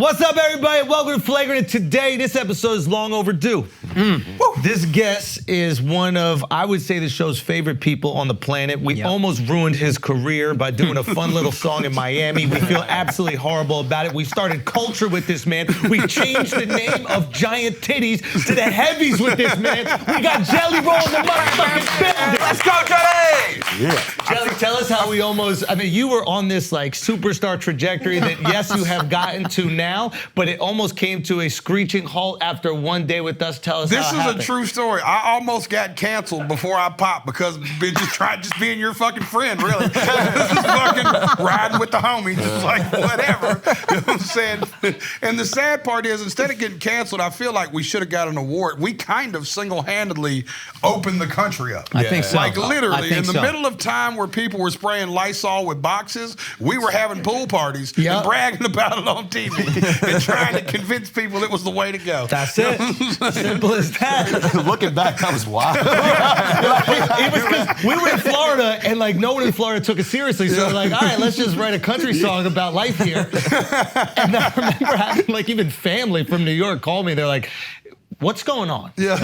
What's up, everybody? Welcome to Flagrant. Today, this episode is long overdue. This guest is one of, I would say, the show's favorite people on the planet. We almost ruined his career by doing a fun little song in Miami. We feel absolutely horrible about it. We started culture with this man. We changed the name of Giant Titties to the Heavies with this man. We got Jelly Roll in the motherfucking building. Let's go, Jelly! Yeah. Jelly, tell us how we almost, I mean, you were on this like superstar trajectory that, yes, you have gotten to now, but it almost came to a screeching halt after one day with us. Tell us this how it happened. This is a true story. I almost got canceled before I popped because just being your fucking friend, really. This is fucking riding with the homies, just like whatever. You know what I'm saying? And the sad part is, instead of getting canceled, I feel like we should have got an award. We kind of single-handedly opened the country up. I think so. Like literally, in the middle of time where people were spraying Lysol with boxes, we were having pool parties and bragging about it on TV and trying to convince people it was the way to go. That's it. Simple as that. Looking back, that was wild. It was because we were in Florida and like no one in Florida took it seriously. So we're like, all right, let's just write a country song about life here. And I remember having like even family from New York call me. They're like, what's going on? Yeah.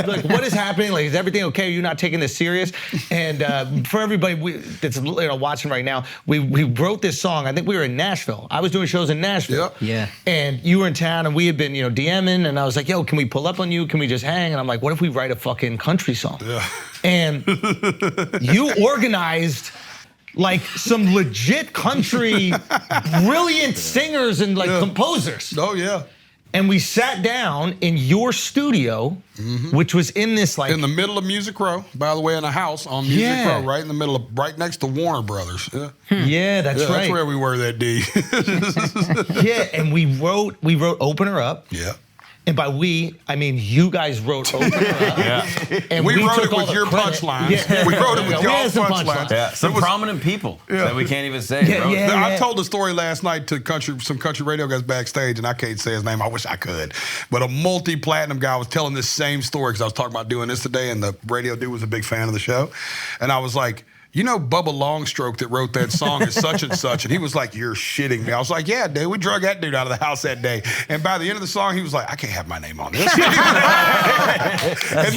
Like, what is happening? Like, is everything okay? Are you not taking this serious? And for everybody that's watching right now, we wrote this song. I think we were in Nashville. I was doing shows in Nashville. Yep. Yeah. And you were in town, and we had been, DMing, and I was like, yo, can we pull up on you? Can we just hang? And I'm like, what if we write a fucking country song? Yeah. And you organized like some legit country, brilliant singers and like composers. Oh, yeah. And we sat down in your studio, which was in this like... In the middle of Music Row, by the way, in a house on Music Row, right in the middle of, right next to Warner Brothers. Yeah, yeah, that's right. That's where we were that day. Yeah, and we wrote Open Her Up. Yeah. And by we, I mean you guys wrote Open Her Up. Yeah. And we wrote took it with your punchlines. Yeah. We wrote it with your punchlines. Yeah, some prominent people that we can't even say. I told the story last night to some country radio guys backstage, and I can't say his name. I wish I could. But a multi-platinum guy was telling this same story because I was talking about doing this today, and the radio dude was a big fan of the show. And I was like, you know Bubba Longstroke that wrote that song is such and such. And he was like, you're shitting me. I was like, yeah, dude, we drug that dude out of the house that day. And by the end of the song, he was like, I can't have my name on this. And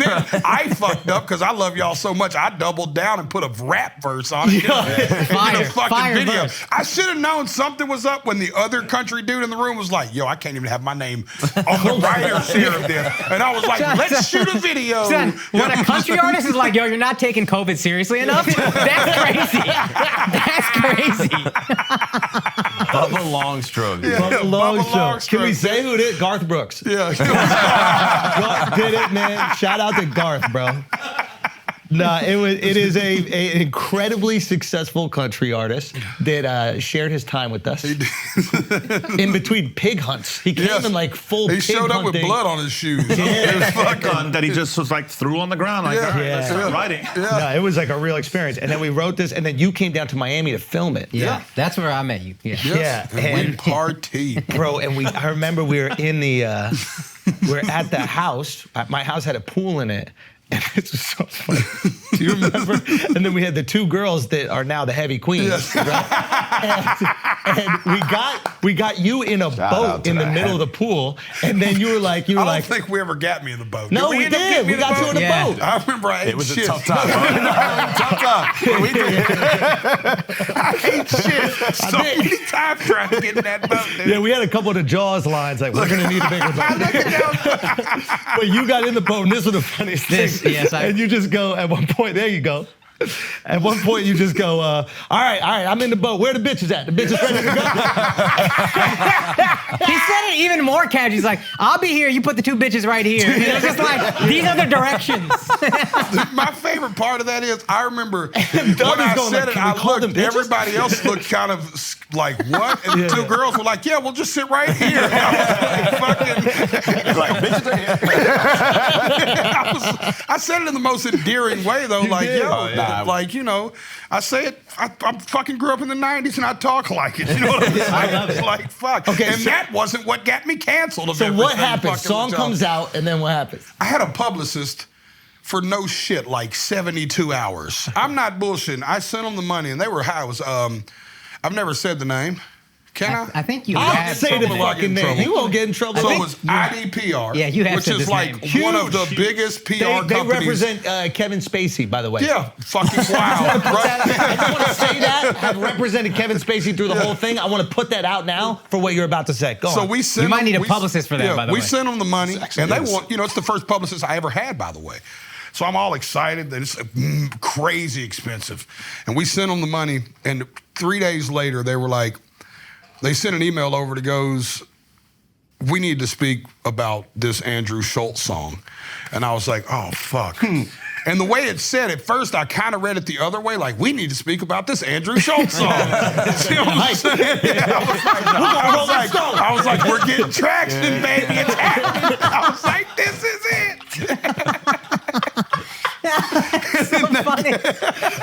then I fucked up because I love y'all so much. I doubled down and put a rap verse on it. Fucking video. Verse. I should have known something was up when the other country dude in the room was like, yo, I can't even have my name on the writer's share of this. And I was like, let's shoot a video. Son, when a country artist is like, yo, you're not taking COVID seriously enough, that's crazy. That's crazy. Bubba Longstroke. Yeah, Bubba Longstroke. Can we say who did it? Garth Brooks. Yeah. Garth did it, man. Shout out to Garth, bro. No, it is a incredibly successful country artist that shared his time with us. In between pig hunts. He came in like full pig hunting. He showed up with blood on his shoes. Gun that he just was like threw on the ground. Like, all right, let's start writing. Yeah. No, it was like a real experience. And then we wrote this, and then you came down to Miami to film it. Yeah. That's where I met you. Yeah. Yes. Yeah. And we partied. Bro, and I remember we were in the, we were at the house. My house had a pool in it. And it's just so funny. Do you remember? And then we had the two girls that are now the heavy queens. Yes. Right? And we got you in a boat in the middle of the pool. And then you were like, I don't think we ever got me in the boat. No, we did. We got you in the boat. I remember I ate shit. It was a tough time. Tough time. We did. I ate shit so many times trying to get in that boat, dude. Yeah, we had a couple of the Jaws lines like, we're going to need a bigger boat. But you got in the boat, and this was the funniest thing. Yes, and you just go, at one point, there you go. At one point, you just go, all right, I'm in the boat. Where are the bitches at? The bitches ready to go? He said it even more casual. He's like, I'll be here. You put the two bitches right here. And it's just like, these are the directions. My favorite part of that is, I remember when I said it, I looked, everybody else looked kind of like, what? And the two girls were like, yeah, we'll just sit right here. And I was like, bitches are here. I said it in the most endearing way, though. Like, yo, like, I say it, I fucking grew up in the 90s and I talk like it. You know what I'm saying? I love it. Like, fuck. Okay, and that wasn't what got me canceled. So what happens? Song comes out, and then what happens? I had a publicist for no shit, like 72 hours. I'm not bullshitting. I sent them the money, and they were high. It was, I've never said the name. Can I? I think you I'll have say the something. fucking name. You won't get in trouble. So it was IDPR, Yeah, you have which said is this like name. one of the biggest PR They companies. represent Kevin Spacey, by the way. Yeah, fucking wow. Right? I just want to say that. I've represented Kevin Spacey through the whole thing. I want to put that out now for what you're about to say. Go So on. we send You might them- need a we- publicist for that, by the way. We send them the money, and they is. want, it's the first publicist I ever had, by the way. So I'm all excited that it's crazy expensive. And we sent them the money, and 3 days later, they were like, they sent an email over that goes, we need to speak about this Andrew Schultz song. And I was like, oh, fuck. And the way it said, at first, I kind of read it the other way, like, we need to speak about this Andrew Schultz song. See what I'm saying? Yeah, I was like, we're getting traction, baby. It's happening. I was like, this is it.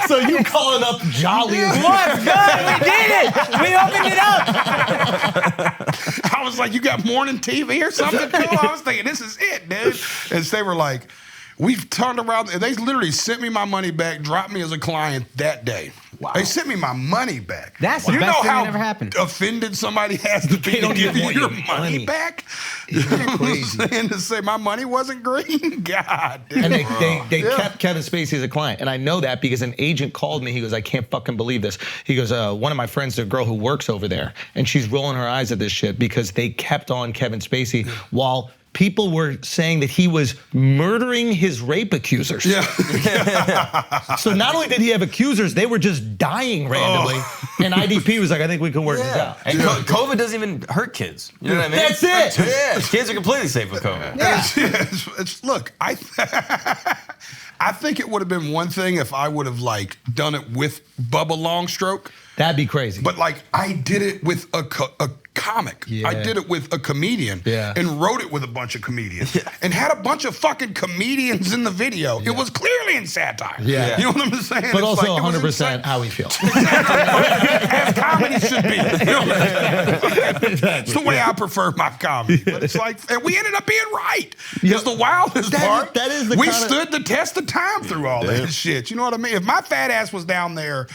So you calling up Jolly? What's good? We did it. We opened it up. I was like, you got morning TV or something cool? I was thinking, this is it, dude. And they were like, we've turned around. They literally sent me my money back, dropped me as a client that day. Wow. They sent me my money back. That's the you best know thing how that ever happened. offended somebody has to be They to don't give even you want your your money money. back? Crazy. And to say my money wasn't green? God damn. And they kept Kevin Spacey as a client. And I know that because an agent called me. He goes, I can't fucking believe this. He goes, one of my friends, the girl who works over there, and she's rolling her eyes at this shit because they kept on Kevin Spacey while people were saying that he was murdering his rape accusers. Yeah. So not only did he have accusers, they were just dying randomly. And IDP was like, I think we can work this out. And COVID doesn't even hurt kids. You know what I mean? That's it. Yeah, kids are completely safe with COVID. Look, I think it would have been one thing if I would have like done it with Bubba Longstroke. That'd be crazy. But like I did it with a comic. Yeah. I did it with a comedian and wrote it with a bunch of comedians and had a bunch of fucking comedians in the video. It was clearly in satire. Yeah. You know what I'm saying? But It's also like, it was 100% insane. how we feel. As comedy should be. You know? It's the way I prefer my comedy. But it's like, and we ended up being right. It's the wildest part. That is the we kinda- stood the test of time through all that shit. You know what I mean? If my fat ass was down there,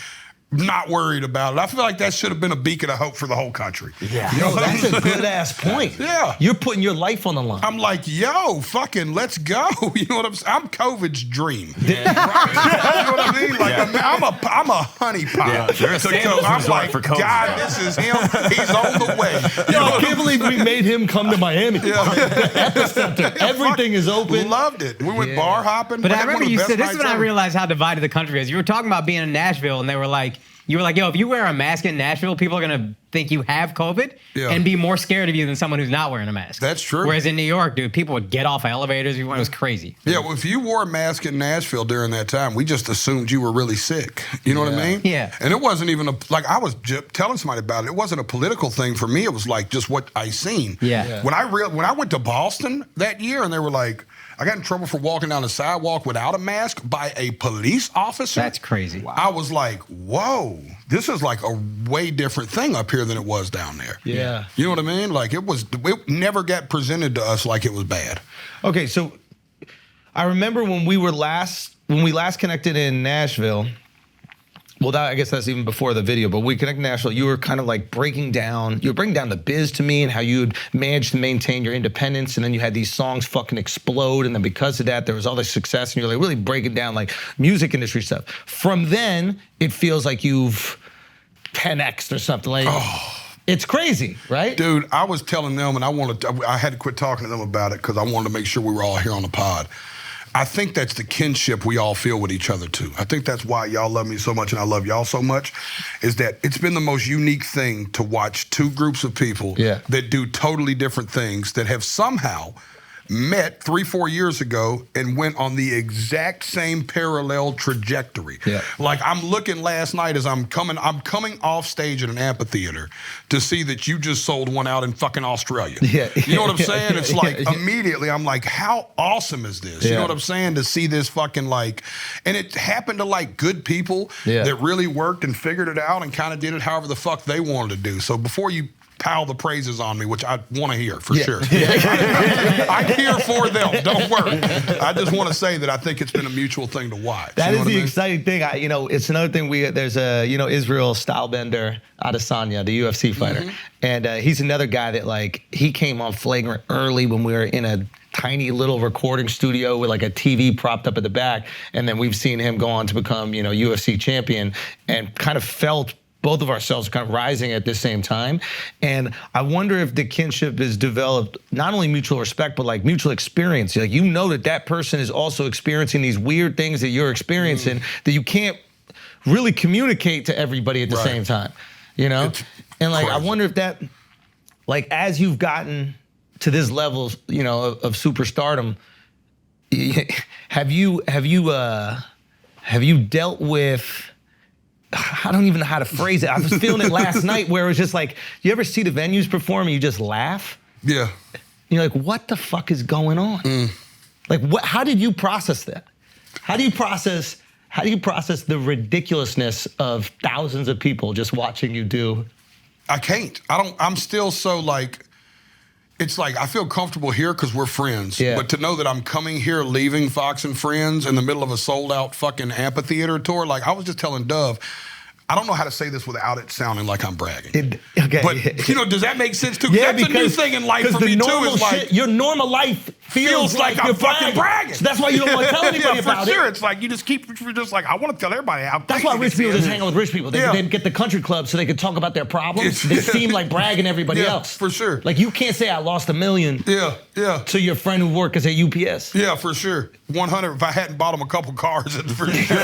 not worried about it, I feel like that should have been a beacon of hope for the whole country. Yeah. You know what I'm That's a saying? good ass point. Yeah. You're putting your life on the line. I'm like, yo, fucking let's go. You know what I'm saying? I'm COVID's dream. Right? You know what I mean? Like, I'm a honeypot. Yeah. You're a sandals I'm resort like, for COVID. God, this is him. He's on the way. You Yo, know I what can't I'm believe we made him come to Miami. The epicenter. Everything is open. Loved it. We went bar hopping. But We I had one remember of the you best said, this is nights when I ever. realized how divided the country is. You were talking about being in Nashville, and they were like, you were like, yo, if you wear a mask in Nashville, people are going to think you have COVID and be more scared of you than someone who's not wearing a mask. That's true. Whereas in New York, dude, people would get off elevators. It was crazy. Yeah, well, if you wore a mask in Nashville during that time, we just assumed you were really sick. You know what I mean? Yeah. And it wasn't even like I was telling somebody about it. It wasn't a political thing for me. It was like just what I seen. Yeah. When I went to Boston that year, and they were like, I got in trouble for walking down the sidewalk without a mask by a police officer. That's crazy. I was like, whoa, this is like a way different thing up here than it was down there. Yeah. You know what I mean? Like it never got presented to us like it was bad. Okay, so I remember when we last connected in Nashville. Well, I guess that's even before the video, but we connected in Nashville. You were kind of like breaking down the biz to me and how you'd managed to maintain your independence, and then you had these songs fucking explode, and then because of that, there was all this success, and you're like really breaking down like music industry stuff. From then, it feels like you've 10x'd or something like. It's crazy, right? Dude, I was telling them, and I had to quit talking to them about it because I wanted to make sure we were all here on the pod. I think that's the kinship we all feel with each other too. I think that's why y'all love me so much and I love y'all so much, is that it's been the most unique thing to watch two groups of people that do totally different things that have somehow met 3-4 years ago and went on the exact same parallel trajectory. Yeah. Like I'm looking last night as I'm coming off stage at an amphitheater to see that you just sold one out in fucking Australia. Yeah. You know what I'm saying? It's like immediately I'm like, how awesome is this? You know what I'm saying? To see this fucking like, and it happened to like good people that really worked and figured it out and kind of did it however the fuck they wanted to do. So before you pile the praises on me, which I want to hear for sure. I'm here for them. Don't worry. I just want to say that I think it's been a mutual thing to watch. That is the exciting thing. It's another thing. There's a Israel Stylebender Adesanya, the UFC fighter, and he's another guy that like he came on Flagrant early when we were in a tiny little recording studio with like a TV propped up at the back, and then we've seen him go on to become UFC champion, and kind of felt both of ourselves kind of rising at the same time. And I wonder if the kinship has developed not only mutual respect, but like mutual experience. Like that person is also experiencing these weird things that you're experiencing that you can't really communicate to everybody at the same time, It's and like, crazy. I wonder if that, like, as you've gotten to this level, of superstardom, have you dealt with, I don't even know how to phrase it. I was feeling it last night where it was just like, you ever see the venues perform and you just laugh? Yeah. You're like, what the fuck is going on? Like, how did you process that? How do you process the ridiculousness of thousands of people just watching you do? I can't. I'm still so like, it's like I feel comfortable here because we're friends. Yeah. But to know that I'm coming here, leaving Fox and Friends in the middle of a sold out fucking amphitheater tour, like I was just telling Dove, I don't know how to say this without it sounding like I'm bragging. But does that make sense too? Yeah, that's a new thing in life for me too. Is like your normal life feels like I'm you're fucking bragging. So that's why you don't want to tell anybody about it. For sure, it's like you're just like I want to tell everybody how. That's why rich people just hang out with rich people. They get the country club so they can talk about their problems. They seem like bragging everybody else. For sure. Like you can't say I lost $1 million. To your friend who works at UPS. Yeah, for sure. 100. If I hadn't bought him a couple cars, for sure.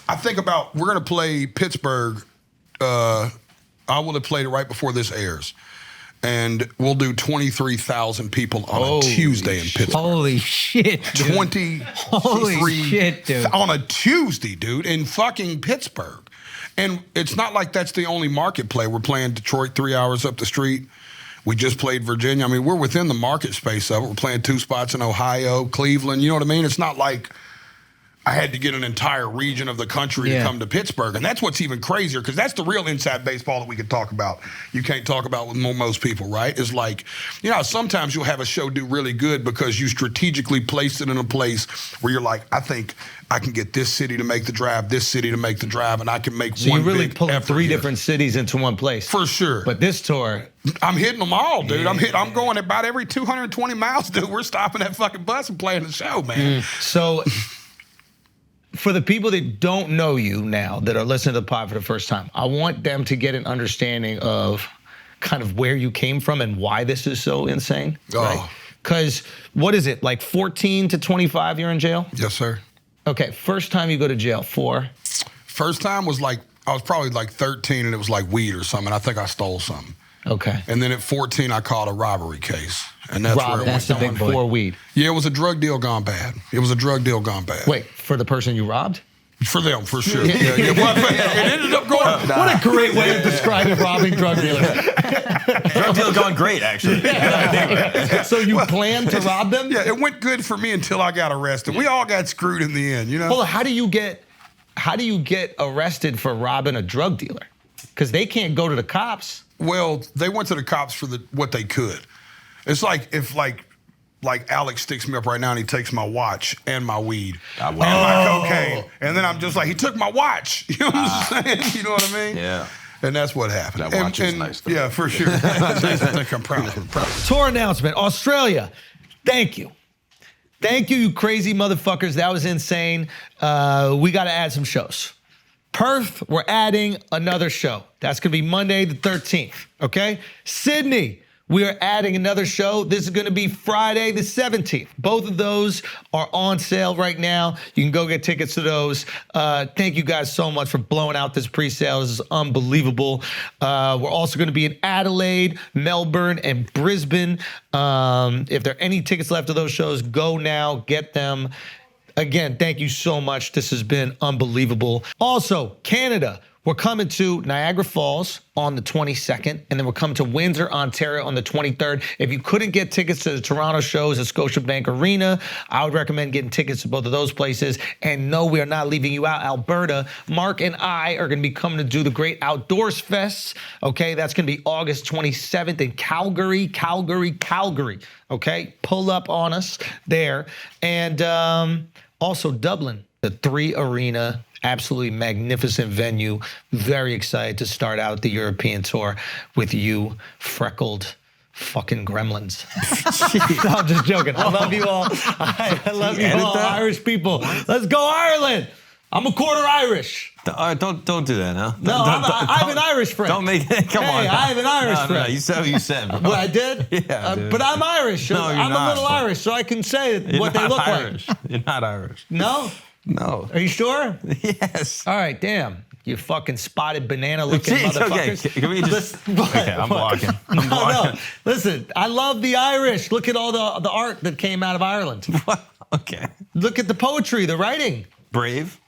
I think about we're gonna play Pittsburgh. I will have played it right before this airs. And we'll do 23,000 people on a Tuesday in Pittsburgh. Holy shit, dude. 23 dude. On a Tuesday, dude, in fucking Pittsburgh. And it's not like that's the only market play. We're playing Detroit 3 hours up the street. We just played Virginia. I mean, we're within the market space of it. We're playing 2 spots in Ohio, Cleveland. You know what I mean? It's not like I had to get an entire region of the country to come to Pittsburgh. And that's what's even crazier, because that's the real inside baseball that we could talk about. You can't talk about with most people, right? Is like, sometimes you'll have a show do really good because you strategically place it in a place where you're like, I think I can get this city to make the drive, this city to make the drive, and I can make one big effort. So you're really pulling 3 different cities into one place. For sure. But this tour, I'm hitting them all, dude. I'm going about every 220 miles, dude. We're stopping that fucking bus and playing the show, man. So for the people that don't know you now, that are listening to the pod for the first time, I want them to get an understanding of kind of where you came from and why this is so insane. Right? Because what is it, like 14 to 25 you're in jail? Yes, sir. Okay, first time you go to jail for? First time was like, I was probably like 13 and it was like weed or something. I think I stole something. Okay. And then at 14, I caught a robbery case. And that's where it went the big boy. For weed. Yeah, it was a drug deal gone bad. Wait, for the person you robbed? For them, for sure. Yeah. It ended up going. What a great way of describing robbing drug dealers. Drug deal gone great, actually. So you planned to rob them? Yeah, it went good for me until I got arrested. We all got screwed in the end, Hold on, how do you get arrested for robbing a drug dealer? Because they can't go to the cops. Well, they went to the cops for what they could. It's like if like Alex sticks me up right now and he takes my watch and my weed and my cocaine. And then I'm just like, he took my watch. You know what I'm saying? You know what I mean? Yeah. And that's what happened. That watch is nice, though. Yeah, for sure. I think I'm proud of it. Tour announcement, Australia. Thank you. Thank you, you crazy motherfuckers. That was insane. We got to add some shows. Perth, we're adding another show. That's going to be Monday the 13th, okay? Sydney, we are adding another show. This is going to be Friday the 17th. Both of those are on sale right now. You can go get tickets to those. Thank you guys so much for blowing out this pre-sale. This is unbelievable. We're also going to be in Adelaide, Melbourne, and Brisbane. If there are any tickets left to those shows, go now, get them. Again, thank you so much. This has been unbelievable. Also, Canada, We're coming to Niagara Falls on the 22nd, and then we're coming to Windsor, Ontario on the 23rd. If you couldn't get tickets to the Toronto shows at Scotiabank Arena, I would recommend getting tickets to both of those places. And no, we are not leaving you out. Alberta, Mark and I are going to be coming to do the Great Outdoors Fest. Okay, that's going to be August 27th in Calgary. Okay, pull up on us there. And also Dublin, the 3 Arena. Absolutely magnificent venue. Very excited to start out the European tour with you, freckled fucking gremlins. No, I'm just joking. I love you all. I love you all, Irish people. Let's go Ireland. I'm a quarter Irish. Don't do that, huh? No, I have an Irish friend. Don't make it. Come on. I have an Irish friend. No, you said what you said. Bro. What I did? Yeah, dude. But I'm Irish. No, you're I'm not, a little Irish, so I can say what they look Irish. like. You're not Irish. No? No. Are you sure? Yes. All right, damn. You fucking spotted banana looking It's motherfuckers. okay. Can we just... Okay, I'm blocking. No. Listen, I love the Irish. Look at all the art that came out of Ireland. What? Okay. Look at the poetry, the writing. Brave.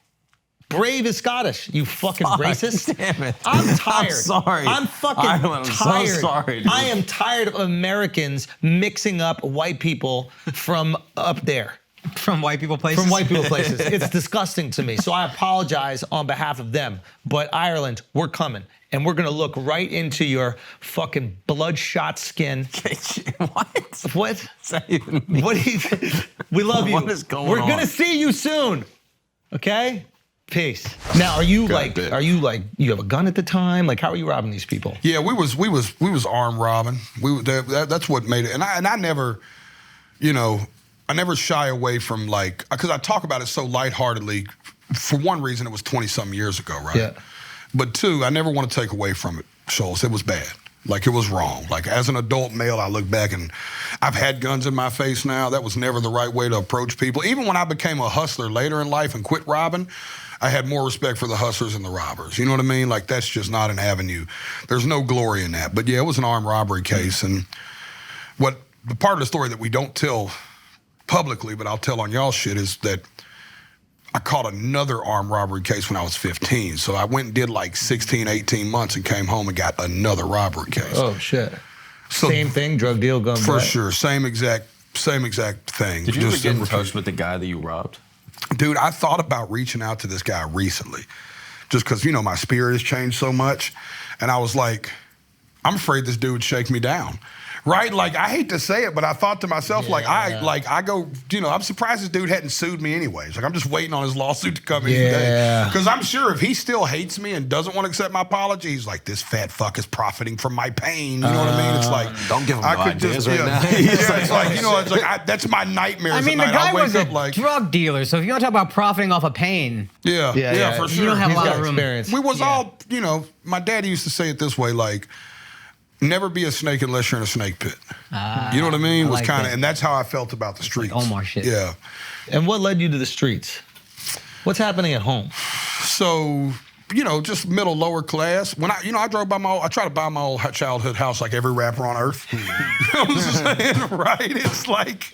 Brave is Scottish, you fucking racist. Damn it. I'm tired. I'm sorry. I'm fucking Ireland, I'm tired. so sorry, dude. I am tired of Americans mixing up white people from up there. From white people places? From white people places. It's disgusting to me. So I apologize on behalf of them. But Ireland, we're coming. And we're going to look right into your fucking bloodshot skin. What? What? Does that even mean? What do you think? We love you. What is going on? We're going to see you soon. Okay? Peace. Now, are you like, you have a gun at the time? Like, how are you robbing these people? Yeah, we was armed robbing. That's what made it. And I never, I never shy away from because I talk about it so lightheartedly. For one reason, it was 20-something years ago, right? Yeah. But two, I never want to take away from it, Schultz. It was bad. Like, it was wrong. Like, as an adult male, I look back and I've had guns in my face now. That was never the right way to approach people. Even when I became a hustler later in life and quit robbing, I had more respect for the hustlers and the robbers. You know what I mean? Like, that's just not an avenue. There's no glory in that. But yeah, it was an armed robbery case. And the part of the story that we don't tell publicly, but I'll tell on y'all shit, is that I caught another armed robbery case when I was 15. So I went and did like 16, 18 months and came home and got another robbery case. Oh, shit. So, same thing, drug deal, gun for back. sure, same exact thing. Did you ever get in touch with the guy that you robbed? Dude, I thought about reaching out to this guy recently, just because, my spirit has changed so much. And I was like, I'm afraid this dude would shake me down. Right? Like, I hate to say it, but I thought to myself, I go, I'm surprised this dude hadn't sued me anyways. Like, I'm just waiting on his lawsuit to come in today. Because I'm sure if he still hates me and doesn't want to accept my apology, he's like, this fat fuck is profiting from my pain. You know what I mean? It's like, don't give him no ideas right now. It's like, that's my nightmare. I mean, the guy was a like, drug dealer, so if you want to talk about profiting off of pain. Yeah, for sure. You don't have a lot of room. Experience. We was all, my dad used to say it this way, like, never be a snake unless you're in a snake pit. You know what I mean? Was kind of, and that's how I felt about the streets. Like Omar shit. Yeah. And what led you to the streets? What's happening at home? So, just middle, lower class. When I drove by I try to buy my old childhood house like every rapper on earth. You know what I'm saying? Right? It's like.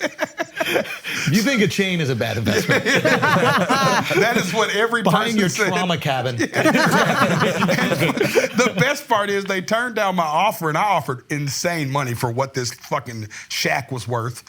You think a chain is a bad investment? That is what every Buying person your said. trauma cabin. The best part is they turned down my offer, and I offered insane money for what this fucking shack was worth.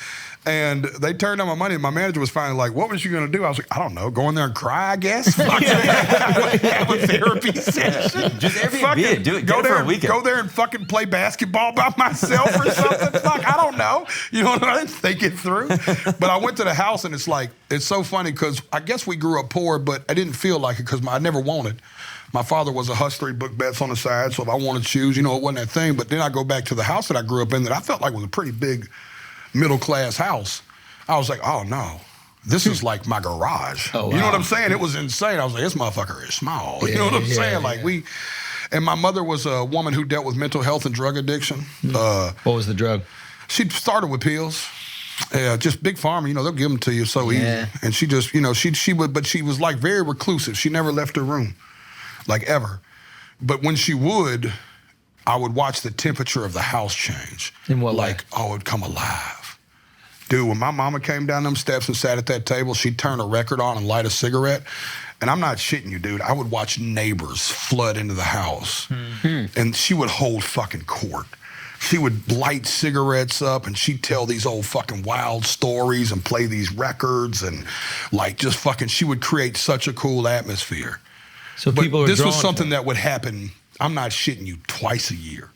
And they turned down my money, and my manager was finally like, what was you going to do? I was like, I don't know. Go in there and cry, I guess? Have a therapy session? Just Airbnb, do it. Go there, for a weekend. go there and fucking play basketball by myself or something. Fuck, I don't know. I didn't think it through. But I went to the house, and it's so funny because I guess we grew up poor, but I didn't feel like it because I never wanted. My father was a hustler. He booked bets on the side, so if I wanted shoes, it wasn't that thing. But then I go back to the house that I grew up in that I felt like was a pretty big middle-class house. I was like, oh, no. This is like my garage. Oh, wow. You know what I'm saying? It was insane. I was like, this motherfucker is small. You know what I'm saying? Like, and my mother was a woman who dealt with mental health and drug addiction. What was the drug? She started with pills. Just big pharma, they'll give them to you so easy. And she just, she would, but she was like very reclusive. She never left her room, like ever. But when she would, I would watch the temperature of the house change. In what way? Like, it would come alive. Dude, when my mama came down them steps and sat at that table, she'd turn a record on and light a cigarette, And I'm not shitting you, dude. I would watch neighbors flood into the house. And she would hold fucking court. She would light cigarettes up and she'd tell these old fucking wild stories and play these records and like just fucking, she would create such a cool atmosphere. So but people are this was drawn something to that would happen, I'm not shitting you, twice a year.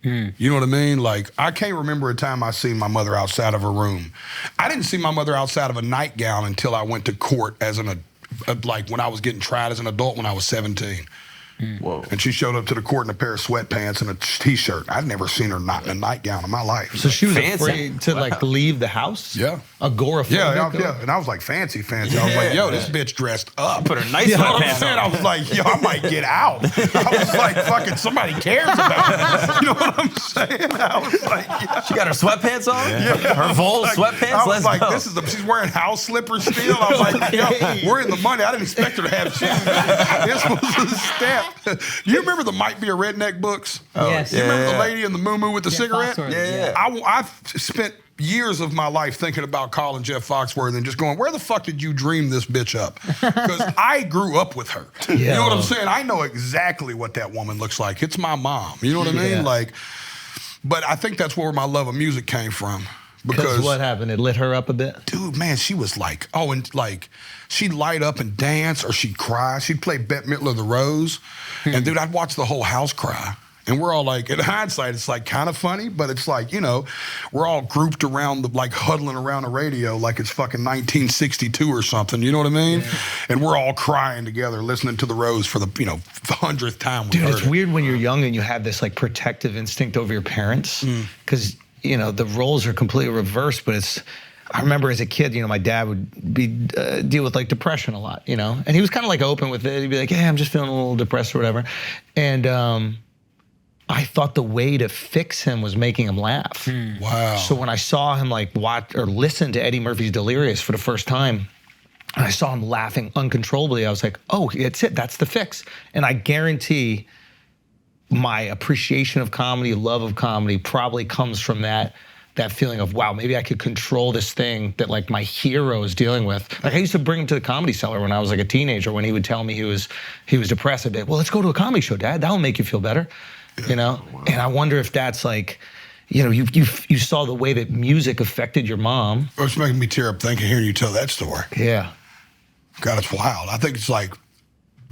You know what I mean? Like, I can't remember a time I seen my mother outside of her room. I didn't see my mother outside of a nightgown until I went to court as like when I was getting tried as an adult when I was 17. Whoa. And she showed up to the court in a pair of sweatpants and a t-shirt. I'd never seen her not in a nightgown in my life. So she was afraid to like leave the house? Yeah. Agoraphobic? Yeah. And I was like, fancy. I was like, yo, this bitch dressed up. Put her nice You know what I'm sweatpants saying? on. I was like, yo, I might get out. I was like, fucking somebody cares about me. You know what I'm saying? I was like, yeah. She got her sweatpants on? Yeah. Her Vols sweatpants? I was Let's like, go. she's wearing house slippers still. I was like, yo, we're in the money. I didn't expect her to have shoes. This was a step. You remember the Might Be a Redneck books? Yes. You remember the lady in the moo-moo with the cigarette? Foxworthy, Yeah. I've spent years of my life thinking about calling Jeff Foxworthy and just going, where the fuck did you dream this bitch up? Because I grew up with her. You know what I'm saying? I know exactly what that woman looks like. It's my mom. You know what I mean? Like, but I think that's where my love of music came from. Because what happened? It lit her up a bit? Dude, man, she was like, and like, she'd light up and dance or she'd cry. She'd play Bette Midler the Rose. And dude, I'd watch the whole house cry. And we're all like, in hindsight, it's like kind of funny, but it's like, you know, we're all grouped around, like huddling around the radio like it's fucking 1962 or something, you know what I mean? Yeah. And we're all crying together, listening to the Rose for the, 100th time we heard it. Dude, it's weird when you're young and you have this like protective instinct over your parents, because, the roles are completely reversed, but I remember as a kid, my dad would deal with like depression a lot, and he was kind of like open with it. He'd be like, hey, I'm just feeling a little depressed or whatever. And I thought the way to fix him was making him laugh. Wow. So when I saw him like watch or listen to Eddie Murphy's Delirious for the first time, and I saw him laughing uncontrollably, I was like, oh, that's it, that's the fix. And I guarantee my appreciation of comedy, love of comedy probably comes from that feeling of, wow, maybe I could control this thing that like my hero is dealing with. Like I used to bring him to the Comedy Cellar when I was like a teenager. When he would tell me he was depressed, I'd be like, well, let's go to a comedy show, Dad. That'll make you feel better, Wow. And I wonder if that's like, you saw the way that music affected your mom. It's making me tear up hearing you tell that story. Yeah. God, it's wild. I think it's like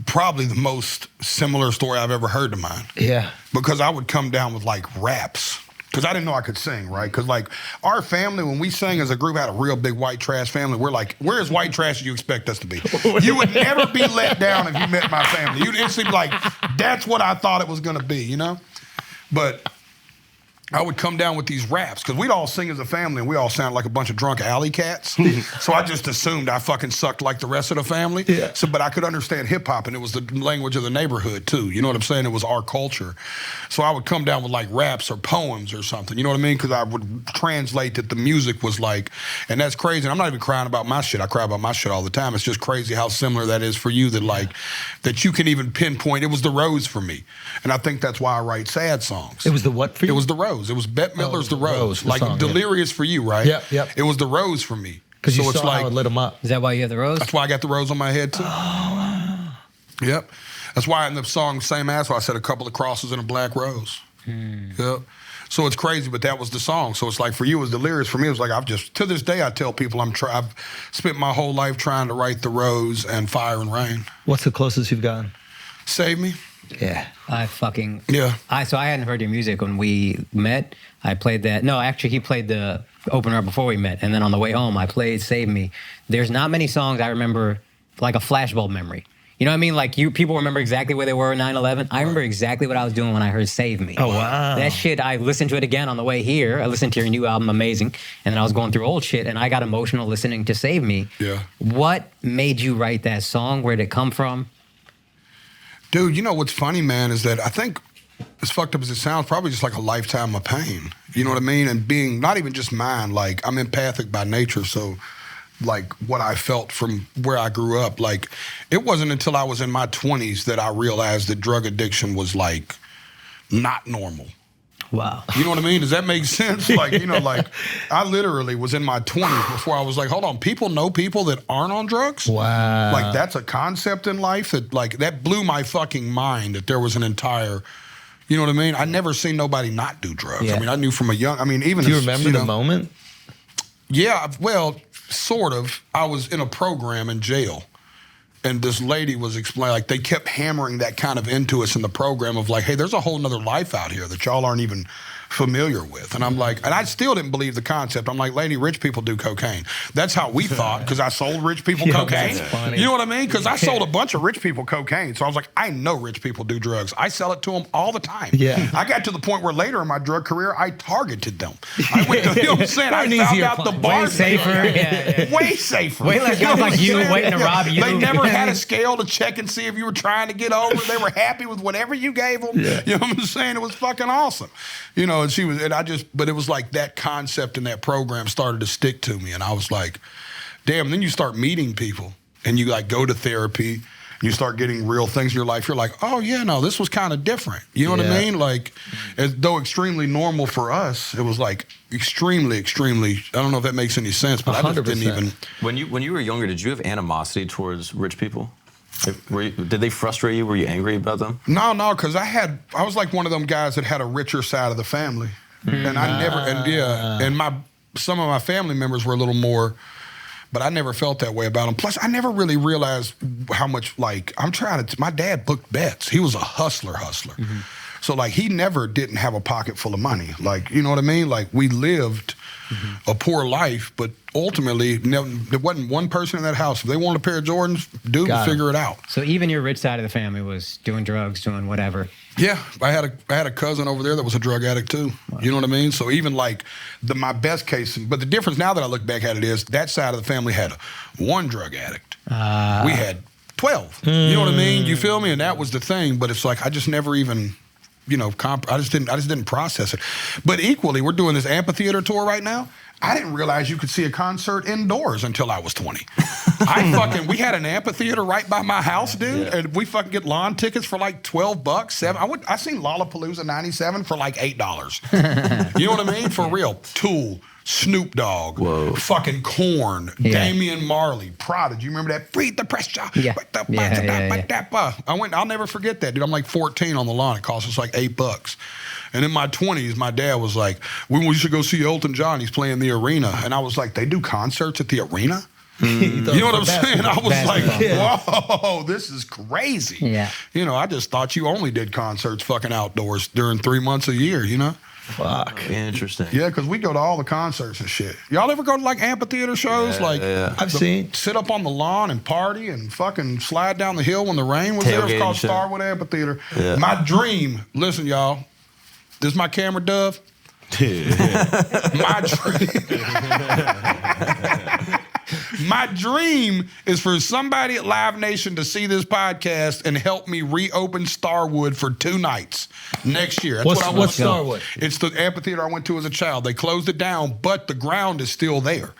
probably the most similar story I've ever heard to mine. Yeah. Because I would come down with like raps. Because I didn't know I could sing, right? Because like our family, when we sang as a group, had a real big white trash family. We're like, where as white trash as you expect us to be? You would never be let down if you met my family. You'd instantly be like, that's what I thought it was gonna be, But I would come down with these raps, because we'd all sing as a family and we all sounded like a bunch of drunk alley cats. So I just assumed I fucking sucked like the rest of the family. Yeah. But I could understand hip hop, and it was the language of the neighborhood too. You know what I'm saying? It was our culture. So I would come down with like raps or poems or something, you know what I mean? Because I would translate that the music was like, and that's crazy. And I'm not even crying about my shit. I cry about my shit all the time. It's just crazy how similar that is for you, that like, that you can even pinpoint. It was the Rose for me. And I think that's why I write sad songs. It was the what for you? It was the Rose. It was Bette Midler's The Rose. The like song, Delirious for you, right? Yep. It was the Rose for me. Because you so saw it's like, how it lit him up. Is that why you have the Rose? That's why I got the Rose on my head too. Oh. Yep. That's why in the song Same Asshole I said a couple of crosses and a black rose. Yep. So it's crazy, but that was the song. So it's like for you it was Delirious. For me it was like to this day I tell people I've spent my whole life trying to write The Rose and Fire and Rain. What's the closest you've gotten? Save Me. Yeah. So I hadn't heard your music when we met. I played that. No, actually, he played the opener before we met. And then on the way home, I played Save Me. There's not many songs I remember like a flashbulb memory. You know what I mean? Like people remember exactly where they were in 9/11. I remember exactly what I was doing when I heard Save Me. Oh, wow. That shit, I listened to it again on the way here. I listened to your new album, Amazing. And then I was going through old shit, and I got emotional listening to Save Me. Yeah. What made you write that song? Where did it come from? Dude, you know what's funny, man, is that I think, as fucked up as it sounds, probably just like a lifetime of pain. You know what I mean? And being, not even just mine, like I'm empathic by nature, so like what I felt from where I grew up, like it wasn't until I was in my 20s that I realized that drug addiction was like not normal. Wow. You know what I mean? Does that make sense? Like, you know, like I literally was in my 20s before I was like, hold on, people know people that aren't on drugs? Wow. Like that's a concept in life that like, that blew my fucking mind that there was an entire, you know what I mean? I never seen nobody not do drugs. Yeah. I mean, I knew from a young, I mean, even Do you remember the moment? Yeah, well, sort of. I was in a program in jail. And this lady was explaining, like, they kept hammering that kind of into us in the program of like, hey, there's a whole nother life out here that y'all aren't even familiar with. And I'm like, and I still didn't believe the concept. I'm like, lady, rich people do cocaine. That's how we thought, because I sold rich people cocaine. That's funny. You know what I mean? Because I sold a bunch of rich people cocaine. So I was like, I know rich people do drugs. I sell it to them all the time. Yeah. I got to the point where later in my drug career, I targeted them. I went to, you know what I'm saying? I An found easier out the plan. bar Way safer. Yeah. way safer. Way less guys like you waiting to rob you. They never had a scale to check and see if you were trying to get over. They were happy with whatever you gave them. Yeah. You know what I'm saying? It was fucking awesome. You know, and she was, and I just, but it was like that concept in that program started to stick to me. And I was like, damn, then you start meeting people and you like go to therapy. You start getting real things in your life. You're like, oh yeah, no, this was kind of different. You know what I mean? Like, as though extremely normal for us, it was like extremely, extremely. I don't know if that makes any sense, but 100%. I just didn't even. When you were younger, did you have animosity towards rich people? Did they frustrate you? Were you angry about them? No, because I was like one of them guys that had a richer side of the family, and I never, and some of my family members were a little more. But I never felt that way about him. Plus, I never really realized how much, like, my dad booked bets. He was a hustler. Mm-hmm. So, like, he never didn't have a pocket full of money. Like, you know what I mean? Like, we lived a poor life, but ultimately, there wasn't one person in that house. If they wanted a pair of Jordans, dude would figure it out. So even your rich side of the family was doing drugs, doing whatever. Yeah, I had a cousin over there that was a drug addict too. Wow. You know what I mean? So even like my best case, but the difference now that I look back at it is that side of the family had one drug addict. We had 12. You know what I mean? You feel me? And that was the thing. But it's like I just never even, you know, I just didn't process it. But equally, we're doing this amphitheater tour right now. I didn't realize you could see a concert indoors until I was 20. We had an amphitheater right by my house, dude, and we fucking get lawn tickets for like $12, $7. I seen Lollapalooza '97 for like $8. You know what I mean? For real. Tool, Snoop Dogg, fucking Korn, Damian Marley, Prodigy. You remember that? Breathe the pressure. Yeah. I'll never forget that, dude. I'm like 14 on the lawn. It cost us like $8. And in my 20s, my dad was like, we should go see Elton John. He's playing the arena. And I was like, they do concerts at the arena? You know what I'm saying? I was like, whoa, this is crazy. Yeah. You know, I just thought you only did concerts fucking outdoors during 3 months a year, you know? Fuck. Interesting. Yeah, because we go to all the concerts and shit. Y'all ever go to like amphitheater shows? I've seen. Sit up on the lawn and party and fucking slide down the hill when the rain was there. It's called Starwood Amphitheater. Yeah. My dream, listen, y'all, this is my camera, Dove. My dream is for somebody at Live Nation to see this podcast and help me reopen Starwood for 2 nights next year. That's what's Starwood? It's the amphitheater I went to as a child. They closed it down, but the ground is still there.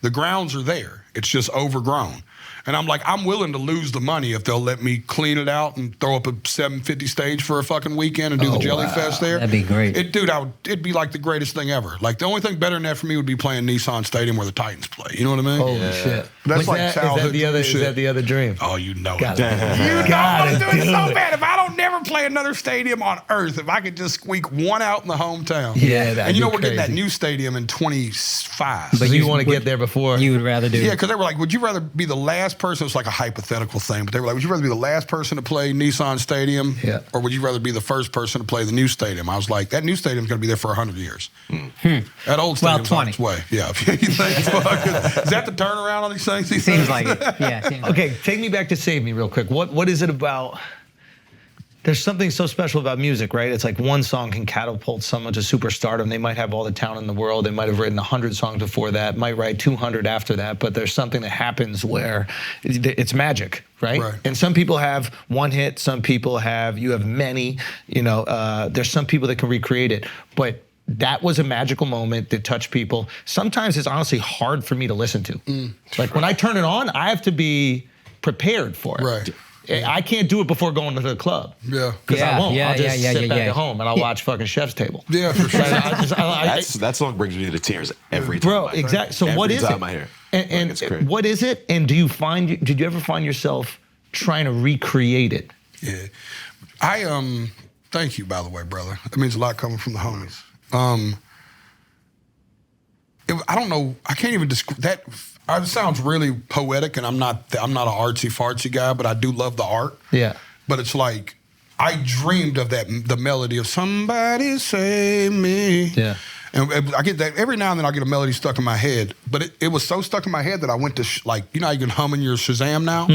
The grounds are there. It's just overgrown. And I'm like, I'm willing to lose the money if they'll let me clean it out and throw up a 750 stage for a fucking weekend and do the Jelly Fest there. That'd be great. It'd be like the greatest thing ever. Like the only thing better than that for me would be playing Nissan Stadium where the Titans play. You know what I mean? Holy shit. That's like childhood is that the other dream? Oh, you know it. You know I'm doing it so bad. If I don't never play another stadium on earth, if I could just squeak one out in the hometown. Yeah, and you know we're getting that new stadium in 25. But you want to get there before? You would rather do. Yeah, because they were like, would you rather be the last person? It was like a hypothetical thing, but they were like, would you rather be the last person to play Nissan Stadium, or would you rather be the first person to play the new stadium? I was like, that new stadium's going to be there for 100 years. That old stadium's on its way. Yeah. Is that the turnaround on these things? Seems like it. Yeah. Okay, take me back to Save Me real quick. What is it about? There's something so special about music, right? It's like one song can catapult someone to superstardom. They might have all the talent in the world. They might have written 100 songs before that, might write 200 after that, but there's something that happens where it's magic, right? And some people have one hit, some people you have many, you know, there's some people that can recreate it, but that was a magical moment that touched people. Sometimes it's honestly hard for me to listen to. Like when I turn it on, I have to be prepared for it. I can't do it before going to the club. Yeah. Because I won't. Yeah, I'll just yeah, sit back yeah. at home and I'll watch fucking Chef's Table. Yeah, for sure. That song brings me to tears every time. Bro, exactly. So what is it? Every time I hear it. And It's great. what is it? And did you ever find yourself trying to recreate it? Yeah. Thank you, by the way, brother. It means a lot coming from the homies. I don't know. I can't even describe that. It sounds really poetic, and I'm not an artsy fartsy guy, but I do love the art. Yeah. But it's like I dreamed of the melody of "Somebody Save Me." Yeah. And I get that every now and then. I get a melody stuck in my head, but it was so stuck in my head that I went to how you can hum in your Shazam now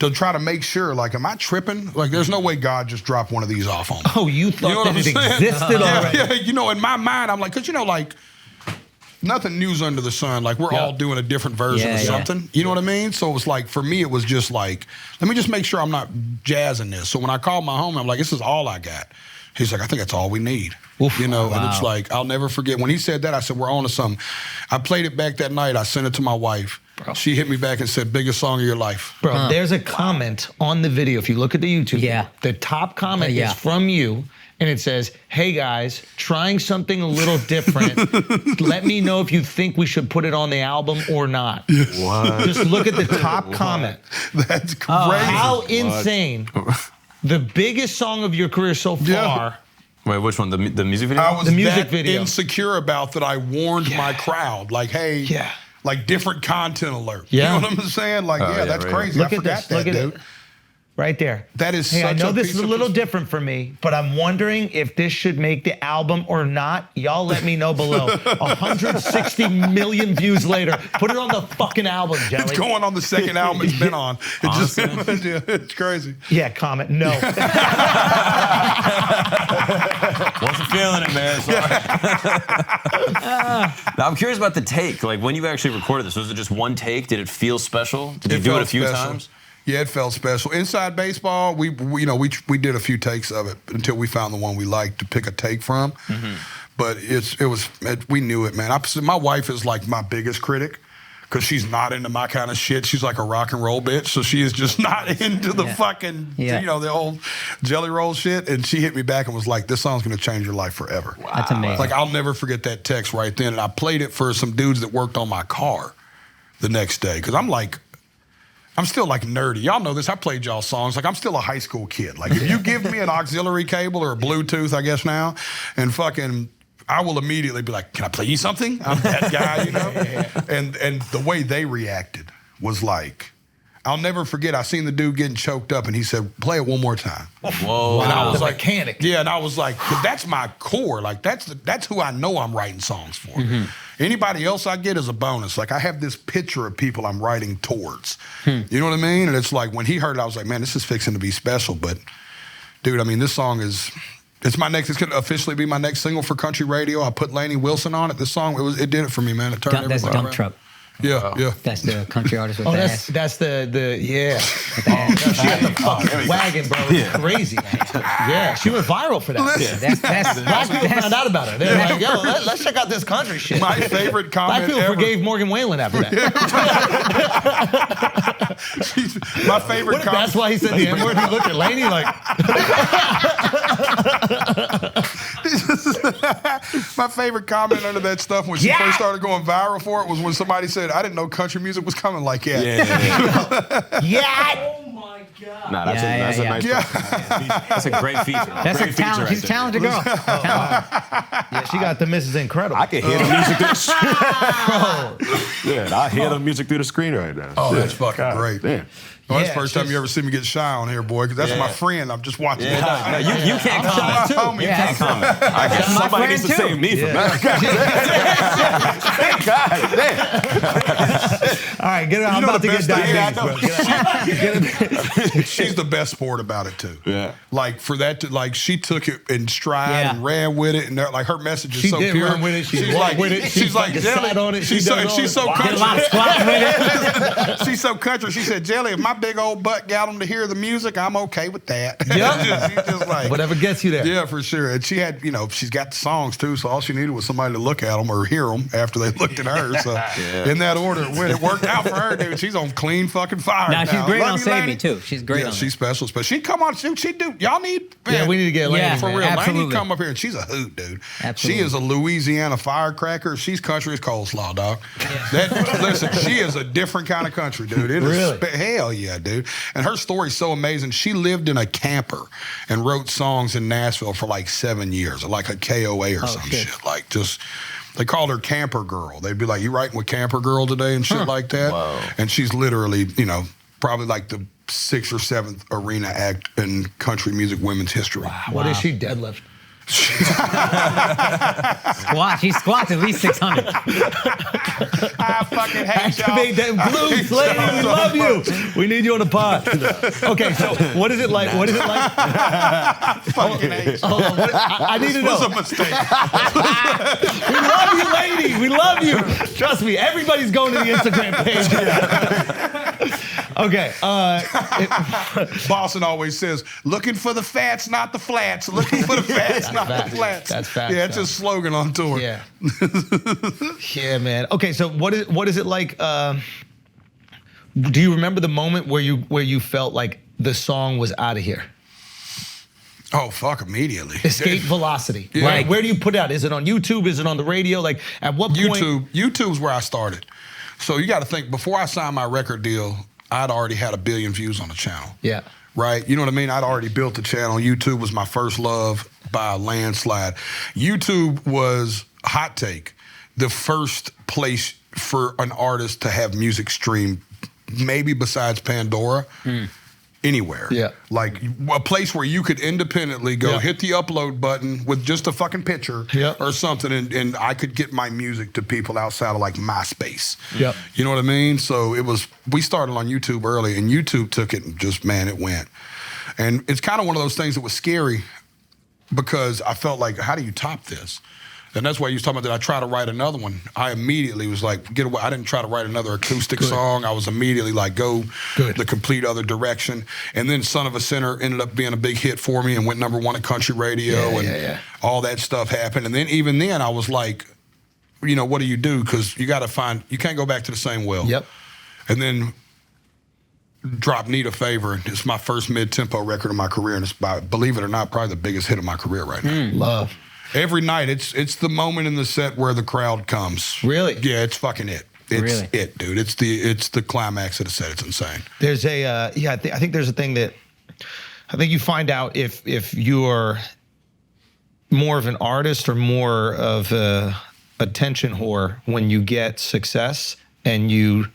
to try to make sure. Like, am I tripping? Like, there's no way God just dropped one of these off on me. Oh, you thought that it existed already? Yeah, you know, in my mind, I'm like, because nothing new's under the sun. Like, we're all doing a different version of something. You know what I mean? So it was like, for me, it was just like, let me just make sure I'm not jazzing this. So when I called my homie, I'm like, this is all I got. He's like, I think that's all we need. Oof. You know, and it's like, I'll never forget. When he said that, I said, we're on to something. I played it back that night. I sent it to my wife. Bro. She hit me back and said, biggest song of your life. Bro, there's a comment on the video. If you look at the YouTube, the top comment is from you. And it says, hey guys, trying something a little different. Let me know if you think we should put it on the album or not. Yes. What? Just look at the top comment. That's crazy. How insane. The biggest song of your career so far. Wait, which one? The music video? I was the music video. insecure about that I warned my crowd. Like, hey, like different content alert. Yeah. You know what I'm saying? Like, that's crazy. Look I at forgot this. that, Look at dude. it. Right there. That is hey, such I know a this piece is a of little different for me, but I'm wondering if this should make the album or not. Y'all let me know below. 160 million views later. Put it on the fucking album, Jelly. It's going on the second album it's been on. It just, it's crazy. Yeah, comment. No. Wasn't feeling it, man. Sorry. Now, I'm curious about the take. Like, when you actually recorded this, was it just one take? Did it feel special? Did you do it a few times? Yeah, it felt special. Inside Baseball, we did a few takes of it until we found the one we liked to pick a take from. Mm-hmm. But we knew it, man. My wife is like my biggest critic because she's not into my kind of shit. She's like a rock and roll bitch, so she is just not into the fucking, the old Jelly Roll shit. And she hit me back and was like, "This song's gonna change your life forever." Wow. That's amazing. Like, I'll never forget that text right then. And I played it for some dudes that worked on my car the next day because I'm still like nerdy. Y'all know this. I played y'all songs. Like, I'm still a high school kid. Like, if you give me an auxiliary cable or a Bluetooth, I guess now, and I will immediately be like, can I play you something? I'm that guy, you know? And the way they reacted was like, I'll never forget, I seen the dude getting choked up and he said, play it one more time. Whoa. And I was the like, mechanic. Yeah, and I was like, 'cause that's my core. Like, that's who I know I'm writing songs for. Mm-hmm. Anybody else I get is a bonus. Like, I have this picture of people I'm writing towards. You know what I mean? And it's like, when he heard it, I was like, man, this is fixing to be special. But, dude, I mean, this song it's going to officially be my next single for country radio. I put Lainey Wilson on it. This song, it did it for me, man. It turned everybody Dump around. Truck. Yeah, yeah. That's the country artist with the ass. That's the yeah. She got the fucking wagon, bro. It's crazy. Yeah, she went viral for that. Yeah, Black people found out about her. They're like, yo, let's check out this country shit. My favorite comment Black people ever. forgave Morgan Whalen after that. My favorite comment. That's why he said the N-word. He looked at Lainey like. My favorite comment under that stuff when she first started going viral for it was when somebody said, I didn't know country music was coming like that. Yeah. Oh my God. Nah, that's a nice. That's a great feature. That's a talent. She's a talented girl. Yeah, she got the Mrs. Incredible. I can hear the music through the screen. Yeah, I hear the music through the screen right now. Oh, that's fucking great. Damn. Well, that's the first time you ever see me get shy on here, boy, because that's my friend. I'm just watching it. No, you can't comment. too. Homie, Yeah, can't comment. I guess my somebody friend needs to too. save me from that. All right, get it. I'm know about the to get best diabetes, bro. She's the best sport about it, too. Yeah. Like, for that to, like, she took it in stride and ran with it, and like, her message is She so did pure. run with it. She She's walked like, with it. She She's like, fucking Jelly. sat on it. She She's done so all country. Did a lot of squats with it. She's so country. She said, Jelly, if my big old butt got them to hear the music, I'm okay with that. Yeah. She's just like, Whatever gets you there. yeah, for sure. And she had, she's got the songs too, so all she needed was somebody to look at them or hear them after they looked at her. So in that order, it worked out for for her, dude. She's on clean fucking fire. Now she's great Love on you, Save Lainey. Me too. She's great. Yeah, on she's special. She'd come on, she'd do. Y'all need. Man, Yeah, we need to get Lainey. Yeah, for man. real. Lainey Absolutely. come up here and she's a hoot, dude. Absolutely. She is a Louisiana firecracker. She's country as coleslaw, dog. Listen, she is a different kind of country, dude. It is Really? hell yeah, dude. And her story's so amazing. She lived in a camper and wrote songs in Nashville for like 7 years, like a KOA or some shit. Like just. They called her Camper Girl. They'd be like, "You writing with Camper Girl today?" and shit like that. Whoa. And she's literally, you know, probably like the 6th or 7th arena act in country music women's history. What is she deadlift? Squat. She squats at least 600. I fucking hate y'all. Activate them glutes, Lainey. We love you. We need you on the pod. Okay, so what is it like? What is it like? Fucking hate y'all. Hold on. I need to It was know. a mistake. We love you, lady. We love you. Trust me, everybody's going to the Instagram page. Okay. Boston always says, "Looking for the fats, not the flats. Looking for the fats, not facts. the flats." That's facts, Yeah, it's though. a slogan on tour. Yeah. Yeah, man. Okay, so what is it like? Do you remember the moment where you felt like the song was out of here? Oh, fuck, immediately. Escape velocity. Yeah. Right. Where do you put it out? Is it on YouTube? Is it on the radio? Like at what point? YouTube's where I started. So you got to think, before I signed my record deal, I'd already had 1 billion views on the channel. Yeah. Right? You know what I mean? I'd already built the channel. YouTube was my first love by a landslide. YouTube was, hot take, the first place for an artist to have music streamed, maybe besides Pandora, anywhere. Yeah. Like a place where you could independently go hit the upload button with just a fucking picture or something, and I could get my music to people outside of like MySpace. Yep. You know what I mean? So we started on YouTube early, and YouTube took it and just, man, it went. And it's kind of one of those things that was scary because I felt like, how do you top this? And that's why you was talking about that I try to write another one. I immediately was like, get away. I didn't try to write another acoustic song. I was immediately like, go the complete other direction. And then Son of a Sinner ended up being a big hit for me and went #1 at country radio all that stuff happened. And then even then I was like, you know, what do you do? Because you got to you can't go back to the same well. Yep. And then drop Need a Favor. It's my first mid-tempo record of my career. And it's, believe it or not, probably the biggest hit of my career right now. Love. Every night, it's the moment in the set where the crowd comes. Really? Yeah, it's fucking it. It's Really? it, dude. It's the climax of the set. It's insane. There's a I think there's a thing that I think you find out if you're more of an artist or more of a attention whore when you get success and you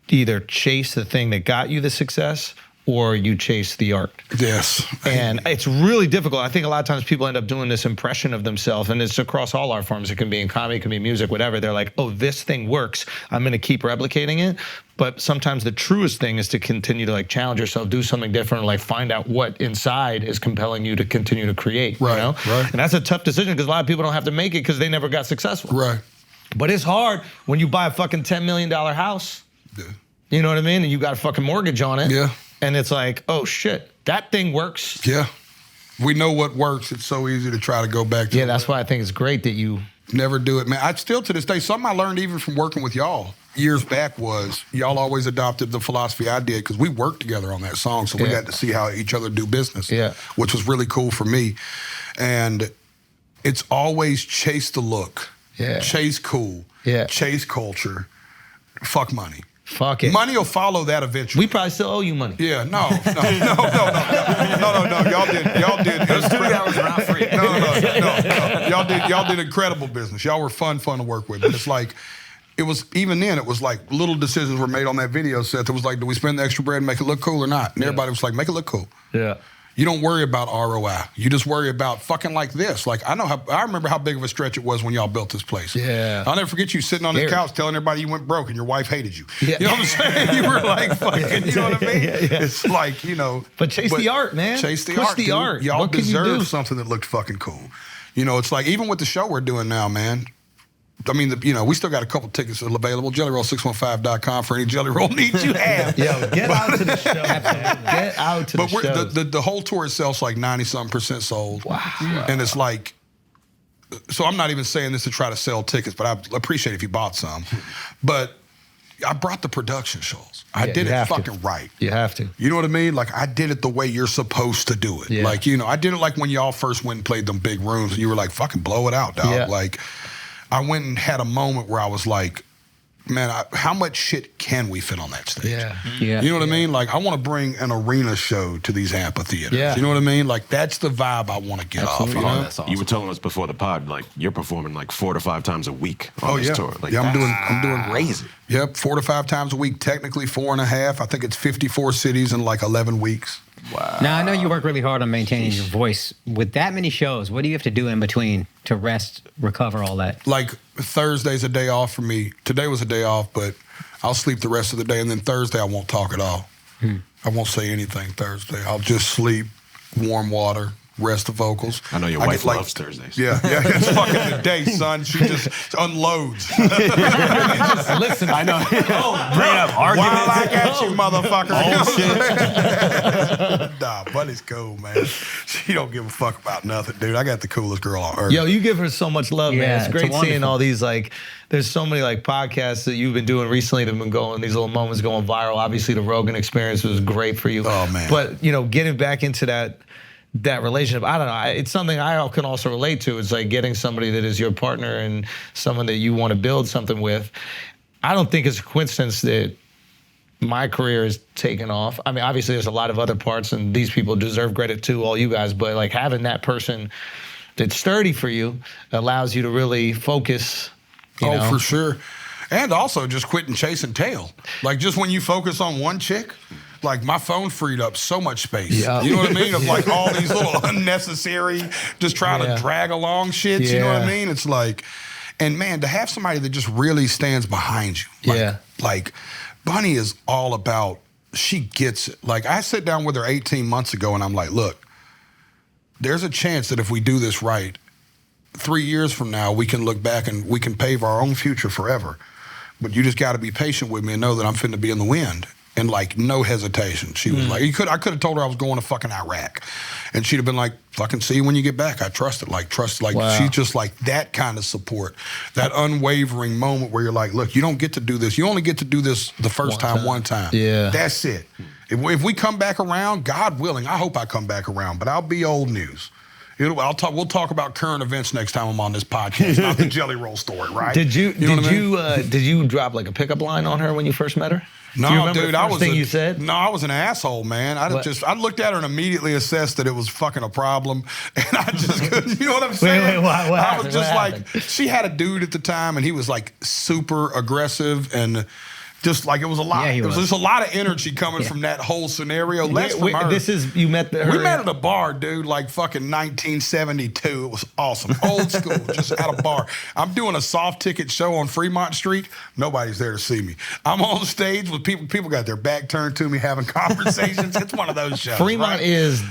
either chase the thing that got you the success or you chase the art. Yes. And it's really difficult. I think a lot of times people end up doing this impression of themselves, and it's across all art forms. It can be in comedy, it can be music, whatever. They're like, oh, this thing works. I'm gonna keep replicating it. But sometimes the truest thing is to continue to like challenge yourself, do something different, like find out what inside is compelling you to continue to create, Right, you know? right. And that's a tough decision because a lot of people don't have to make it because they never got successful. Right. But it's hard when you buy a fucking $10 million house. Yeah. You know what I mean? And you got a fucking mortgage on it. Yeah. And it's like, oh shit, that thing works. Yeah. We know what works. It's so easy to try to go back to Yeah, that's why I think it's great that you never do it, man. I still, to this day, something I learned even from working with y'all years back was y'all always adopted the philosophy I did because we worked together on that song, so we got to see how each other do business, which was really cool for me. And it's always chase the look, chase cool, chase culture, fuck money. Fuck it. Money will follow that eventually. We probably still owe you money. Yeah, no. Y'all did. Those 2 hours are not free. No. Y'all did incredible business. Y'all were fun to work with. But it's like, it was, even then, it was like little decisions were made on that video set that was like, do we spend the extra bread and make it look cool or not? And everybody was like, make it look cool. Yeah. You don't worry about ROI. You just worry about fucking like this. Like, I remember how big of a stretch it was when y'all built this place. Yeah. I'll never forget you sitting on the couch telling everybody you went broke and your wife hated you. Yeah. You know what I'm saying? You were like fucking, you know what I mean? It's like, you know. But chase the art, man. Chase the Push art, the dude. art. Y'all What can you do? deserve something that looked fucking cool. You know, it's like, even with the show we're doing now, man. I mean, we still got a couple tickets available. JellyRoll615.com for any Jelly Roll needs you have. Yo, get out to the show. Get out to the show. But the whole tour itself's like 90-something% sold. Wow. And it's like, so I'm not even saying this to try to sell tickets, but I appreciate if you bought some. But I brought the production shows. I did it fucking right. You have to. You know what I mean? Like, I did it the way you're supposed to do it. Yeah. Like, you know, I did it like when y'all first went and played them big rooms and you were like, fucking blow it out, dog. Yeah. Like, I went and had a moment where I was like, man, how much shit can we fit on that stage? Yeah. You know what I mean? Like, I want to bring an arena show to these amphitheaters. Yeah. You know what I mean? Like, that's the vibe I want to get off. You know? That's awesome. You were telling us before the pod, like you're performing like 4 to 5 times a week on this tour. Like, I'm doing crazy. Yep, 4 to 5 times a week. Technically 4.5. I think it's 54 cities in like 11 weeks. Wow. Now, I know you work really hard on maintaining your voice. With that many shows, what do you have to do in between to rest, recover, all that? Like, Thursday's a day off for me. Today was a day off, but I'll sleep the rest of the day, and then Thursday I won't talk at all. I won't say anything Thursday. I'll just sleep, warm water, rest the vocals. I know your wife loves Thursdays. Yeah, it's fucking the day, son. She just unloads. Listen, I know. Bring up arguments. While I got you, motherfucker. Oh, shit. Nah, Bunnie's cool, man. She don't give a fuck about nothing, dude. I got the coolest girl on earth. Yo, you give her so much love, man. Yeah, It's it's great seeing wonderful. all these, like, there's so many, like, podcasts that you've been doing recently that have been going, these little moments going viral. Obviously, the Rogan experience was great for you. Oh, man. But, you know, getting back into that relationship, I don't know, it's something I can also relate to. It's like getting somebody that is your partner and someone that you want to build something with. I don't think it's a coincidence that my career is taken off. I mean, obviously there's a lot of other parts and these people deserve credit too, all you guys, but like having that person that's sturdy for you allows you to really focus. You know? For sure. And also just quitting chasing tail. Like, just when you focus on one chick, like, my phone freed up so much space. Yeah. You know what I mean? Of like all these little unnecessary, just trying to drag along shit. You know what I mean? It's like, and man, to have somebody that just really stands behind you. Like, like, Bunnie is all about, she gets it. Like, I sat down with her 18 months ago and I'm like, look, there's a chance that if we do this right, 3 years from now, we can look back and we can pave our own future forever. But you just got to be patient with me and know that I'm finna be in the wind. And like, no hesitation. She was like, I could have told her I was going to fucking Iraq. And she'd have been like, fucking see you when you get back. I trust it. Like, she's just like that kind of support. That unwavering moment where you're like, look, you don't get to do this. You only get to do this the first time, one time. Yeah. That's it. If we come back around, God willing, I hope I come back around, but I'll be old news. We'll talk about current events next time I'm on this podcast, not the Jelly Roll story, right? Did you know did you drop like a pickup line on her when you first met her? No, Do you remember dude, the first thing you said? No, I was an asshole, man. I looked at her and immediately assessed that it was fucking a problem, and I just couldn't. You know what I'm saying? What I happened? was just What like, happened? she had a dude at the time, and he was like super aggressive and. Just like it was a lot. Yeah, he There was was. just a lot of energy coming from that whole scenario. Less from her. This is you met her. We met at a bar, dude, like fucking 1972. It was awesome. Old school, just at a bar. I'm doing a soft ticket show on Fremont Street. Nobody's there to see me. I'm on stage with people. People got their back turned to me having conversations. It's one of those shows. Fremont right? is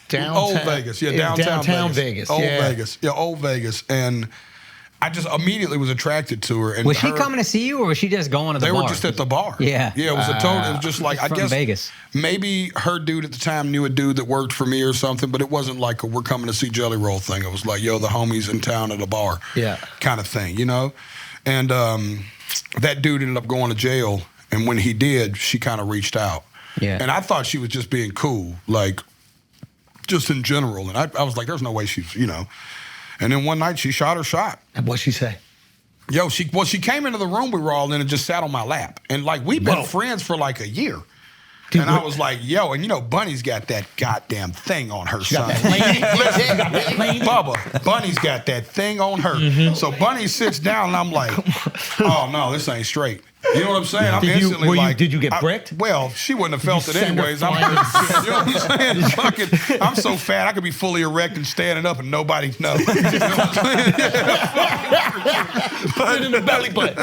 downtown. Old Vegas. Yeah, downtown Vegas. Old Vegas. Yeah, Old Vegas. And I just immediately was attracted to her. And Was she coming to see you, or was she just going to the bar? They were just at the bar. Yeah. Yeah, it was a total, it was just like, I From guess. Vegas. Maybe her dude at the time knew a dude that worked for me or something, but it wasn't like a we're coming to see Jelly Roll thing. It was like, yo, the homies in town at a bar. Yeah. Kind of thing, you know? And that dude ended up going to jail. And when he did, she kind of reached out. Yeah. And I thought she was just being cool, like, just in general. And I was like, there's no way she's, you know. And then one night she shot her shot. And what'd she say? Yo, she came into the room we were all in and just sat on my lap. And like, we've been friends for like a year. Dude, and I was like, yo, and you know, Bunnie's got that goddamn thing on her, son. Bubba, Bunnie's got that thing on her. Mm-hmm. So Bunnie sits down and I'm like, oh no, this ain't straight. You know what I'm saying? I'm instantly like, did you get bricked? Well, she wouldn't have felt it anyways. You know what I'm saying? Fucking, I'm so fat, I could be fully erect and standing up and nobody knows. You know what I'm saying? Put it in the belly button.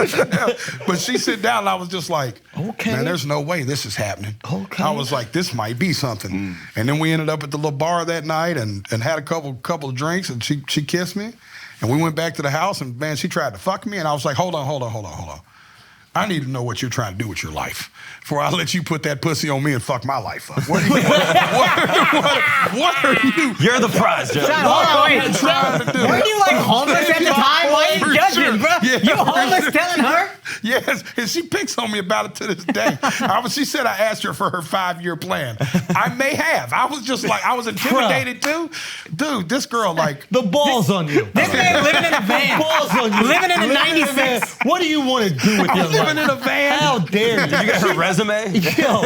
But she sit down and I was just like, okay, man, there's no way this is happening. Okay. I was like, this might be something. And then we ended up at the little bar that night and had a couple of drinks and she kissed me. And we went back to the house and man, she tried to fuck me and I was like, hold on. I need to know what you're trying to do with your life before I let you put that pussy on me and fuck my life up. What are you? You're the prize, Joe. Hold on, wait. Trying to do? Were you like homeless at the time? Why are you judging, bro? Yeah. You homeless telling her? Yes, and she picks on me about it to this day. She said I asked her for her 5-year plan. I may have. I was just like, I was intimidated too. Dude, this girl like... The balls on you. This man living in a van. The balls on you. Living in a 96. What do you want to do with your life? living in a van. How dare you? You got her resume? Yo,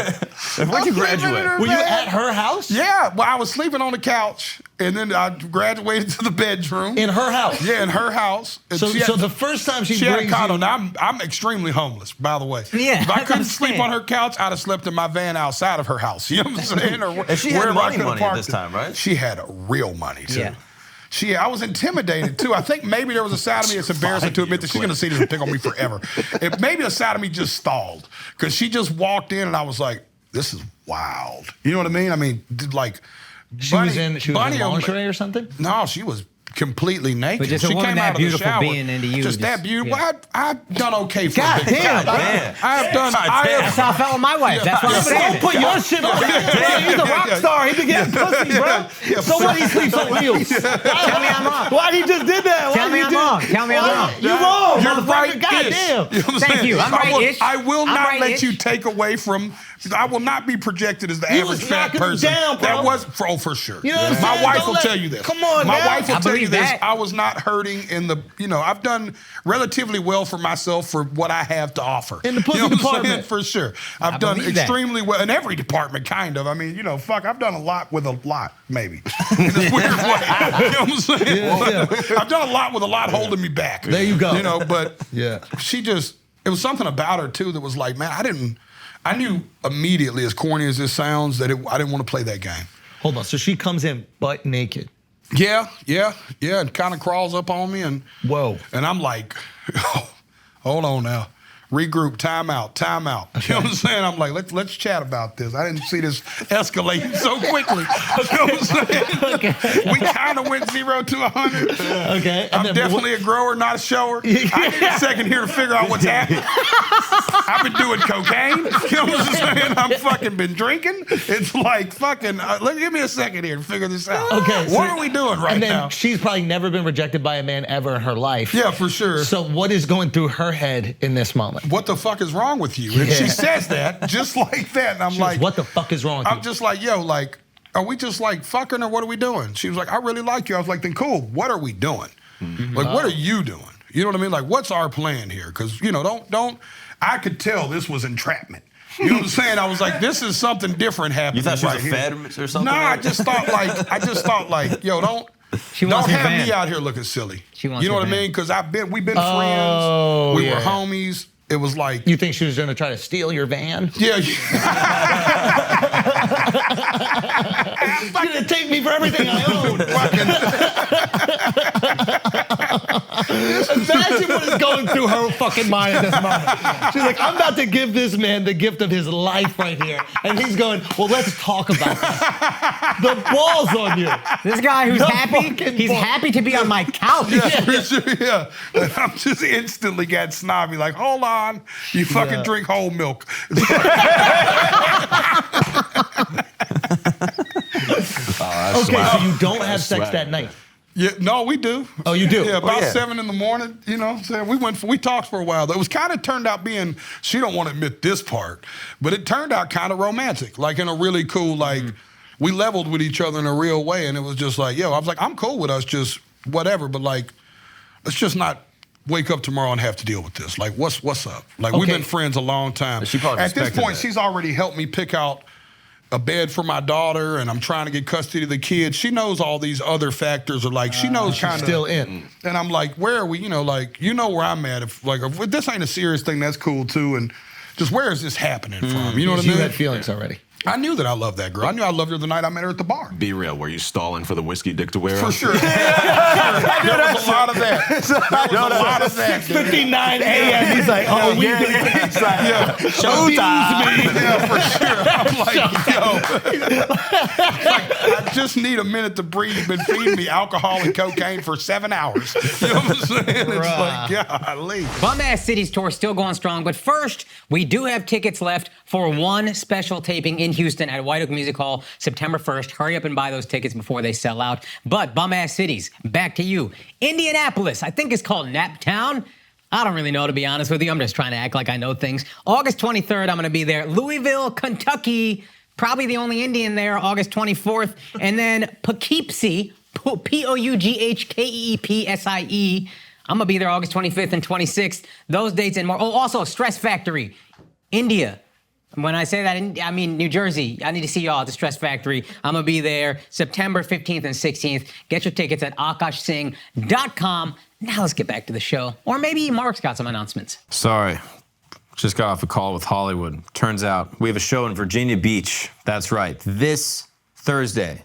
Where'd you graduate? were you at her house? Yeah, well, I was sleeping on the couch, and then I graduated to the bedroom. In her house? Yeah, in her house. And So the first time she had a brings condo. you... Now, I'm extremely homeless, by the way. Yeah, if I that's couldn't what I'm sleep saying. on her couch, I'd have slept in my van outside of her house. You know what I'm saying? Or And she had wherever I money could have at parked this it. time, right? She had real money too. Yeah. I was intimidated too. I think maybe there was a side of me. It's embarrassing to admit that she's gonna see this and pick on me forever. Maybe a side of me just stalled because she just walked in and I was like, "This is wild." You know what I mean? I mean, like, She was in lingerie or something? No, she was completely naked. But just a she woman came that out of the beautiful shower. being into you. Just that beautiful. Yeah. I've done okay for God a big damn. time. damn. I have done. That's how I felt with my wife. That's why I'm saying Don't put your shit on him, bro. He's a rock star. He be getting pussy, bro. So what? He sleeps on wheels. Tell me I'm wrong. Why he just did that? Tell me I'm wrong. Tell me I'm wrong. You wrong, You're motherfucker. right. God damn. Thank you. I'm right-ish. I will I'm not let right-ish. you take away from. I will not be projected as the He average was fat knocking him person. down, bro. That was for sure. You know what I'm My saying? wife Don't will let- tell you this. Come on, My now. wife will I tell you believe this. that. I was not hurting in the. I've done relatively well for myself for what I have to offer. In the pussy you know what I'm saying? department. For sure. I've done believe that. extremely well in every department, kind of. I mean, fuck, I've done a lot with a lot, maybe. In this weird way. You know what I'm saying? Yeah. I've done a lot with a lot holding me back. There you go. But Yeah. it was something about her too that was like, man, I knew immediately, as corny as this sounds, that I didn't want to play that game. Hold on. So she comes in butt naked. Yeah, and kind of crawls up on me and Whoa. and I'm like, oh, hold on now. Regroup, time out. You know what I'm saying? I'm like, let's chat about this. I didn't see this escalating so quickly. You know what I'm saying? Okay. We kind of went 0 to 100. Okay. I'm definitely a grower, not a shower. I need a second here to figure out what's happening. I've been doing cocaine. You know what I'm saying? I'm fucking been drinking. It's like fucking, give me a second here to figure this out. Okay. What are we doing right And then now? she's probably never been rejected by a man ever in her life. Yeah, for sure. So what is going through her head in this moment? What the fuck is wrong with you? And she says that just like that. And I'm She like, goes, what the fuck is wrong with I'm you? just like, yo, like, are we just like fucking or what are we doing? She was like, I really like you. I was like, then cool. What are we doing? Like, what are you doing? You know what I mean? Like, what's our plan here? Because, don't, I could tell this was entrapment. You know what I'm saying? I was like, this is something different happening. You thought she was right a here. fed or something? No, I just thought like, yo, don't wants your have van. me out here looking silly. She wants you know your what I van. mean? Because we've been Oh, friends. We yeah. were homies. It was like, You think she was going to try to steal your van? yeah. She's going to take me for everything I own. Imagine what is going through her fucking mind at this moment. She's like, I'm about to give this man the gift of his life right here. And he's going, well, let's talk about this. The balls on you. This guy who's The happy, fucking he's ball. happy to be on my couch. For sure, yeah. And I'm just instantly got snobby, like, hold on, you fucking drink whole milk. Okay, so you don't have sex that night. Yeah, no, we do. Oh, you do? Yeah, about yeah. 7 in the morning, so we talked for a while. It was kind of turned out being, she don't want to admit this part, but it turned out kind of romantic, like in a really cool, like, we leveled with each other in a real way, and it was just like, yo, I was like, I'm cool with us, just whatever, but like, let's just not wake up tomorrow and have to deal with this. Like, what's up? Like, we've Okay. been friends a long time. She probably At this respected point, that. she's already helped me pick out a bed for my daughter, and I'm trying to get custody of the kids. She knows all these other factors, or like, she knows kind of. Still in. And I'm like, where are we? Like, where I'm at. If this ain't a serious thing, that's cool too. And just where is this happening from? You know what I You mean? had feelings already. I knew that I loved that girl. I knew I loved her the night I met her at the bar. Be real, were you stalling for the whiskey dick to wear For out? sure. There was a lot of that. There was a lot of that. 59 a.m. He's like, oh, we did. Yeah. Showtime. Yeah, for sure. I'm like, yo. I just need a minute to breathe. You've been feeding me alcohol and cocaine for 7 hours. You know what I'm saying? It's like, golly. Bum Ass Cities tour still going strong, but first, we do have tickets left for one special taping in Houston at White Oak Music Hall, September 1st. Hurry up and buy those tickets before they sell out. But Bum Ass Cities, back to you. Indianapolis, I think it's called Naptown. I don't really know, to be honest with you. I'm just trying to act like I know things. August 23rd, I'm going to be there. Louisville, Kentucky. Probably the only Indian there, August 24th. And then Poughkeepsie, Poughkeepsie. I'm going to be there August 25th and 26th. Those dates and more. Oh, also, Stress Factory, India. When I say that, I mean New Jersey. I need to see y'all at the Stress Factory. I'm going to be there September 15th and 16th. Get your tickets at akashsingh.com. Now let's get back to the show. Or maybe Mark's got some announcements. Sorry. Just got off a call with Hollywood. Turns out we have a show in Virginia Beach. That's right. This Thursday,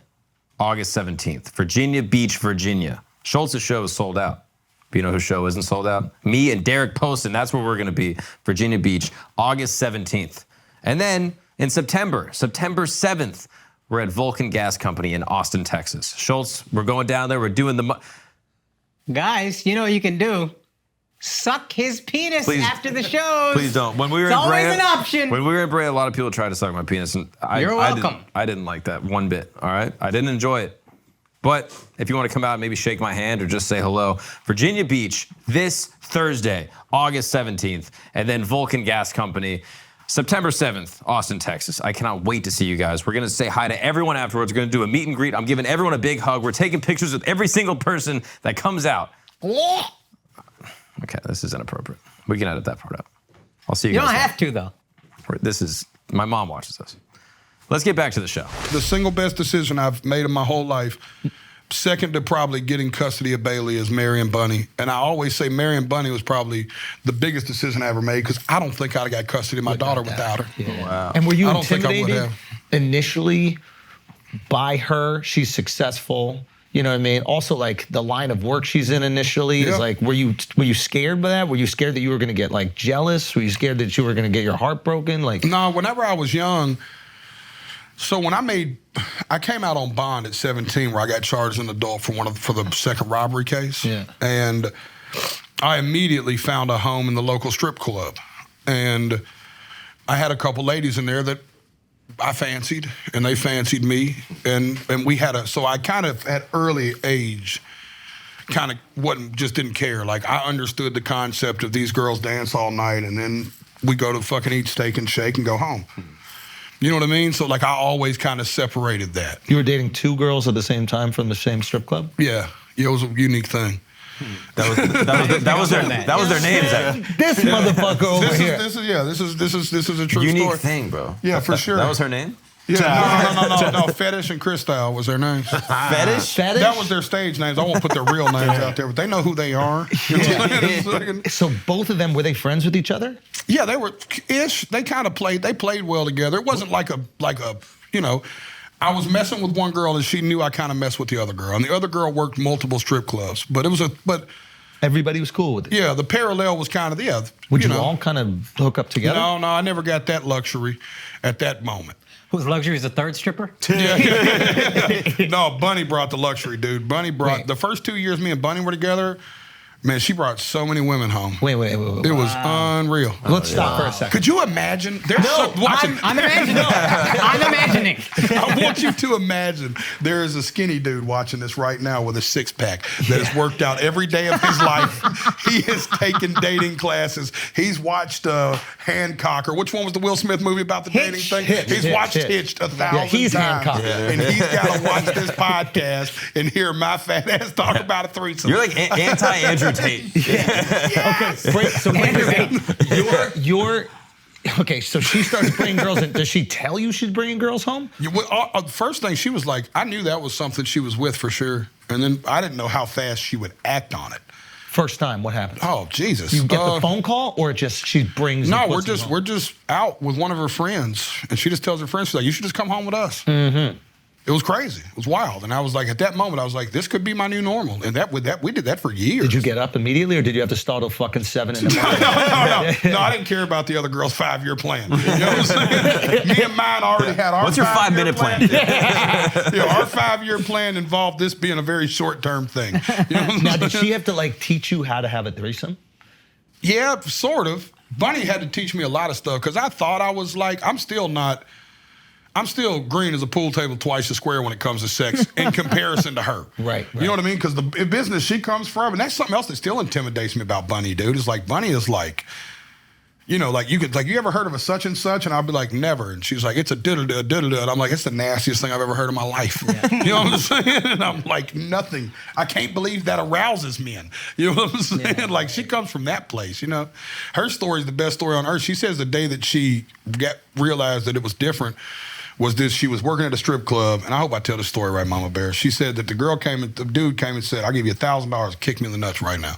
August 17th. Virginia Beach, Virginia. Schultz's show is sold out. But you know whose show isn't sold out? Me and Derek Poston. That's where we're going to be. Virginia Beach, August 17th. And then in September 7th, we're at Vulcan Gas Company in Austin, Texas. Schultz, we're going down there. We're doing the... Guys, you know what you can do? Suck his penis after the shows. Please don't. When we were it's in Brea, always an option. When we were in Brea, a lot of people tried to suck my penis, and You're welcome. I didn't like that one bit. All right, I didn't enjoy it. But if you want to come out, and maybe shake my hand or just say hello. Virginia Beach this Thursday, August 17th, and then Vulcan Gas Company, September 7th, Austin, Texas. I cannot wait to see you guys. We're going to say hi to everyone afterwards. We're going to do a meet and greet. I'm giving everyone a big hug. We're taking pictures with every single person that comes out. Okay, this is inappropriate. We can edit that part out. I'll see you guys. You don't later. have to, though. This is, my mom watches this. Let's get back to the show. The single best decision I've made in my whole life, second to probably getting custody of Bailey, is marrying Bunnie. And I always say marrying Bunnie was probably the biggest decision I ever made, because I don't think I'd have got custody of my daughter without her. Yeah. Wow. And were you I don't think I would intimidated have. initially by her? She's successful. You know what I mean? Also, like, the line of work she's in initially is like, were you scared by that? Were you scared that you were going to get, like, jealous? Were you scared that you were going to get your heart broken? Like, No, whenever I was young, so when I came out on bond at 17, where I got charged as an adult for the second robbery case. Yeah. And I immediately found a home in the local strip club. And I had a couple ladies in there that I fancied, and they fancied me, and we had so I kind of at early age kind of didn't care. Like, I understood the concept of these girls dance all night and then we go to fucking eat Steak and Shake and go home. You know what I mean? So, like, I always kind of separated that. you were dating two girls at the same time from the same strip club? Yeah, it was a unique thing. That was their names. This motherfucker over here. This is a true Unique story. thing, bro. Yeah, for sure. That was her name? Yeah, no. Fetish and Cristal was their names. Fetish? That was their stage names. I won't put their real names out there, but they know who they are. So both of them, were they friends with each other? Yeah, they were ish. They kind of played. They played well together. It wasn't like a you know. I was messing with one girl and she knew I kind of messed with the other girl, and the other girl worked multiple strip clubs. But Everybody was cool with it? Yeah, the parallel was kind of Would you all kind of hook up together? No, I never got that luxury at that moment. Whose luxury is the third stripper? No, Bunnie brought the luxury, dude. Bunnie brought the first 2 years me and Bunnie were together. Man, she brought so many women home. Wait. It was unreal. Let's stop for a second. Could you imagine? I'm imagining. I'm imagining. I want you to imagine there is a skinny dude watching this right now with a six-pack that has worked out every day of his life. He has taken dating classes. He's watched Hancock, or which one was the Will Smith movie about the dating thing? He's watched Hitched 1,000 he's times. Hancock. And he's got to watch this podcast and hear my fat ass talk about a threesome. You're like anti-Andrew Tate. Okay, so you're okay. So she starts bringing girls in. Does she tell you she's bringing girls home? First thing, she was like, I knew that was something she was with for sure. And then I didn't know how fast she would act on it. First time, what happens? Oh, Jesus. You get the phone call, or she brings No, the pussy home? we're just out with one of her friends, and she just tells her friends, she's like, you should just come home with us. Mm-hmm. It was crazy. It was wild. And I was like, at that moment, I was like, this could be my new normal. And we did that for years. Did you get up immediately, or did you have to start till fucking 7 in the morning? No, I didn't care about the other girl's 5-year plan. You know what I'm saying? Me and mine already had our What's your 5-minute plan? Our 5-year plan involved this being a very short-term thing. You know Now, did she have to like teach you how to have a threesome? Yeah, sort of. Bunnie had to teach me a lot of stuff, because I thought I was like, I'm still not. I'm still green as a pool table twice as square when it comes to sex in comparison to her. Right. You know what I mean? Because the business she comes from, and that's something else that still intimidates me about Bunnie, dude. Is like Bunnie is like, you know, like you ever heard of a such and such? And I'll be like, never. And she's like, it's a diddle-da, diddle-da. And I'm like, it's the nastiest thing I've ever heard in my life. Yeah. You know what I'm saying? And I'm like, nothing. I can't believe that arouses men. You know what I'm saying? Yeah. Like, she comes from that place, you know? Her story is the best story on earth. She says the day that she realized that it was different was this: she was working at a strip club, and I hope I tell the story right, Mama Bear. She said that the dude came and said, I'll give you $1,000 to kick me in the nuts right now.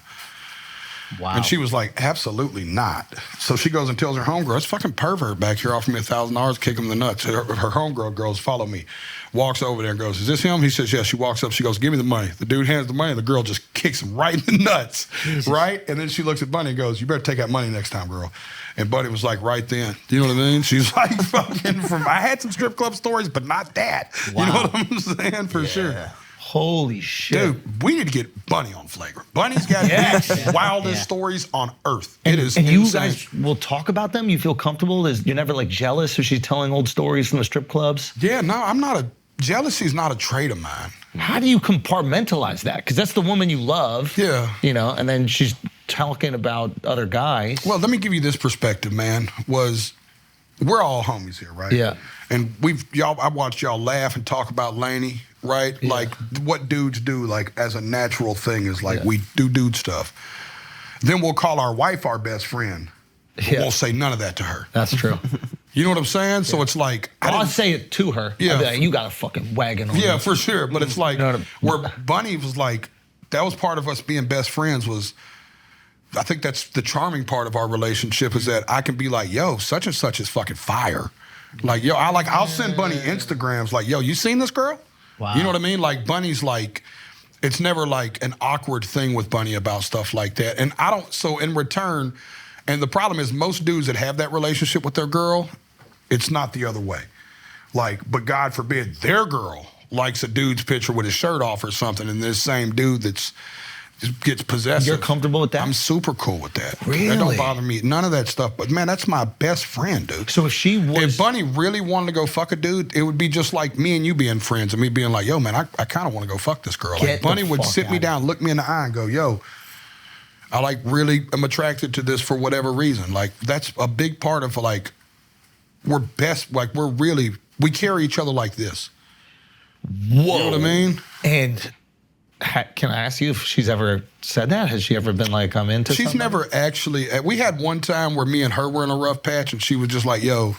Wow. And she was like, absolutely not. So she goes and tells her homegirl, it's fucking pervert back here offering me $1,000 to kick him in the nuts. Her homegirl goes, follow me. Walks over there and goes, is this him? He says, yeah. She walks up, she goes, give me the money. The dude hands the money, the girl just kicks him right in the nuts, Jesus. Right? And then she looks at Bunnie and goes, you better take that money next time, girl. And Bunnie was like, right then. Do you know what I mean? She's like, fucking I had some strip club stories, but not that. Wow. You know what I'm saying? For sure. Holy shit. Dude, we need to get Bunnie on Flagrant. Bunnie's got the wildest stories on earth. And, it is and insane. You guys will talk about them? You feel comfortable? You're never like jealous if she's telling old stories from the strip clubs? Yeah, no, I'm not jealousy's not a trait of mine. How do you compartmentalize that? Because that's the woman you love. Yeah. You know, and then she's talking about other guys. Well, let me give you this perspective, man. We're all homies here, right? Yeah. And I watched y'all laugh and talk about Lainey, right? Yeah. Like what dudes do, like as a natural thing is like we do dude stuff. Then we'll call our wife our best friend. But won't say none of that to her. That's true. You know what I'm saying? So it's like I'll say it to her. Yeah. I'll be like, you got a fucking wagon on. Yeah, for sure. But it's like where Bunnie was like, that was part of us being best friends was. I think that's the charming part of our relationship is that I can be like, yo, such and such is fucking fire. Like, yo, I'll send Bunnie Instagrams like, yo, you seen this girl? Wow. You know what I mean? Like Bunnie's like, it's never like an awkward thing with Bunnie about stuff like that. And so in return, and the problem is most dudes that have that relationship with their girl, it's not the other way. Like, but God forbid their girl likes a dude's picture with his shirt off or something, and this same dude gets possessive. You're comfortable with that? I'm super cool with that. Really? That don't bother me. None of that stuff. But man, that's my best friend, dude. So if Bunnie really wanted to go fuck a dude, it would be just like me and you being friends and me being like, yo, man, I kind of want to go fuck this girl. Like Bunnie would sit me down, look me in the eye and go, yo, I like really am attracted to this for whatever reason. Like that's a big part of like, we carry each other like this. Whoa. You know what I mean? And can I ask you if she's ever said that? Has she ever been like, I'm into something? She's never actually. We had one time where me and her were in a rough patch, and she was just like, yo,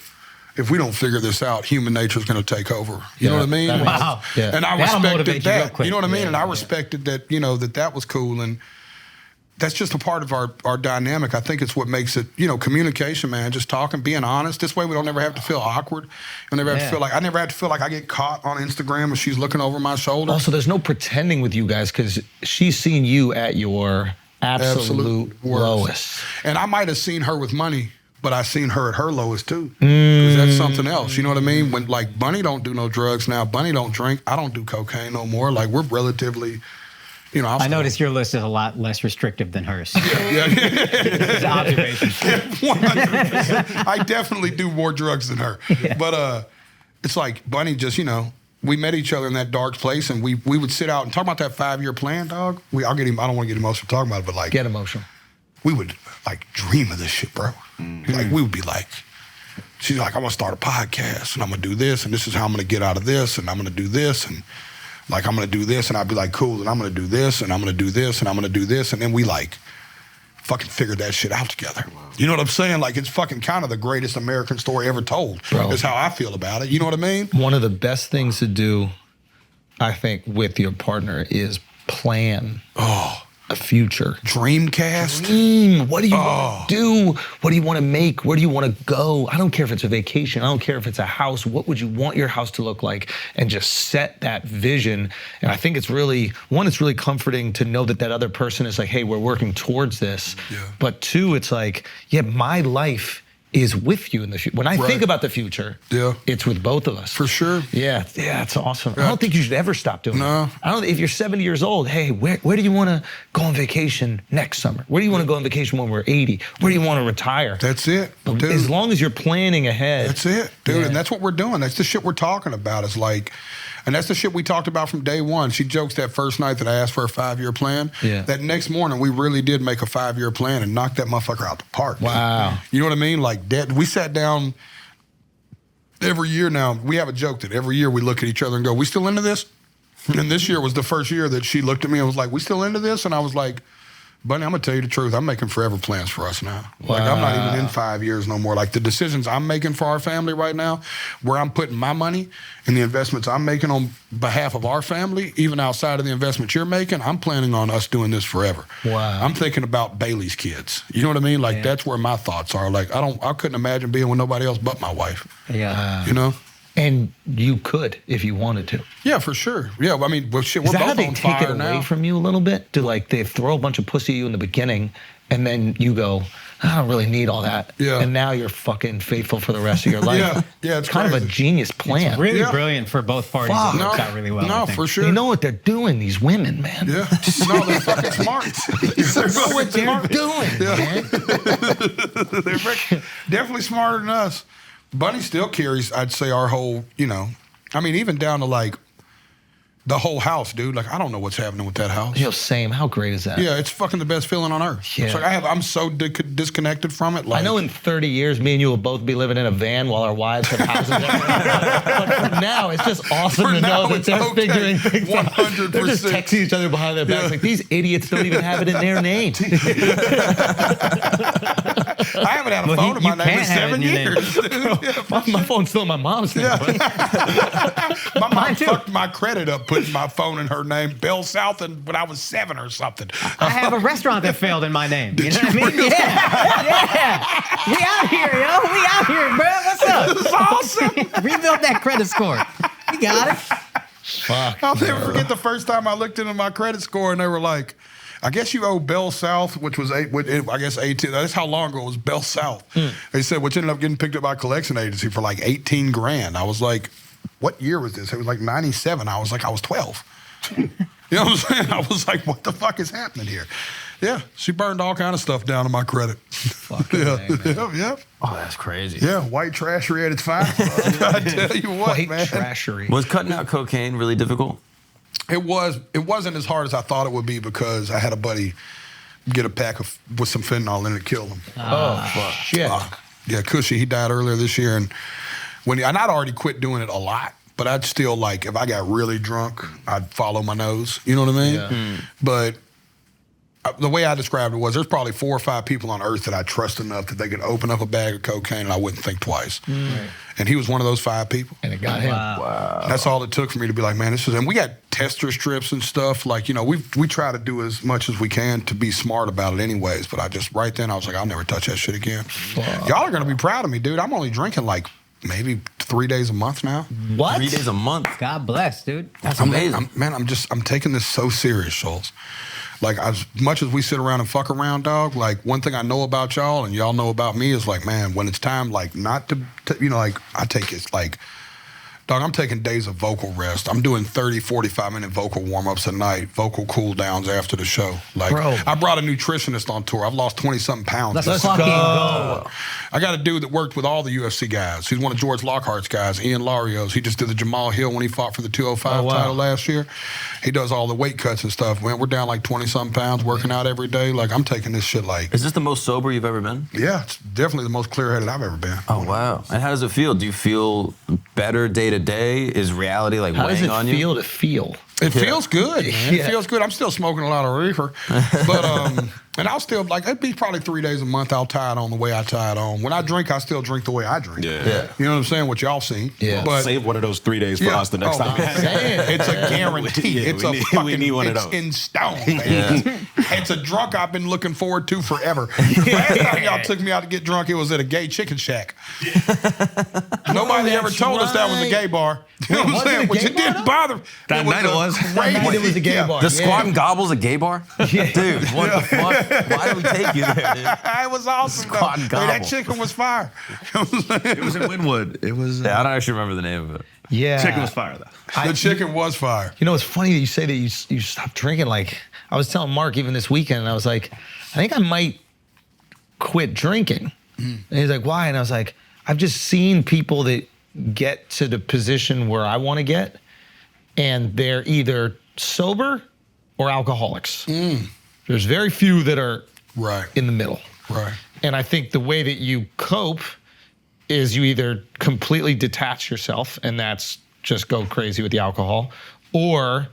if we don't figure this out, human nature is going to take over. You know what I mean? Wow. Yeah. And I respected that. You know what I mean? Yeah, and I respected that, you know, that was cool. And that's just a part of our dynamic. I think it's what makes it, you know, communication, man, just talking, being honest. This way we don't ever have to feel awkward. I never have to feel like I get caught on Instagram and she's looking over my shoulder. Also, there's no pretending with you guys because she's seen you at your absolute lowest. And I might have seen her with money, but I seen her at her lowest too. Because that's something else. You know what I mean? When like Bunnie don't do no drugs now, Bunnie don't drink, I don't do cocaine no more. Like we're relatively... You know, I noticed your list is a lot less restrictive than hers. Yeah. It's an observation. 100%. I definitely do more drugs than her. Yeah. But it's like Bunnie just, you know, we met each other in that dark place and we would sit out and talk about that 5-year plan, dog. I don't want to get emotional talking about it, but like. Get emotional. We would like dream of this shit, bro. Mm-hmm. Like we would be like, she's like, I'm going to start a podcast and I'm going to do this and this is how I'm going to get out of this and I'm going to do this and. Like, I'm going to do this, and I'd be like, cool, and I'm going to do this, and I'm going to do this, and I'm going to do this, and then we, like, fucking figured that shit out together. You know what I'm saying? Like, it's fucking kind of the greatest American story ever told. Bro. Is how I feel about it. You know what I mean? One of the best things to do, I think, with your partner is plan a future. Dreamcast? Dream. What do you want to do? What do you want to make? Where do you want to go? I don't care if it's a vacation. I don't care if it's a house. What would you want your house to look like? And just set that vision. And I think it's really comforting to know that other person is like, hey, we're working towards this. Yeah. But two, it's like, yeah, my life is with you in the future. When I think about the future, it's with both of us. For sure. Yeah, it's awesome. I don't think you should ever stop doing it. I don't. If you're 70 years old, hey, where do you want to go on vacation next summer? Where do you want to go on vacation when we're 80? Where do you want to retire? That's it, dude. As long as you're planning ahead. That's it, dude. And that's what we're doing. That's the shit we're talking about. It's like, and that's the shit we talked about from day one. She jokes that first night that I asked for a 5-year plan. Yeah. That next morning, we really did make a 5-year plan and knock that motherfucker out the park. Wow. Dude. You know what I mean? Like that. We sat down every year now. We have a joke that every year we look at each other and go, we still into this? And this year was the first year that she looked at me and was like, we still into this? And I was like, Bunnie, I'm gonna tell you the truth. I'm making forever plans for us now. Wow. Like I'm not even in 5 years no more. Like the decisions I'm making for our family right now, where I'm putting my money and the investments I'm making on behalf of our family, even outside of the investments you're making, I'm planning on us doing this forever. Wow. I'm thinking about Bailey's kids. You know what I mean? Like that's where my thoughts are. Like I couldn't imagine being with nobody else but my wife. Yeah. You know? And you could if you wanted to. Yeah, for sure. Yeah, I mean, well, shit, we're both on fire now. Is that how they take it away from you a little bit? Do like they throw a bunch of pussy at you in the beginning, and then you go, I don't really need all that. Yeah. And now you're fucking faithful for the rest of your life. Yeah, it's kind of a genius plan. It's really brilliant for both parties. It works out really well. No, for sure. They know what they're doing, these women, man. Yeah. No, they're fucking smart. They know what they're doing, man. They're definitely smarter than us. Bunnie still carries, I'd say, our whole, you know, I mean, even down to like the whole house, dude. Like, I don't know what's happening with that house. Yo, same. How great is that? Yeah, it's fucking the best feeling on earth. Yeah. It's like I'm so disconnected from it. Like, I know in 30 years, me and you will both be living in a van while our wives have houses everywhere. But for now, it's just awesome to know that they're figuring things out. 100%. They're just texting each other behind their backs. Like, these idiots don't even have it in their name. I haven't had a phone in my name in 7 years. My phone's still in my mom's name. My mom fucked my credit up putting my phone in her name, Bell South, when I was 7 or something. I have a restaurant that failed in my name. You know what I mean? Really? Yeah. We out here, yo. We out here, bro. What's up? This is awesome. Rebuild that credit score. We got it. Fuck. I'll never forget the first time I looked into my credit score and they were like, I guess you owe Bell South, which was I guess 18. That's how long ago it was Bell South. They said, which ended up getting picked up by a collection agency for like 18 grand. I was like, what year was this? It was like 97. I was like, I was 12. You know what I'm saying? I was like, what the fuck is happening here? Yeah, she burned all kind of stuff down on my credit. Yeah. Oh, that's crazy. Yeah, white trashery at its finest. I tell you what, white man. Trashery. Was cutting out cocaine really difficult? It wasn't as hard as I thought it would be because I had a buddy get a pack with some fentanyl in it and kill him. Oh, fuck. Shit. Yeah, Cushy, he died earlier this year. And and I'd already quit doing it a lot, but I'd still, like, if I got really drunk, I'd follow my nose. You know what I mean? Yeah. But the way I described it was there's probably 4 or 5 people on earth that I trust enough that they could open up a bag of cocaine and I wouldn't think twice. Right. And he was one of those 5 people. And it got him. Wow. That's all it took for me to be like, man, this is... And we got tester strips and stuff. Like, you know, we try to do as much as we can to be smart about it anyways. But right then, I was like, I'll never touch that shit again. Y'all are going to be proud of me, dude. I'm only drinking like maybe 3 days a month now. What? 3 days a month? God bless, dude. That's amazing. I'm taking this so serious, Schultz. Like, as much as we sit around and fuck around, dog, like, one thing I know about y'all and y'all know about me is, like, man, when it's time, like, not to you know, like, I take it, like, dog, I'm taking days of vocal rest. I'm doing 30, 45-minute vocal warm-ups a night, vocal cool-downs after the show. Like, bro. I brought a nutritionist on tour. I've lost 20-something pounds. Let's fucking go. I got a dude that worked with all the UFC guys. He's one of George Lockhart's guys, Ian Larios. He just did the Jamal Hill when he fought for the 205 title last year. He does all the weight cuts and stuff. Man, we're down like 20-something pounds, working out every day. Like, I'm taking this shit like... Is this the most sober you've ever been? Yeah, it's definitely the most clear-headed I've ever been. Oh, wow. And how does it feel? Do you feel better day to day? Is reality like weighing on you? How does it feel to feel? It feels good, man. It feels good. I'm still smoking a lot of reefer. But, and I'll still, like, it'd be probably 3 days a month I'll tie it on the way I tie it on. When I drink, I still drink the way I drink. Yeah. You know what I'm saying? What y'all seen. Yeah. But save one of those 3 days for us the next time. It's a guarantee. We need one of those. It's in stone, man. It's a drunk I've been looking forward to forever. Last time y'all took me out to get drunk, it was at a gay chicken shack. Nobody ever told us that was a gay bar. You know what I'm saying? Which it didn't bother. That night it was. was that night it was a gay bar. The Squat and Gobble's a gay bar? Yeah. Dude, what the fuck? Why did we take you there, dude? It was awesome. Squat and Hey, that Gobble. chicken was fire. It was in Wynwood. It was. Yeah, I don't actually remember the name of it. Yeah. Chicken was fire though. The chicken was fire. You know, it's funny that you say that you stopped drinking. Like, I was telling Mark even this weekend, and I was like, I think I might quit drinking. And he's like, why? And I was like, I've just seen people that get to the position where I want to get, and they're either sober or alcoholics. There's very few that are Right. in the middle. Right. And I think the way that you cope is you either completely detach yourself, and that's just go crazy with the alcohol, or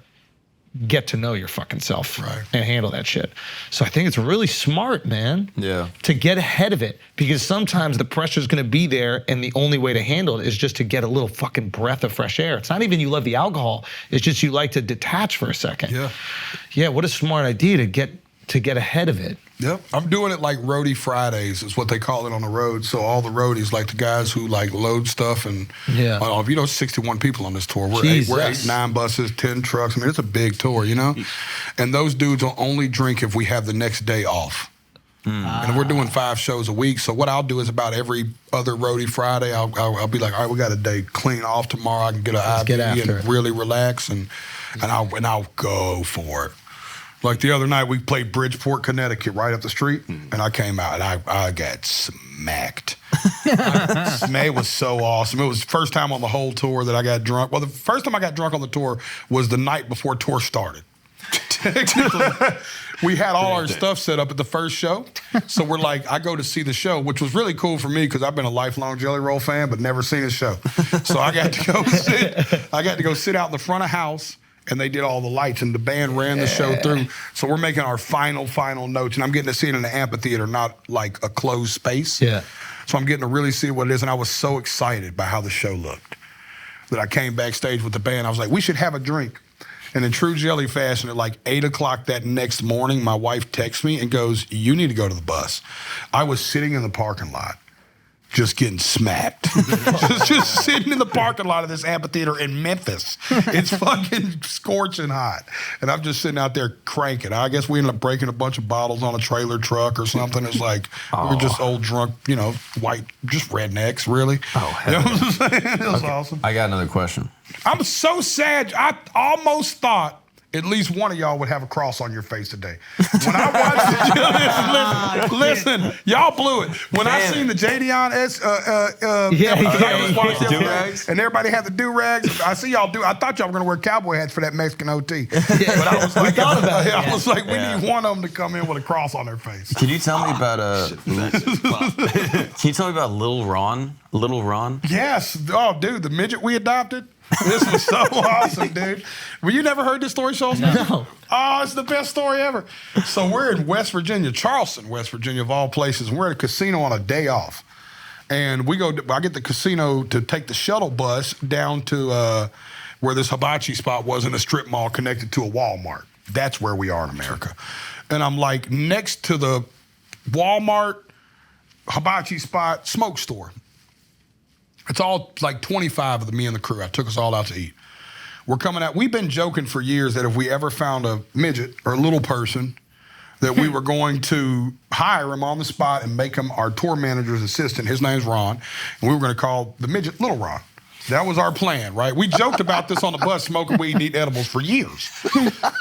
get to know your fucking self and handle that shit. So I think it's really smart, man. Yeah. To get ahead of it, because sometimes the pressure's gonna be there, and the only way to handle it is just to get a little fucking breath of fresh air. It's not even you love the alcohol, it's just you like to detach for a second. Yeah. Yeah, what a smart idea to get ahead of it. Yep. I'm doing it like roadie Fridays is what they call it on the road. So all the roadies, like the guys who like load stuff and, you know, 61 people on this tour. We're eight, 9 buses, 10 trucks. I mean, it's a big tour, you know? And those dudes will only drink if we have the next day off. And we're doing 5 shows a week. So what I'll do is about every other roadie Friday, I'll be like, all right, we got a day clean off tomorrow. I can get an IV and really relax and I'll go for it. Like the other night, we played Bridgeport, Connecticut, right up the street, and I came out and I got smacked. It was so awesome. It was the first time on the whole tour that I got drunk. Well, the first time I got drunk on the tour was the night before tour started. We had all our stuff set up at the first show. So we're like, I go to see the show, which was really cool for me because I've been a lifelong Jelly Roll fan, but never seen his show. So I got to go sit out in the front of house. And they did all the lights, and the band ran the show through. So we're making our final notes, and I'm getting to see it in the amphitheater, not like a closed space. Yeah. So I'm getting to really see what it is, and I was so excited by how the show looked that I came backstage with the band. I was like, we should have a drink. And in true Jelly fashion, at like 8 o'clock that next morning, my wife texts me and goes, you need to go to the bus. I was sitting in the parking lot, just getting smacked. just sitting in the parking lot of this amphitheater in Memphis. It's fucking scorching hot. And I'm just sitting out there cranking. I guess we ended up breaking a bunch of bottles on a trailer truck or something. It's like, we were just old drunk, you know, white, just rednecks, really. Oh, hell. You know what I'm saying? It was awesome. I got another question. I'm so sad. I almost thought at least one of y'all would have a cross on your face today. When I watched listen, y'all blew it. When I seen the Jadion and everybody had the do-rags, I see y'all do. I thought y'all were gonna wear cowboy hats for that Mexican OT. But I was like, I was like, we need one of them to come in with a cross on their face. Can you tell me about Can you tell me about Lil Ron? Lil Ron? Yes. Oh, dude, the midget we adopted. This was so awesome, dude. Well, you never heard this story, Schultz? No. Oh, it's the best story ever. So we're in West Virginia, Charleston, West Virginia, of all places. And we're at a casino on a day off. And I get the casino to take the shuttle bus down to where this hibachi spot was in a strip mall connected to a Walmart. That's where we are in America. And I'm like next to the Walmart hibachi spot smoke store. It's all like 25 of me and the crew. I took us all out to eat. We're coming out. We've been joking for years that if we ever found a midget or a little person, that we were going to hire him on the spot and make him our tour manager's assistant. His name's Ron. And we were going to call the midget Lil Ron. That was our plan, right? We joked about this on the bus, smoking weed and eating edibles for years.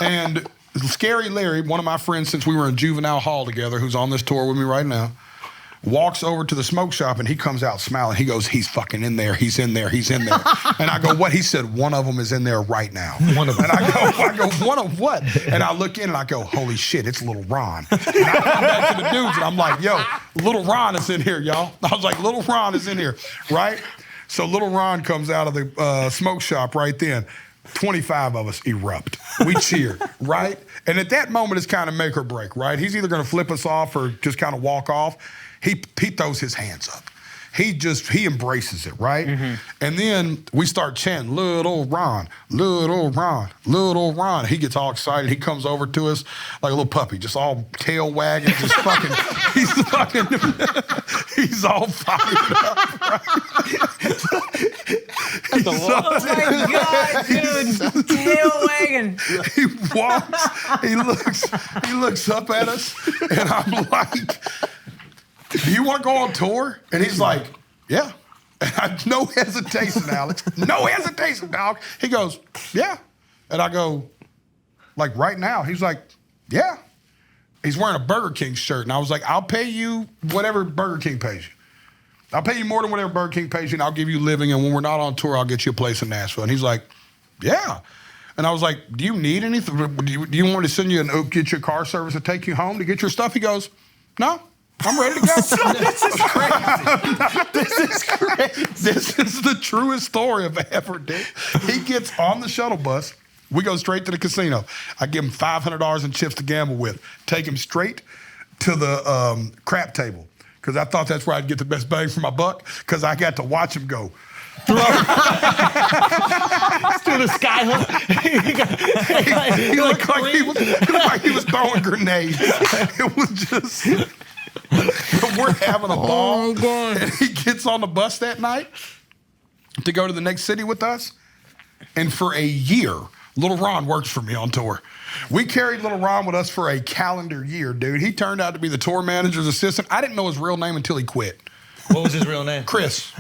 And Scary Larry, one of my friends since we were in juvenile hall together, who's on this tour with me right now, walks over to the smoke shop and he comes out smiling. He goes, he's fucking in there. He's in there. He's in there. And I go, what? He said, one of them is in there right now. One of them. And I go, one of what? And I look in and I go, holy shit, it's Lil Ron. And I come back to the dudes and I'm like, yo, Lil Ron is in here, y'all. I was like, Lil Ron is in here, right? So Lil Ron comes out of the smoke shop right then. 25 of us erupt. We cheered, right? And at that moment, it's kind of make or break, right? He's either going to flip us off or just kind of walk off. He throws his hands up. He embraces it, right? Mm-hmm. And then we start chanting, Little Ron, Little Ron, Little Ron. He gets all excited. He comes over to us like a little puppy, just all tail wagging, just fucking, he's all fired up, right? Oh my God, dude. Neil Wagon. He walks, he looks up at us, and I'm like, do you want to go on tour? And he's like, yeah. And I, no hesitation, Alex. No hesitation, dog. He goes, yeah. And I go, like right now? He's like, yeah. He's wearing a Burger King shirt. And I was like, I'll pay you whatever Burger King pays you. I'll pay you more than whatever Burger King pays you, and I'll give you living. And when we're not on tour, I'll get you a place in Nashville. And he's like, yeah. And I was like, do you need anything? Do you want me to send you get your car service to take you home to get your stuff? He goes, no. I'm ready to go. This is crazy. This is crazy. This is the truest story I've ever did. He gets on the shuttle bus. We go straight to the casino. I give him $500 in chips to gamble with. Take him straight to the crap table because I thought that's where I'd get the best bang for my buck because I got to watch him go. Through the sky hook. He looked like he was throwing grenades. It was just... We're having a ball. Oh, God. And he gets on the bus that night to go to the next city with us. And for a year, Lil Ron works for me on tour. We carried Lil Ron with us for a calendar year, dude. He turned out to be the tour manager's assistant. I didn't know his real name until he quit. What was his real name? Chris.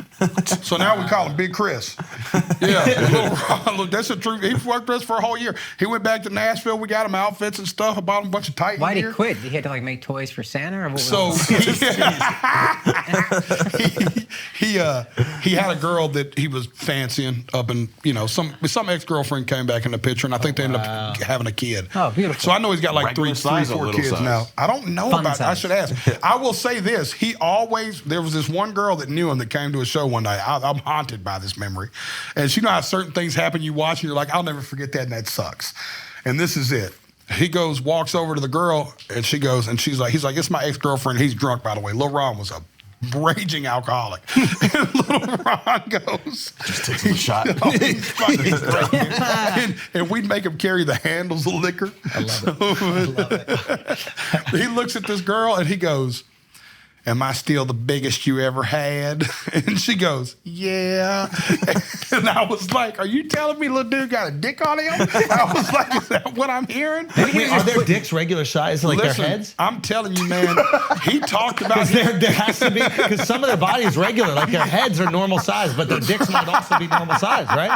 So now we call him Big Chris. Yeah, Lil Ron, look, that's the truth. He worked with us for a whole year. He went back to Nashville. We got him outfits and stuff. I bought him a bunch of Titan Why did gear. he quit? He had to like make toys for Santa, or what? So he had a girl that he was fancying up, and some ex-girlfriend came back in the picture, and I think they ended up having a kid. Oh, beautiful. So I know he's got like Regular size or 4 little kids size? now. I don't know Fun about it. I size. should ask. I will say this: there was this one girl that knew him that came to a show one night. I'm haunted by this memory, and you know how certain things happen. You watch, and you're like, I'll never forget that, and that sucks. And this is it. He walks over to the girl, and she goes, and he's like, it's my ex-girlfriend. He's drunk, by the way. Lil Ron was a raging alcoholic. And Lil Ron goes, Just take some shot. he's fucking and we'd make him carry the handles of liquor. I love it. He looks at this girl, and he goes, am I still the biggest you ever had? And she goes, yeah. And I was like, are you telling me little dude got a dick on him? I was like, is that what I'm hearing? Wait, are their dicks regular size, like Listen, their heads? I'm telling you, man, he talked about... Because there has to be, because some of their bodies regular, like their heads are normal size, but their dicks might also be normal size, right?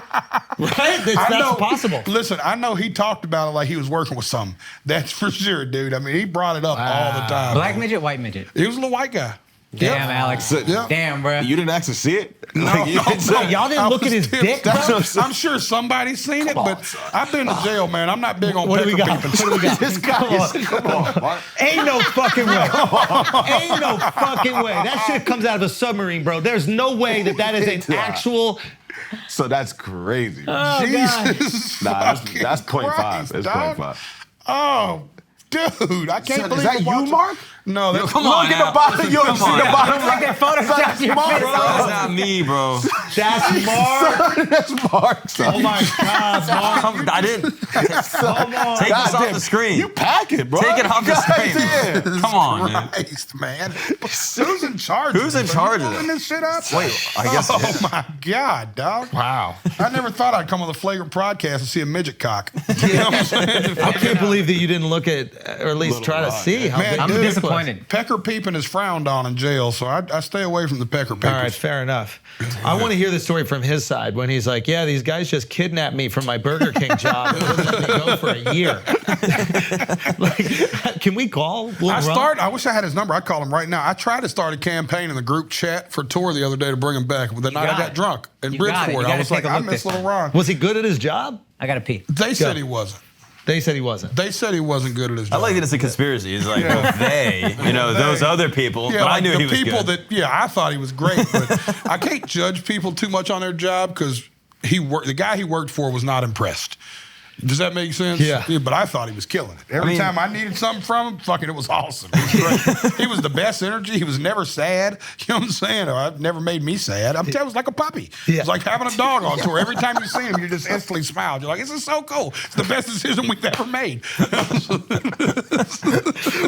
Right? That's possible. Listen, I know he talked about it like he was working with something. That's for sure, dude. I mean, he brought it up all the time. Black midget, white midget. He was a little white guy. Damn, Alex. Yeah. Damn, bro. You didn't actually see it? No, Y'all didn't look at his dick, bro? I'm sure somebody's seen it, but I've been to jail, man. I'm not big on What do we pecker got? peeping. What do we got? This guy come on, Mark. Ain't no fucking way. Ain't no fucking way. That shit comes out of a submarine, bro. There's no way that is an actual... So that's crazy. Oh, God. Jesus Nah, fucking that's 0.5. Christ, That's dog. 0.5. Oh, dude, I can't So, believe is that I'm you, watching- Mark? No, that's Come Look on at now. the bottom. You Come see on the now. bottom Like that Photoshop your Mark, face. bro. That's not me, bro. That's Mark. That's Mark. Son. Oh my God, Mark. I didn't. Come on. Take this off Goddamn. the screen. You pack it, bro. Take it off the screen. Goddamn. Come on, man. Christ, man. Who's in charge? Who's in this? charge Are of you pulling this? this shit up? Wait, I guess. Oh my God, dog. Wow. I never thought I'd come on the Flagrant podcast and see a midget cock. You know what I'm saying? I can't believe that you didn't look at, or at least Little try to Ron, see how Man, big I'm dude, this was. disappointed. Pecker peeping is frowned on in jail, so I stay away from the pecker peepers. All right, fair enough. I want to hear the story from his side when he's like, yeah, these guys just kidnapped me from my Burger King job and wouldn't let me go for a year. Like, can we call Lil Ron? I wish I had his number. I'd call him right now. I tried to start a campaign in the group chat for tour the other day to bring him back, but the night I got got it. drunk in You got it. Bridgeport. You I gotta was take like, a I look miss this Lil time. Ron. Was he good at his job? I got to pee. They said he wasn't. They said he wasn't. They said he wasn't good at his I job. like that it's a conspiracy. It's like, well, those other people, Yeah, but I like knew the he was people good. I thought he was great, but I can't judge people too much on their job because the guy he worked for was not impressed. Does that make sense? Yeah. But I thought he was killing it. Every time I needed something from him, fucking it was awesome. It was great. He was the best energy. He was never sad. You know what I'm saying? Or it never made me sad. I'm telling you, it was like a puppy. Yeah. It was like having a dog on tour. Every time you see him, you just instantly smile. You're like, this is so cool. It's the best decision we've ever made.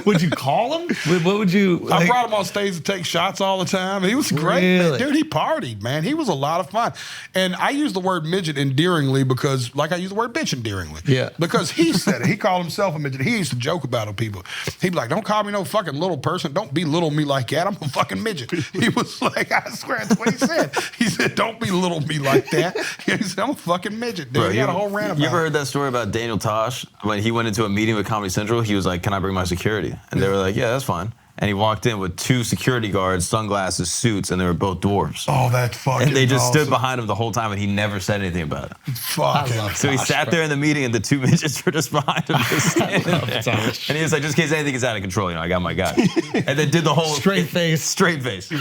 Would you call him? What would you? I brought him on stage to take shots all the time. He was great, man. Dude, he partied, man. He was a lot of fun. And I use the word midget endearingly because, like I use the word bitch endearingly. Yeah. Because he said it. He called himself a midget. He used to joke about it, people. He'd be like, don't call me no fucking little person. Don't belittle me like that. I'm a fucking midget. He was like, I swear that's what he said. He said, don't belittle me like that. He said, I'm a fucking midget, dude. Bro, he had a whole rant about it. You ever heard that story about Daniel Tosh? When he went into a meeting with Comedy Central, he was like, can I bring my security? And they were like, yeah, that's fine. And he walked in with 2 security guards, sunglasses, suits, and they were both dwarves. Oh, that's fucking And they just awesome. stood behind him the whole time, and he never said anything about it. Fucking. So he sat there in the meeting, and the 2 midgets were just behind him, just standing there. And he was like, just in case anything gets out of control, you know, I got my guy. And then did the whole Straight face. Straight face.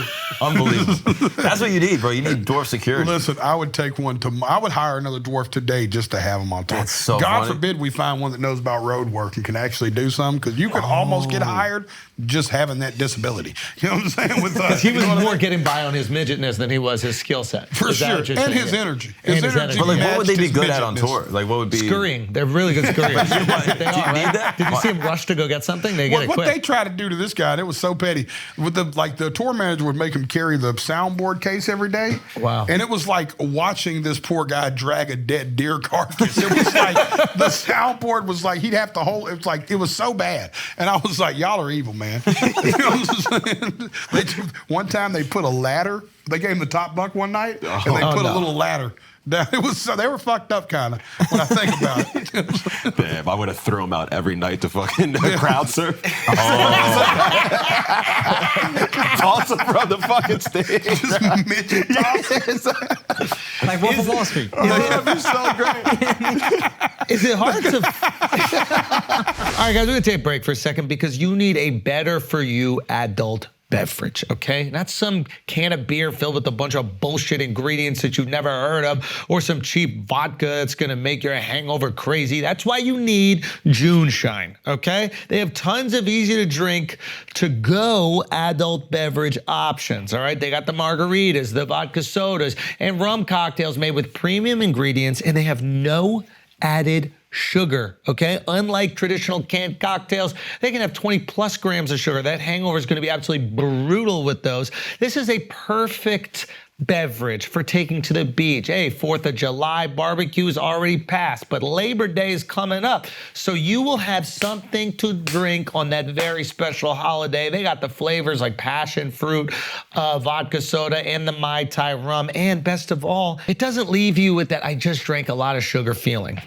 Unbelievable. That's what you need, bro. You need dwarf security. Listen, I would take one I would hire another dwarf today just to have him on tour. That's so God funny. forbid we find one that knows about road work and can actually do something, because you could almost get hired just having that disability. You know what I'm saying? With us, He was you know what I more mean? getting by on his midgetness than he was his skill set. For Is that sure, what you're and saying? his Yeah. energy. And His his energy. energy. But like, what would they be matched good his at on midgetness. tour? Like, what would be Scurrying. They're really good scurryers. They are, need right? that? Did you see him rush to go get something? They get it What quick. they tried to do to this guy, and it was so petty. With the tour manager would make him carry the soundboard case every day. Wow. And it was like watching this poor guy drag a dead deer carcass. It was like the soundboard was like he'd have to hold. It was like it was so bad. And I was like, y'all are evil, man. You know what I'm saying? One time they put a ladder. They gave him the top bunk one night, and they put a little ladder down. It was so they were fucked up kind of when I think about it. Damn, I would have thrown him out every night to fucking crowd surf. Toss him from the fucking stage. Just midget toss. Like Wolf of Wall Street. That'd be so great. Is it hard to? All right, guys, we're gonna take a break for a second because you need a better for you adult beverage, okay? Not some can of beer filled with a bunch of bullshit ingredients that you've never heard of, or some cheap vodka that's gonna make your hangover crazy. That's why you need June Shine, okay? They have tons of easy to drink, to go adult beverage options, all right? They got the margaritas, the vodka sodas, and rum cocktails made with premium ingredients, and they have no added sugar, okay? Unlike traditional canned cocktails, they can have 20 plus grams of sugar. That hangover is gonna be absolutely brutal with those. This is a perfect beverage for taking to the beach. Hey, 4th of July barbecue is already passed, but Labor Day is coming up. So you will have something to drink on that very special holiday. They got the flavors like passion fruit, vodka soda, and the Mai Tai rum. And best of all, it doesn't leave you with that I just drank a lot of sugar feeling.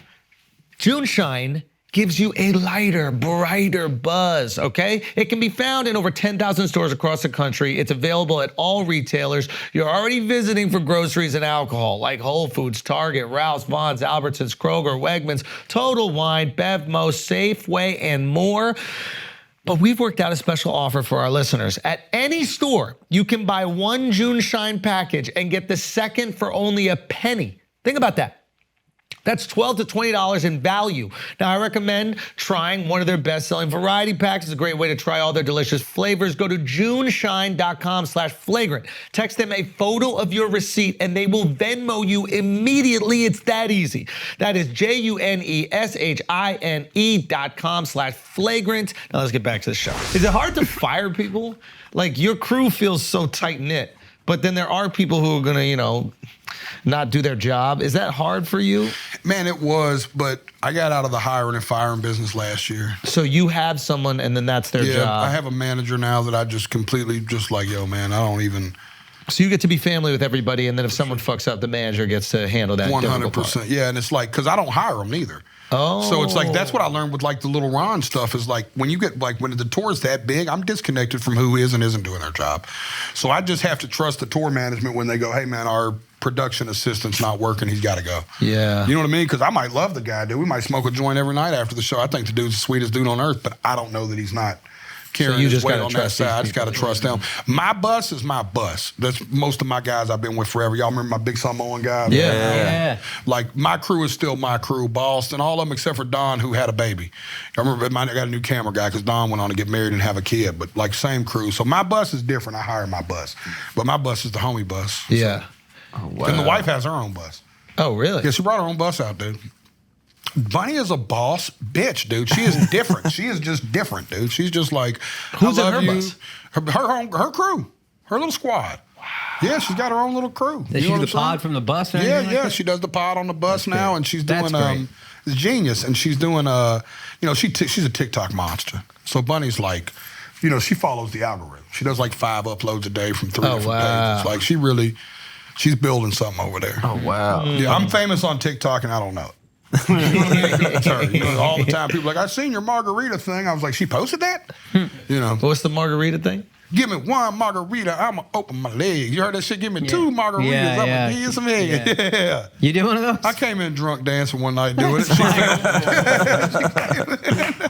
June Shine gives you a lighter, brighter buzz, okay? It can be found in over 10,000 stores across the country. It's available at all retailers you're already visiting for groceries and alcohol, like Whole Foods, Target, Ralph's, Vons, Albertsons, Kroger, Wegmans, Total Wine, Bevmo, Safeway, and more. But we've worked out a special offer for our listeners. At any store, you can buy one June Shine package and get the second for only a penny. Think about that. That's $12 to $20 in value. Now, I recommend trying one of their best-selling variety packs. It's a great way to try all their delicious flavors. Go to juneshine.com/flagrant. Text them a photo of your receipt, and they will Venmo you immediately. It's that easy. That is JUNESHINE.com/flagrant. Now, let's get back to the show. Is it hard to fire people? Like, your crew feels so tight-knit, but then there are people who are gonna, you know, not do their job. Is that hard for you? Man, it was, but I got out of the hiring and firing business last year. So you have someone and then that's their job. I have a manager now that I just completely just like, yo, man, I don't even. So you get to be family with everybody, and then if someone fucks up, the manager gets to handle that. 100%. Yeah, and it's like, because I don't hire them neither. Oh. So it's like, that's what I learned with like the Lil Ron stuff is like, when you get, like when the tour is that big, I'm disconnected from who is and isn't doing their job. So I just have to trust the tour management when they go, hey man, our production assistant's not working, he's got to go. Yeah. You know what I mean? Because I might love the guy, dude. We might smoke a joint every night after the show. I think the dude's the sweetest dude on earth, but I don't know that he's not carrying you his just weight gotta on that trust these side. I just got to trust them. My bus is my bus. That's most of my guys I've been with forever. Y'all remember my big Samoan guy? Yeah. Like, my crew is still my crew. Boston, all of them except for Don, who had a baby. I remember I got a new camera guy because Don went on to get married and have a kid, but like same crew. So my bus is different. I hire my bus. But my bus is the homie bus. Yeah. Oh, wow. And the wife has her own bus. Oh, really? Yeah, she brought her own bus out, dude. Bunnie is a boss bitch, dude. She is different. She is just different, dude. She's just like, who's I love in her you. bus? Her crew, her little squad. Wow. Yeah, she's got her own little crew. Does she do the pod from the bus? Or Yeah, like yeah. that? She does the pod on the bus now, and she's doing That's genius, and she's doing she's a TikTok monster. So Bunnie's like, she follows the algorithm. She does like 5 uploads a day from 3 different pages. Like she's building something over there. Oh wow. Yeah, I'm famous on TikTok, and I don't know it. All the time, people are like, I seen your margarita thing. I was like, she posted that? What's the margarita thing? Give me 1 margarita, I'ma open my legs. You heard that shit? Give me 2 margaritas, I'ma give you some eggs. Yeah. You did one of those? I came in drunk dancing one night doing it.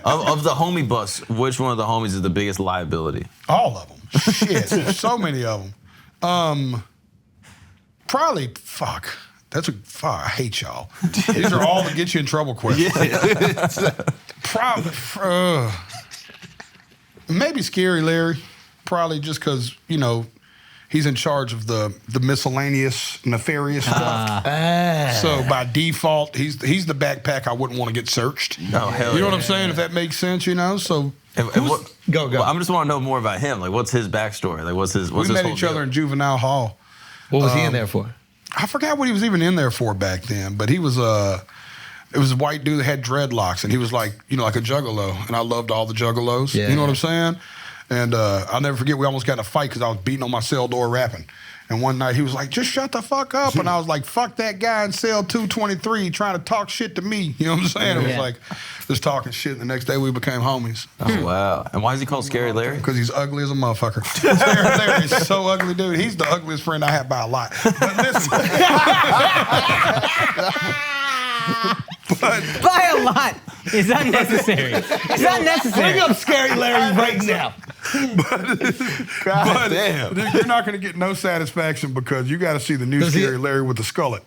Of the homie bus, which one of the homies is the biggest liability? All of them. Shit, so many of them. Probably, fuck. I hate y'all. These are all to get you in trouble questions. Probably, maybe Scary Larry. Probably just because, he's in charge of the miscellaneous, nefarious stuff. So by default, he's the backpack I wouldn't want to get searched. Oh, hell You know what I'm saying? If that makes sense, So Go. Well, I just want to know more about him. Like, what's his backstory? Like, what's his we met whole each other in juvenile hall. What was he in there for? I forgot what he was even in there for back then, but he was it was a white dude that had dreadlocks, and he was like, like a juggalo, and I loved all the juggalos. Yeah. You know what I'm saying? And I'll never forget, we almost got in a fight because I was beating on my cell door rapping. And one night he was like, just shut the fuck up. And I was like, fuck that guy in cell 223 trying to talk shit to me. You know what I'm saying? It was like just talking shit. And the next day we became homies. Oh, wow. And why is he called Scary Larry? Because he's ugly as a motherfucker. Scary Larry is so ugly, dude. He's the ugliest friend I have by a lot. But listen. By a lot. It's unnecessary. It's unnecessary. Bring up Scary Larry right now. God damn. You're not going to get no satisfaction because you got to see the new Scary Larry with the skullet.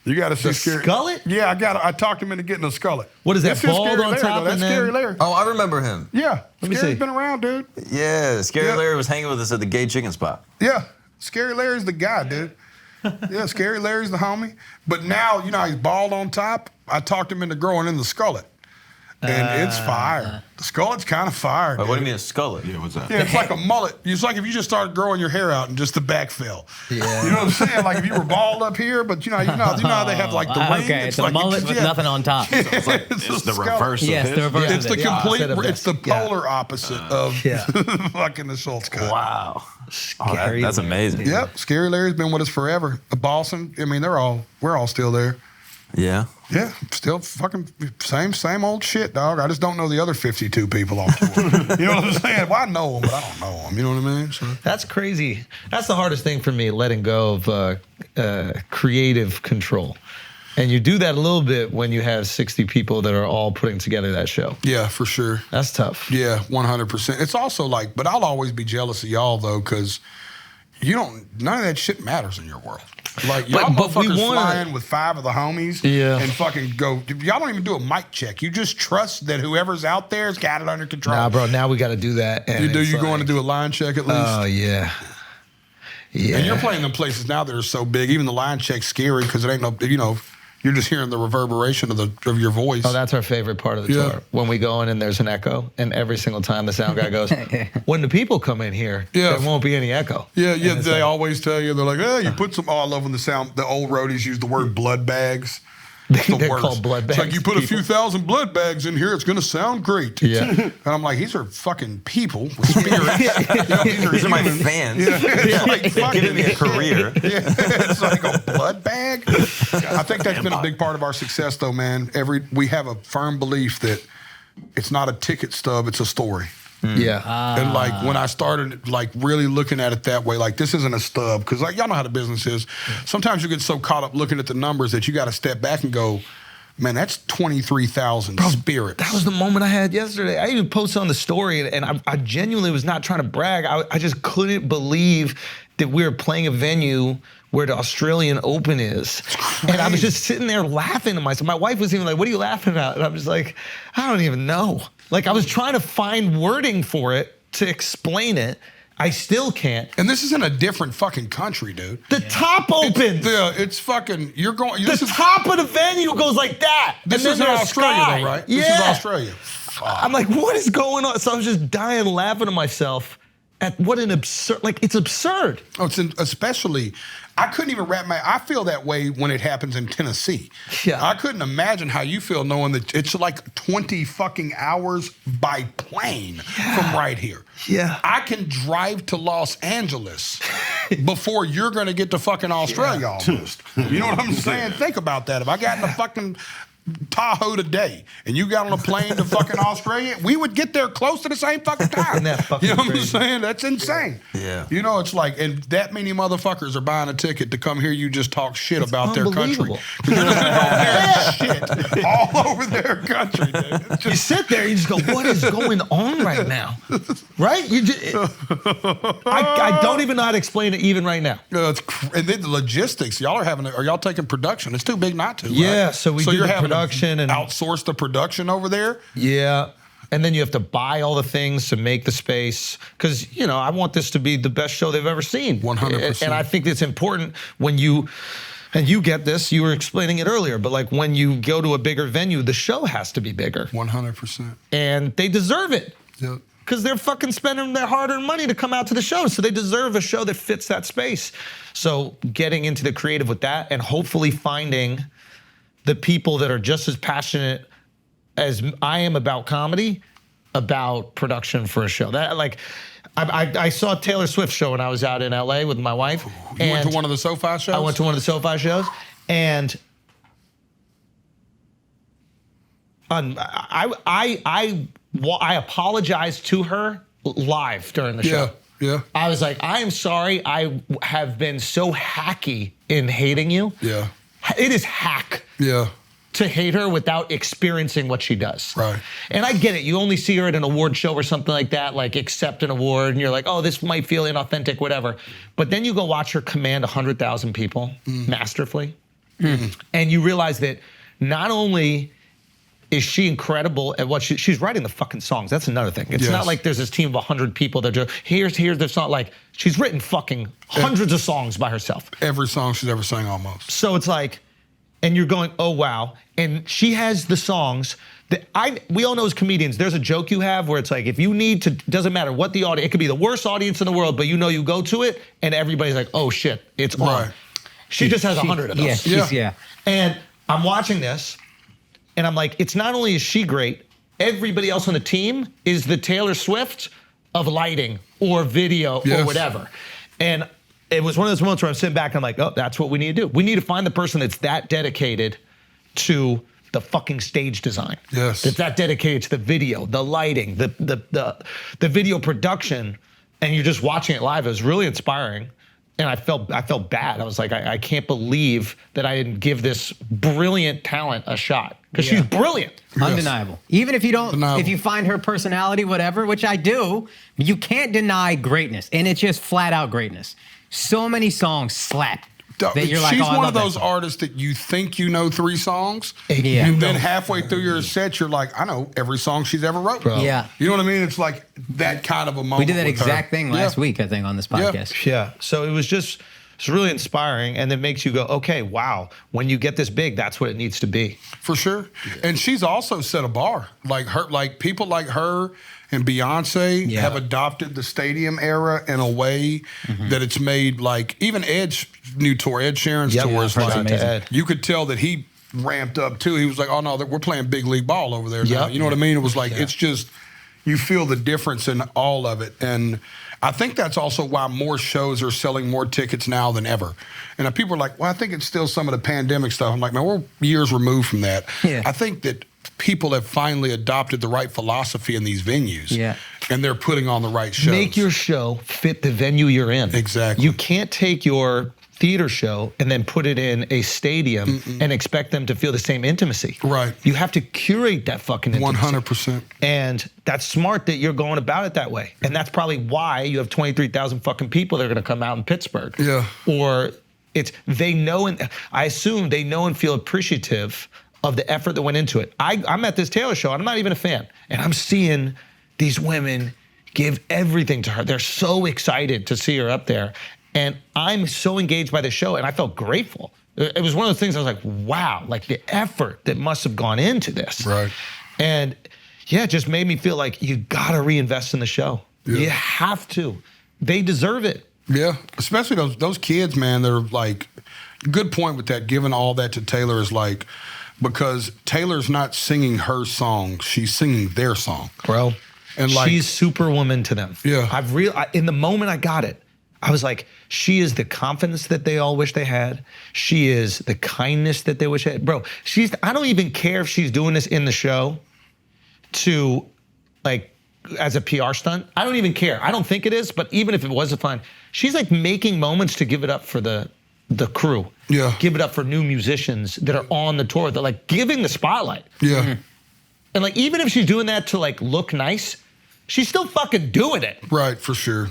You got to see Scary. Skullet? Yeah, I talked him into getting a skullet. What is that, That's bald Scary on Larry, top? though. That's Scary Larry. Oh, I remember him. Yeah. Let me Scary's see. been around, dude. Yeah, Scary Larry was hanging with us at the gay chicken spot. Yeah. Scary Larry's the guy, dude. Yeah, Scary Larry's the homie. But now, he's bald on top. I talked him into growing in the skullet. And it's fire. The skullet's kind of fire. Wait, what do you mean a skullet? Yeah, what's that? Yeah, it's like a mullet. It's like if you just started growing your hair out and just the back fell. Yeah. You know what I'm saying? Like if you were bald up here, but you know how they have like the ring. Okay, it's a like mullet with nothing on top. It's, like, It's the skull. reverse of Yes, his. the reverse It's of the it. complete. Instead of It's the this. Yeah. polar opposite of fucking the Schultz cut. Wow. Scary That's Larry. amazing. Yep, Scary Larry's been with us forever. Boston. I mean, we're all still there. Yeah. Yeah, still fucking same old shit, dog. I just don't know the other 52 people on tour. You know what I'm saying? Well, I know them, but I don't know them. You know what I mean? So. That's crazy. That's the hardest thing for me, letting go of creative control. And you do that a little bit when you have 60 people that are all putting together that show. Yeah, for sure. That's tough. Yeah, 100%. It's also like, but I'll always be jealous of y'all though, because none of that shit matters in your world. Like y'all motherfuckers flying with 5 of the homies and fucking go. Y'all don't even do a mic check. You just trust that whoever's out there has got it under control. Nah, bro. Now we got to do that. And You going to do a line check at least? Oh yeah. Yeah. And you're playing them places now that are so big. Even the line check's scary because it ain't no. You're just hearing the reverberation of your voice. Oh, that's our favorite part of the tour. When we go in and there's an echo, and every single time the sound guy goes, when the people come in here, there won't be any echo. Yeah. They always tell you, they're like, you put some. Oh, I love when the old roadies use the word blood bags. They're called blood bags. It's like you put a few thousand blood bags in here, it's going to sound great. Yeah. And I'm like, these are fucking people with spirits. These are my fans. It's like They're giving me a career. It's like a blood bag. I think that's been a big part of our success, though, man. We have a firm belief that it's not a ticket stub, it's a story. Yeah. And like when I started like really looking at it that way, like this isn't a stub, because like y'all know how the business is. Sometimes you get so caught up looking at the numbers that you got to step back and go, Man, that's 23,000 spirits. That was the moment I had yesterday. I even posted on the story, and I genuinely was not trying to brag. I just couldn't believe that we were playing a venue where the Australian Open is. And I was just sitting there laughing to myself. My wife was even like, what are you laughing at? And I'm just like, I don't even know. Like, I was trying to find wording for it to explain it. I still can't. And this is in a different fucking country, dude. The top opens. It's fucking, you're going. The top of the venue goes like that. This and is then in there's Australia, sky. though, right? Yeah. This is Australia. I'm like, what is going on? So I was just dying laughing to myself at what an absurd, like, it's absurd. Oh, especially, I couldn't even I feel that way when it happens in Tennessee. Yeah. I couldn't imagine how you feel knowing that it's like 20 fucking hours by plane from right here. Yeah. I can drive to Los Angeles before you're going to get to fucking Australia almost. You know what I'm saying? Think about that. If I got in the fucking Tahoe today and you got on a plane to fucking Australia, we would get there close to the same fucking time. Isn't that fucking you know what crazy? I'm saying? That's insane. Yeah. You know, it's like, and that many motherfuckers are buying a ticket to come hear you just talk shit about their country. You're just going shit all over their country, dude. You sit there, you just go, what is going on right now? Right? You just, I don't even know how to explain it even right now. And then the logistics, are y'all taking production? It's too big not to. Yeah, right? so we do you're the having to production and outsource the production over there. Yeah. And then you have to buy all the things to make the space. Because, you know, I want this to be the best show they've ever seen. 100%. And I think it's important when you, and you get this, you were explaining it earlier, but like when you go to a bigger venue, the show has to be bigger. 100%. And they deserve it. Yep. Because they're fucking spending their hard-earned money to come out to the show. So they deserve a show that fits that space. So getting into the creative with that and hopefully finding the people that are just as passionate as I am about comedy, about production for a show. That, like, I saw a Taylor Swift show when I was out in LA with my wife. You went to one of the SoFi shows? I went to one of the SoFi shows, and I apologized to her live during the show. Yeah. I was like, I am sorry I have been so hacky in hating you. Yeah. It is hack. Yeah. To hate her without experiencing what she does. Right. And I get it. You only see her at an award show or something like that, like accept an award, and you're like, oh, this might feel inauthentic, whatever. But then you go watch her command 100,000 people masterfully, and you realize that not only is she incredible at what she's writing the fucking songs. That's another thing. It's not like there's this team of 100 people that just, here's the song. Like, she's written fucking hundreds of songs by herself. Every song she's ever sang almost. So it's like, and you're going, oh, wow. And she has the songs that we all know as comedians, there's a joke you have where it's like, if you need to, doesn't matter what the audience, it could be the worst audience in the world, but you know you go to it and everybody's like, oh shit, it's on. Right. She just has 100 of those. Yeah. And I'm watching this and I'm like, it's not only is she great, everybody else on the team is the Taylor Swift of lighting or video or whatever. And it was one of those moments where I'm sitting back and I'm like, oh, that's what we need to do. We need to find the person that's that dedicated to the fucking stage design. Yes. That's that dedicated to the video, the lighting, the video production, and you're just watching it live. It was really inspiring. And I felt bad. I was like, I can't believe that I didn't give this brilliant talent a shot. Because she's brilliant. Undeniable. Even if you don't, if you find her personality, whatever, which I do, you can't deny greatness. And it's just flat out greatness. So many songs slap. That you're like, she's oh, one of those artists that you think you know 3 songs, and then halfway through your set, you're like, I know every song she's ever wrote. Bro. Yeah. You know what I mean? It's like that kind of a moment. We did that with exact her. thing last week, I think, on this podcast. Yeah. So it was just, it's really inspiring, and it makes you go, okay, wow, when you get this big, that's what it needs to be. For sure. And she's also set a bar. Like people like her and Beyonce have adopted the stadium era in a way that it's made, like, even Ed's new tour, Ed Sheeran's tour is like, you could tell that he ramped up too. He was like, oh no, we're playing big league ball over there now. You know what I mean? It was like, it's just, you feel the difference in all of it. And I think that's also why more shows are selling more tickets now than ever. And people are like, well, I think it's still some of the pandemic stuff. I'm like, man, we're years removed from that. Yeah. I think that people have finally adopted the right philosophy in these venues. Yeah. And they're putting on the right shows. Make your show fit the venue you're in. Exactly. You can't take your theater show and then put it in a stadium and expect them to feel the same intimacy. Right. You have to curate that fucking intimacy. 100%. And that's smart that you're going about it that way. And that's probably why you have 23,000 fucking people that are gonna come out in Pittsburgh. Yeah. Or they know, and I assume they know and feel appreciative of the effort that went into it. I'm at this Taylor show, and I'm not even a fan, and I'm seeing these women give everything to her. They're so excited to see her up there. And I'm so engaged by the show, and I felt grateful. It was one of those things I was like, wow, like the effort that must have gone into this. Right. And yeah, it just made me feel like you gotta reinvest in the show. Yeah. You have to. They deserve it. Yeah, especially those kids, man, they're like, good point with that, giving all that to Taylor is like, because Taylor's not singing her song, she's singing their song. Bro, and like, she's Superwoman to them. Yeah. In the moment I got it, I was like, she is the confidence that they all wish they had. She is the kindness that they wish they had. Bro, I don't even care if she's doing this in the show to, like, as a PR stunt. I don't even care. I don't think it is, but even if it was a fun, she's like making moments to give it up for the crew. Yeah. Give it up for new musicians that are on the tour. They're like giving the spotlight. Yeah. And like, even if she's doing that to like look nice, she's still fucking doing it. Right, for sure.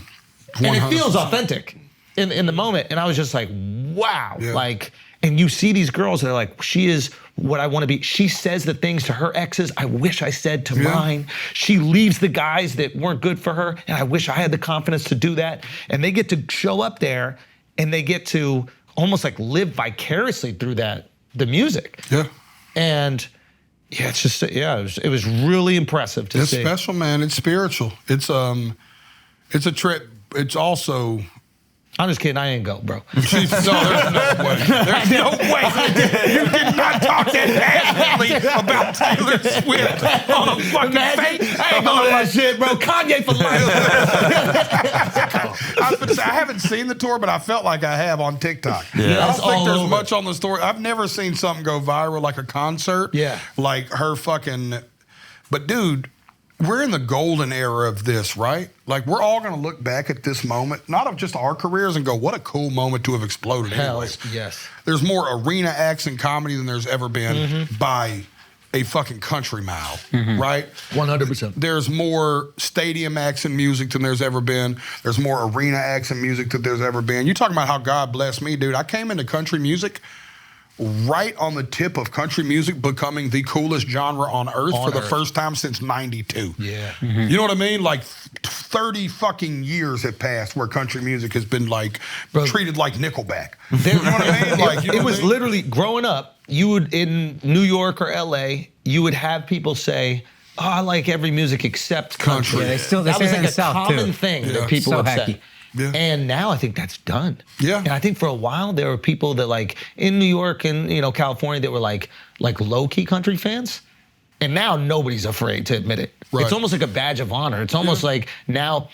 100%. And it feels authentic in the moment. And I was just like, wow. Yeah. Like, and you see these girls that are like, she is what I want to be. She says the things to her exes I wish I said to mine. She leaves the guys that weren't good for her, and I wish I had the confidence to do that. And they get to show up there, and they get to almost like live vicariously through the music. Yeah. And yeah, it's just, it was really impressive to see. It's special, man. It's spiritual. It's a trip. It's also. I'm just kidding. I ain't go, bro. There's no way. There's no way. You did not talk that passionately about Taylor Swift on a fucking fake. I ain't going to that shit, bro. Kanye for life. I was gonna say, I haven't seen the tour, but I felt like I have on TikTok. Yeah. I don't think there's much on the story. I've never seen something go viral like a concert. Yeah. Like her fucking. But dude, we're in the golden era of this, right? Like, we're all gonna look back at this moment, not of just our careers, and go, what a cool moment to have exploded. Anyways. Yes. There's more arena acts in comedy than there's ever been by a fucking country mile, right? 100%. There's more stadium acts in music than there's ever been. There's more arena acts in music than there's ever been. You talking about how God blessed me, dude. I came into country music right on the tip of country music becoming the coolest genre on earth for the first time since 92. Yeah. You know what I mean? Like 30 fucking years have passed where country music has been like treated like Nickelback. You know what I mean? Like, it was literally growing up, you would, in New York or LA, you would have people say, oh, I like every music except country. Yeah, they say that was that in like the a South, common too. thing Yeah. that people So would hacky. say. Yeah. And now I think that's done. Yeah. And I think for a while there were people that like in New York and California that were like low-key country fans. And now nobody's afraid to admit it. Right. It's almost like a badge of honor. It's almost like now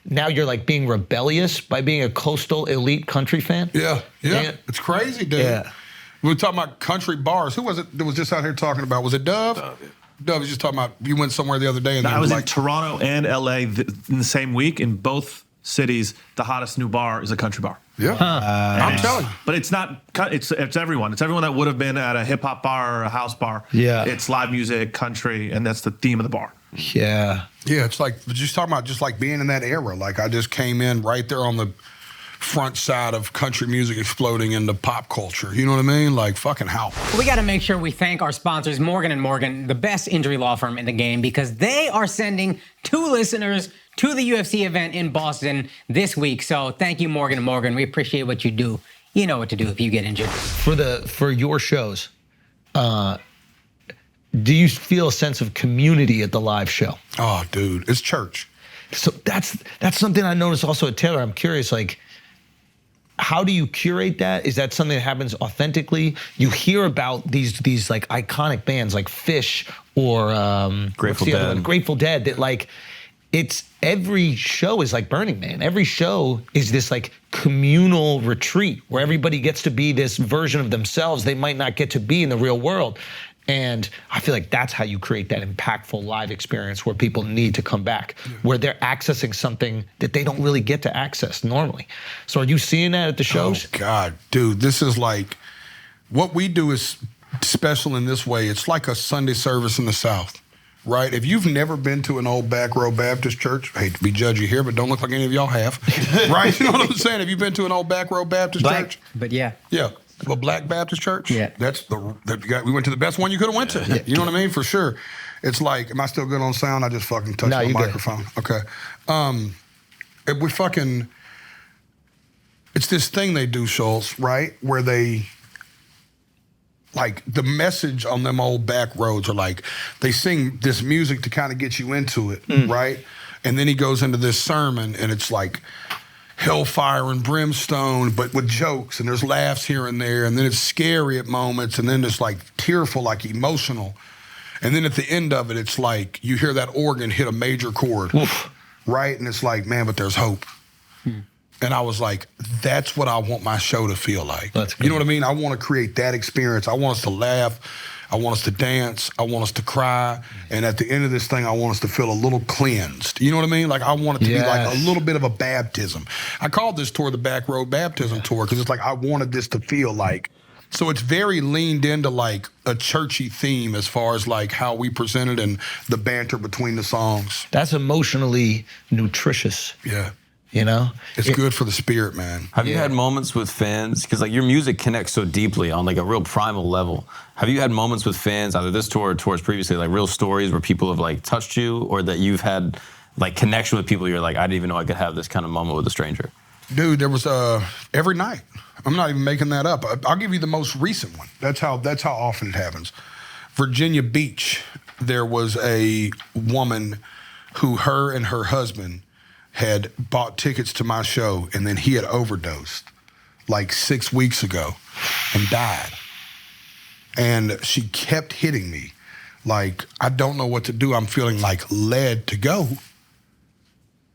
you're like being rebellious by being a coastal elite country fan. Yeah. It's crazy, dude. Yeah. We were talking about country bars. Who was it that was just out here talking about? Was it Dove? Dove was just talking about, you went somewhere the other day and I was like, in Toronto and LA in the same week. In both cities, the hottest new bar is a country bar. Yeah. I'm telling you. But it's not. It's everyone. It's everyone that would have been at a hip hop bar or a house bar. Yeah. It's live music, country, and that's the theme of the bar. Yeah. Yeah, it's like just talking about just like being in that era. Like I just came in right there on the front side of country music exploding into pop culture. You know what I mean? Like fucking how. We got to make sure we thank our sponsors, Morgan & Morgan, the best injury law firm in the game, because they are sending 2 listeners to the UFC event in Boston this week. So thank you, Morgan & Morgan. We appreciate what you do. You know what to do if you get injured. For your shows, do you feel a sense of community at the live show? Oh, dude, it's church. So that's something I noticed also at Taylor. I'm curious, like, how do you curate that? Is that something that happens authentically? You hear about these like iconic bands like Fish or Grateful Dead. Grateful Dead, that like, it's every show is like Burning Man. Every show is this like communal retreat where everybody gets to be this version of themselves they might not get to be in the real world. And I feel like that's how you create that impactful live experience where people need to come back, where they're accessing something that they don't really get to access normally. So are you seeing that at the shows? Oh, God, dude, this is like, what we do is special in this way. It's like a Sunday service in the South, right? If you've never been to an old back row Baptist church, I hate to be judgy here, but don't look like any of y'all have, right? You know what I'm saying? Have you been to an old back row Baptist church? But yeah. Yeah. A Black Baptist church? Yeah. That's we went to the best one you could have went to. Yeah. You know what I mean? For sure. It's like, am I still good on sound? I just fucking touched my microphone. Good. Okay. It's this thing they do, Schultz, right? Where they, like, the message on them old back roads are like, they sing this music to kind of get you into it, right? And then he goes into this sermon and it's like, hellfire and brimstone, but with jokes, and there's laughs here and there, and then it's scary at moments, and then it's like tearful, like emotional. And then at the end of it, it's like you hear that organ hit a major chord, right? And it's like, man, but there's hope. And I was like, that's what I want my show to feel like. You know what I mean? I want to create that experience. I want us to laugh. I want us to dance. I want us to cry. And at the end of this thing, I want us to feel a little cleansed. You know what I mean? Like, I want it to be like a little bit of a baptism. I called this tour the Back Road Baptism Tour because it's like I wanted this to feel like. So it's very leaned into like a churchy theme as far as like how we present it and the banter between the songs. That's emotionally nutritious. Yeah. You know? It's good for the spirit, man. Have you had moments with fans? Because like your music connects so deeply on like a real primal level. Have you had moments with fans, either this tour or tours previously, like real stories where people have like touched you, or that you've had like connection with people you're like, I didn't even know I could have this kind of moment with a stranger? Dude, there was every night. I'm not even making that up. I'll give you the most recent one. That's how often it happens. Virginia Beach, there was a woman who her and her husband had bought tickets to my show, and then he had overdosed like 6 weeks ago and died. And she kept hitting me like, I don't know what to do. I'm feeling like led to go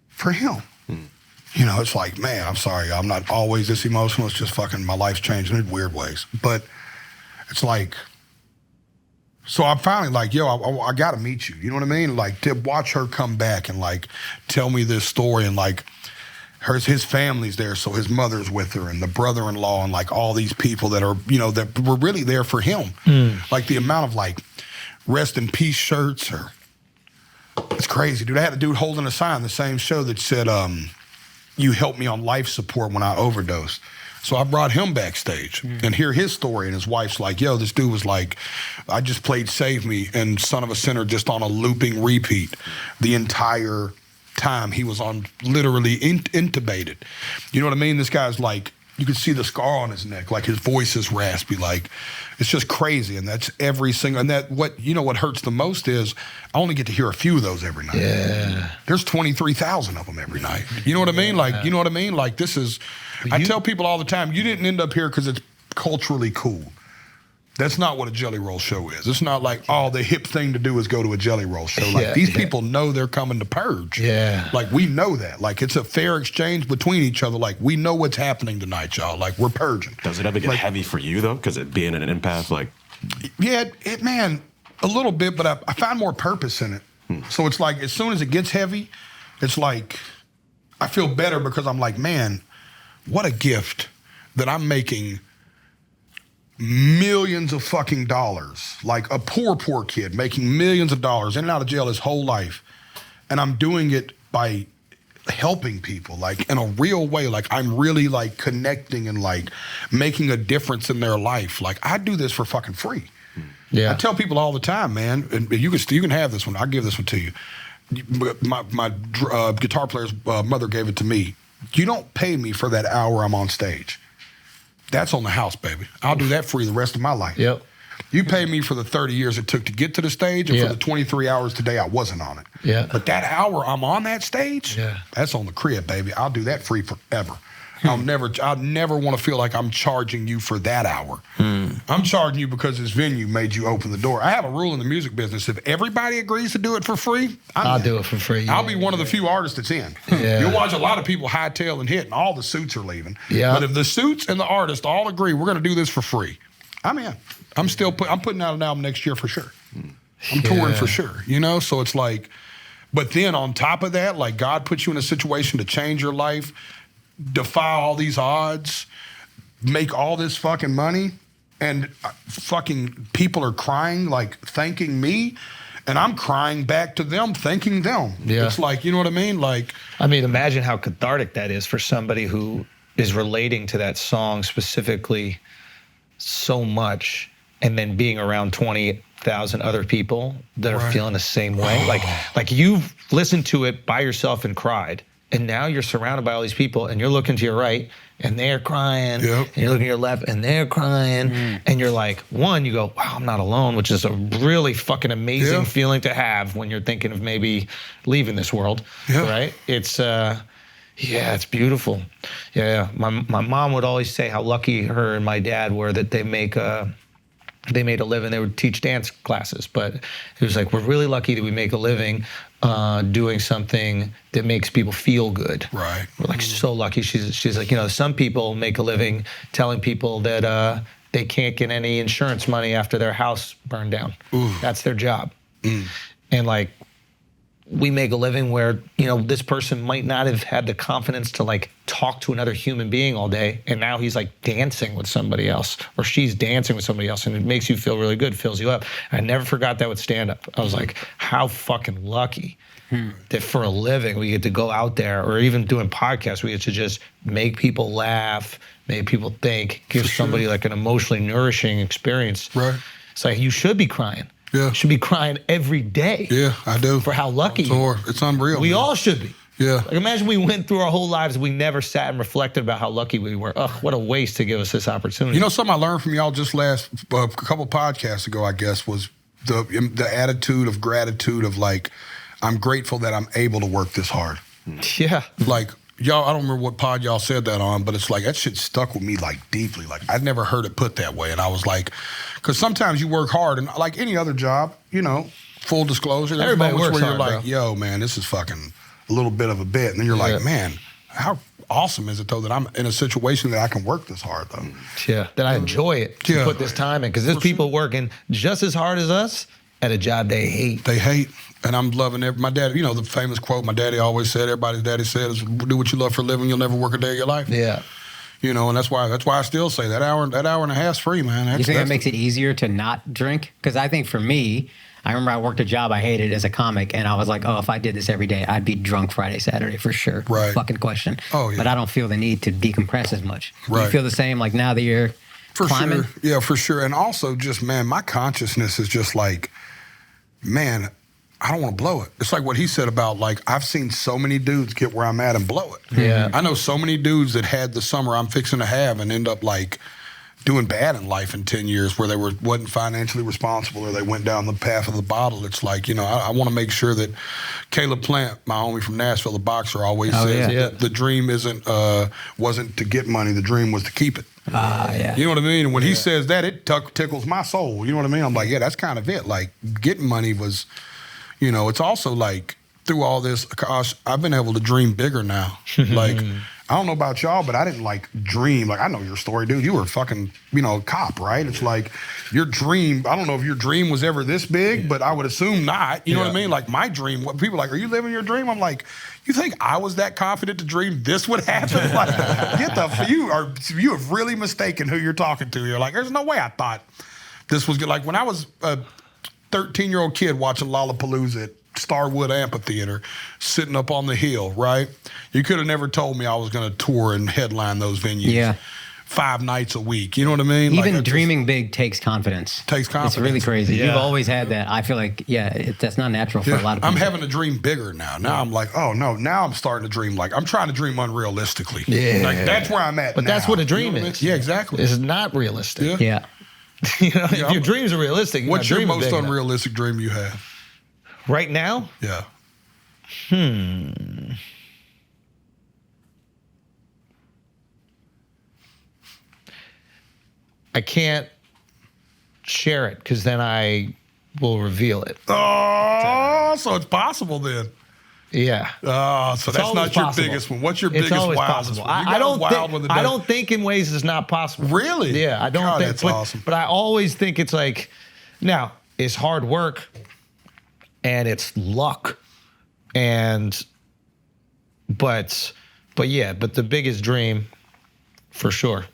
for him. You know, it's like, man, I'm sorry. I'm not always this emotional. It's just fucking my life's changing in weird ways. But it's like, so I'm finally like, yo, I got to meet you. You know what I mean? Like, to watch her come back and like tell me this story, and like his family's there, so his mother's with her, and the brother-in-law, and like all these people that are, you know, that were really there for him. Like the amount of like rest in peace shirts, or it's crazy, dude. I had a dude holding a sign the same show that said, you helped me on life support when I overdosed. So I brought him backstage and hear his story, and his wife's like, yo, this dude was like, I just played Save Me and Son of a Sinner just on a looping repeat the entire time he was on, literally intubated. You know what I mean? This guy's like, you could see the scar on his neck, like his voice is raspy, like it's just crazy. And that's every single, and that what hurts the most is I only get to hear a few of those every night. Yeah. There's 23,000 of them every night. You know what I mean? Like, you know what I mean? Like this is, I tell people all the time, you didn't end up here because it's culturally cool. That's not what a Jelly Roll show is. It's not like, oh, the hip thing to do is go to a Jelly Roll show. Like these people know they're coming to purge. Yeah. Like we know that. Like it's a fair exchange between each other. Like we know what's happening tonight, y'all. Like we're purging. Does it ever get heavy for you though? Because it being an empath, like. Yeah, man, a little bit, but I find more purpose in it. So it's like as soon as it gets heavy, it's like I feel better because I'm like, man, what a gift that I'm making millions of fucking dollars, like a poor kid making millions of dollars in and out of jail his whole life. And I'm doing it by helping people, like in a real way. Like I'm really like connecting and like making a difference in their life. Like I do this for fucking free. Yeah. I tell people all the time, man, and you can have this one. I'll give this one to you. My guitar player's mother gave it to me. You don't pay me for that hour I'm on stage. That's on the house, baby. I'll do that free the rest of my life. Yep. You pay me for the 30 years it took to get to the stage and for the 23 hours today I wasn't on it. Yeah. But that hour I'm on that stage, that's on the crib, baby. I'll do that free forever. I'll never want to feel like I'm charging you for that hour. I'm charging you because this venue made you open the door. I have a rule in the music business. If everybody agrees to do it for free, I'll do it for free. I'll be one of the few artists that's in. You'll watch a lot of people hightail and hit, and all the suits are leaving. But if the suits and the artists all agree, we're going to do this for free, I'm in. I'm putting out an album next year for sure. I'm touring for sure, you know? So it's like, but then on top of that, like God puts you in a situation to change your life, defy all these odds, make all this fucking money, and fucking people are crying, like thanking me, and I'm crying back to them, thanking them. Yeah. It's like, you know what I mean? Like, I mean, imagine how cathartic that is for somebody who is relating to that song specifically so much, and then being around 20,000 other people that are feeling the same way. Like you've listened to it by yourself and cried, and now you're surrounded by all these people, and you're looking to your right, and they're crying, and you're looking to your left, and they're crying, and you're like, one, you go, wow, I'm not alone, which is a really fucking amazing feeling to have when you're thinking of maybe leaving this world, right? It's, it's beautiful. Yeah, my mom would always say how lucky her and my dad were that they made a living. They would teach dance classes, but it was like, we're really lucky that we make a living doing something that makes people feel good. Right. We're like so lucky. She's like, you know, some people make a living telling people that they can't get any insurance money after their house burned down. Ooh. That's their job. And like, we make a living where, you know, this person might not have had the confidence to like talk to another human being all day, and now he's like dancing with somebody else, or she's dancing with somebody else, and it makes you feel really good, fills you up. I never forgot that with stand-up. I was like, how fucking lucky that for a living we get to go out there, or even doing podcasts, we get to just make people laugh, make people think, give somebody like an emotionally nourishing experience. Right. It's like, you should be crying. Yeah. You should be crying every day. Yeah, I do. For how lucky you are. It's unreal. We all should be. Yeah. Like, imagine we went through our whole lives, we never sat and reflected about how lucky we were. Ugh, what a waste to give us this opportunity. You know, something I learned from y'all just a couple podcasts ago, I guess, was the attitude of gratitude of like, I'm grateful that I'm able to work this hard. Yeah. Like, y'all, I don't remember what pod y'all said that on, but it's like, that shit stuck with me like deeply. Like, I'd never heard it put that way. And I was like, because sometimes you work hard, and like any other job, you know, full disclosure, there's everybody moments works where you're hard, like, bro. yo, man, this is fucking a little bit of a bit. And then you're like, man, how awesome is it though that I'm in a situation that I can work this hard though? Yeah, that I enjoy it to put this time in, because there's people working just as hard as us at a job they hate. They hate. And I'm loving it. My dad, you know, the famous quote my daddy always said, everybody's daddy said, is do what you love for a living, you'll never work a day of your life. Yeah. You know, and that's why I still say that hour and a half's free, man. You think that makes it easier to not drink? Because I think for me, I remember I worked a job I hated as a comic, and I was like, oh, if I did this every day, I'd be drunk Friday, Saturday for sure. Right. Fucking question. Oh, yeah. But I don't feel the need to decompress as much. Right. Do you feel the same like now that you're climbing? Sure. Yeah, for sure. And also just, man, my consciousness is just like, man, I don't want to blow it. It's like what he said about, like, I've seen so many dudes get where I'm at and blow it. Yeah. I know so many dudes that had the summer I'm fixing to have and end up, like, doing bad in life in 10 years where they wasn't financially responsible, or they went down the path of the bottle. It's like, you know, I want to make sure that Caleb Plant, my homie from Nashville, the boxer, always says that the dream wasn't to get money. The dream was to keep it. Yeah. You know what I mean? And when he says that, it tickles my soul. You know what I mean? I'm like, yeah, that's kind of it. Like, getting money was... You know, it's also like, through all this, gosh, I've been able to dream bigger now. Like, I don't know about y'all, but I didn't like dream. Like, I know your story, dude. You were a fucking, you know, cop, right? It's like your dream, I don't know if your dream was ever this big, but I would assume not. You know what I mean? Like, my dream, what people are like, are you living your dream? I'm like, you think I was that confident to dream this would happen? Like, you have really mistaken who you're talking to. You're like, there's no way I thought this was good. Like, when I was 13-year-old kid watching Lollapalooza at Starwood Amphitheater, sitting up on the hill, right? You could have never told me I was going to tour and headline those venues 5 nights a week. You know what I mean? Even like, dreaming big takes confidence. It's really crazy. Yeah. You've always had that. I feel like, that's not natural for a lot of people. I'm having to dream bigger now. Now I'm like, oh, no. Now I'm starting to dream like, I'm trying to dream unrealistically. Yeah. Like, that's where I'm at But now. that's what a dream You know what I is. mean? Yeah, exactly. It's not realistic. Yeah. You know, if your dreams are realistic, you're What's not your dreaming most big enough. unrealistic dream you have? Right now? Yeah. I can't share it because then I will reveal it. Oh, so it's possible then. Yeah. Oh, so that's not your biggest one. What's your biggest wildest one? I don't think in ways it's not possible. Really? Yeah, I don't God, think. that's awesome. But I always think it's like, now it's hard work, and it's luck, but the biggest dream, for sure.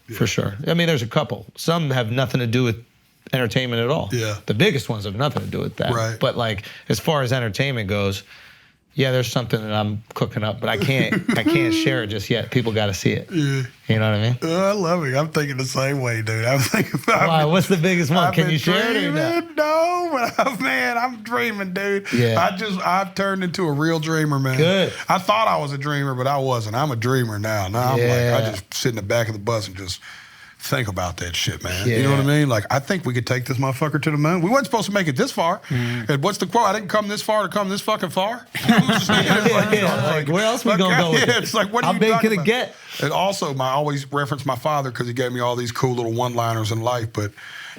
I mean, there's a couple. Some have nothing to do with entertainment at all. Yeah. The biggest ones have nothing to do with that. Right. But like, as far as entertainment goes, yeah, there's something that I'm cooking up, but I can't share it just yet. People got to see it. Yeah. You know what I mean? I love it. I'm thinking the same way, dude. I'm thinking. Why? What's the biggest one? Can you share it or not? No, but man, I'm dreaming, dude. Yeah. I've turned into a real dreamer, man. Good. I thought I was a dreamer, but I wasn't. I'm a dreamer now. Now I'm like, I just sit in the back of the bus and just think about that shit, man. Yeah. You know what I mean? Like, I think we could take this motherfucker to the moon. We weren't supposed to make it this far. And what's the quote? I didn't come this far to come this fucking far. You know what I'm saying? Like, where else we gonna go with it's like, what are How you big talking could it about? get? And also, I always reference my father because he gave me all these cool little one-liners in life, but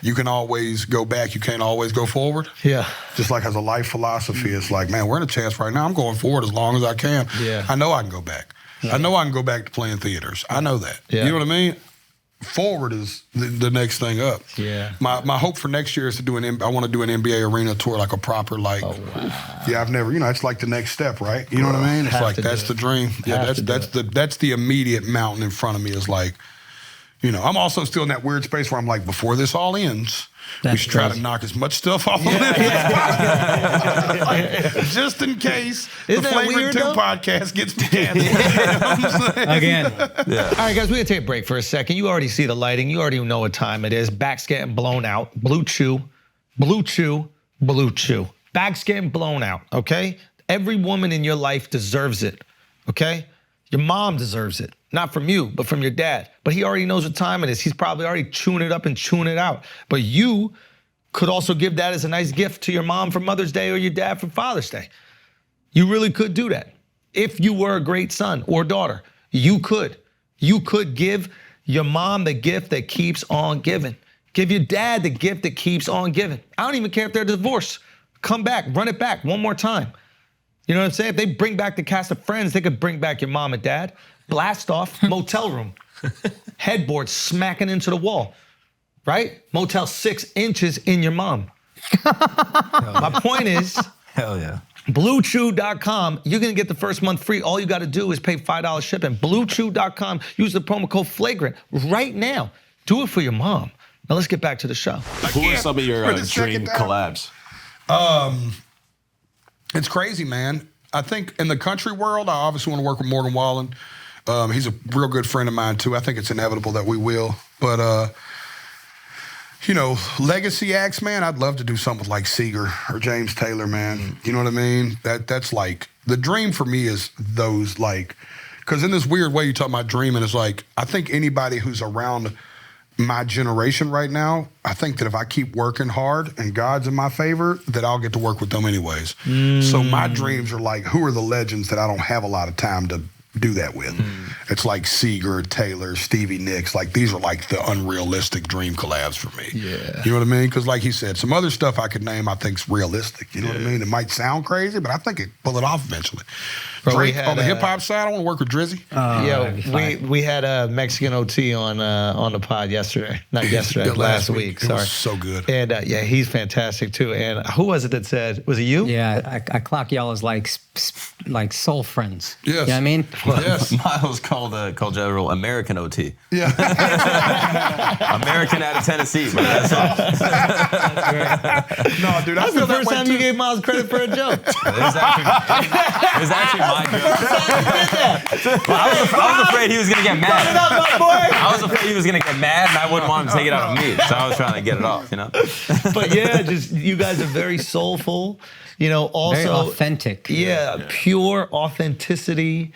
you can always go back. You can't always go forward. Yeah. Just like as a life philosophy, it's like, man, we're in a chance right now. I'm going forward as long as I can. Yeah. I know I can go back. I know I can go back to playing theaters. I know that. Yeah. You know what I mean? Forward is the next thing up. Yeah. My hope for next year is to do I want to do an NBA arena tour, like a proper, like. Oh, wow. Yeah, I've never, it's like the next step, right? You know what I mean? It's Have like, to that's do the it. dream. Yeah, that's the immediate mountain in front of me is like, I'm also still in that weird space where I'm like, before this all ends, we should try to knock as much stuff off of it as possible. Just in case Isn't the that Flagrant weird, 2 though? podcast gets canceled. You know what I'm saying? Again. All right, guys, we're gonna take a break for a second. You already see the lighting. You already know what time it is. Back's getting blown out. Blue chew. Back's getting blown out, okay? Every woman in your life deserves it, okay? Your mom deserves it. Not from you, but from your dad. But he already knows what time it is. He's probably already chewing it up and chewing it out. But you could also give that as a nice gift to your mom for Mother's Day or your dad for Father's Day. You really could do that. If you were a great son or daughter, you could. You could give your mom the gift that keeps on giving. Give your dad the gift that keeps on giving. I don't even care if they're divorced. Come back, run it back one more time. You know what I'm saying? If they bring back the cast of Friends, they could bring back your mom and dad. Blast off, motel room. Headboard smacking into the wall, right? Motel 6 inches in your mom. My point is, Hell yeah. BlueChew.com, you're gonna get the first month free. All you gotta do is pay $5 shipping. BlueChew.com, use the promo code Flagrant right now. Do it for your mom. Now let's get back to the show. Who are some of your dream collabs? It's crazy, man. I think in the country world, I obviously want to work with Morgan Wallen. He's a real good friend of mine, too. I think it's inevitable that we will. But, legacy acts, man, I'd love to do something with like Seeger or James Taylor, man. You know what I mean? That's like, the dream for me is those like, because in this weird way you talk about dreaming, it's like, I think anybody who's around my generation right now, I think that if I keep working hard and God's in my favor, that I'll get to work with them anyways. So my dreams are like, who are the legends that I don't have a lot of time to do that with? It's like Seeger, Taylor, Stevie Nicks. Like, these are like the unrealistic dream collabs for me. Yeah. You know what I mean? Because like he said, some other stuff I could name I think's realistic. You know what I mean? It might sound crazy, but I think it pull it off eventually. Bro, Drake, on the hip hop side, I want to work with Drizzy. We had a Mexican OT on the pod yesterday. Not yesterday, last week. It Sorry. was so good. And he's fantastic too. And who was it that said, was it you? Yeah, I clock y'all as like soul friends. Yes. You know what I mean? Yes. Miles called General American OT. Yeah. American out of Tennessee, but that's all. No, dude, That's the first time you gave Miles credit for a joke. It was actually my joke. Well, I was afraid he was going to get mad. I was afraid he was going to get mad, and I wouldn't want him to take it out on me. So I was trying to get it off, But yeah, just you guys are very soulful. Also Very authentic. Yeah, pure authenticity.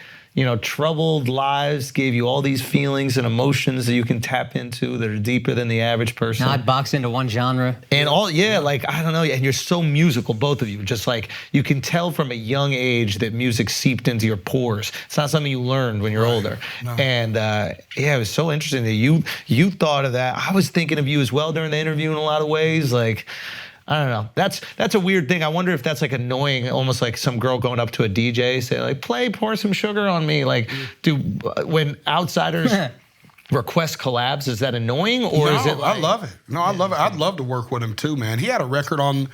Troubled lives gave you all these feelings and emotions that you can tap into that are deeper than the average person. Not boxed into one genre. And I don't know, and you're so musical, both of you. Just like, you can tell from a young age that music seeped into your pores. It's not something you learned when you're older. No. And it was so interesting that you thought of that. I was thinking of you as well during the interview in a lot of ways. Like, I don't know. That's a weird thing. I wonder if that's like annoying, almost like some girl going up to a DJ, say like, pour some sugar on me. Like, when outsiders request collabs, is that annoying or is it like, I love it. No, I love it. I'd love to work with him too, man. He had a record on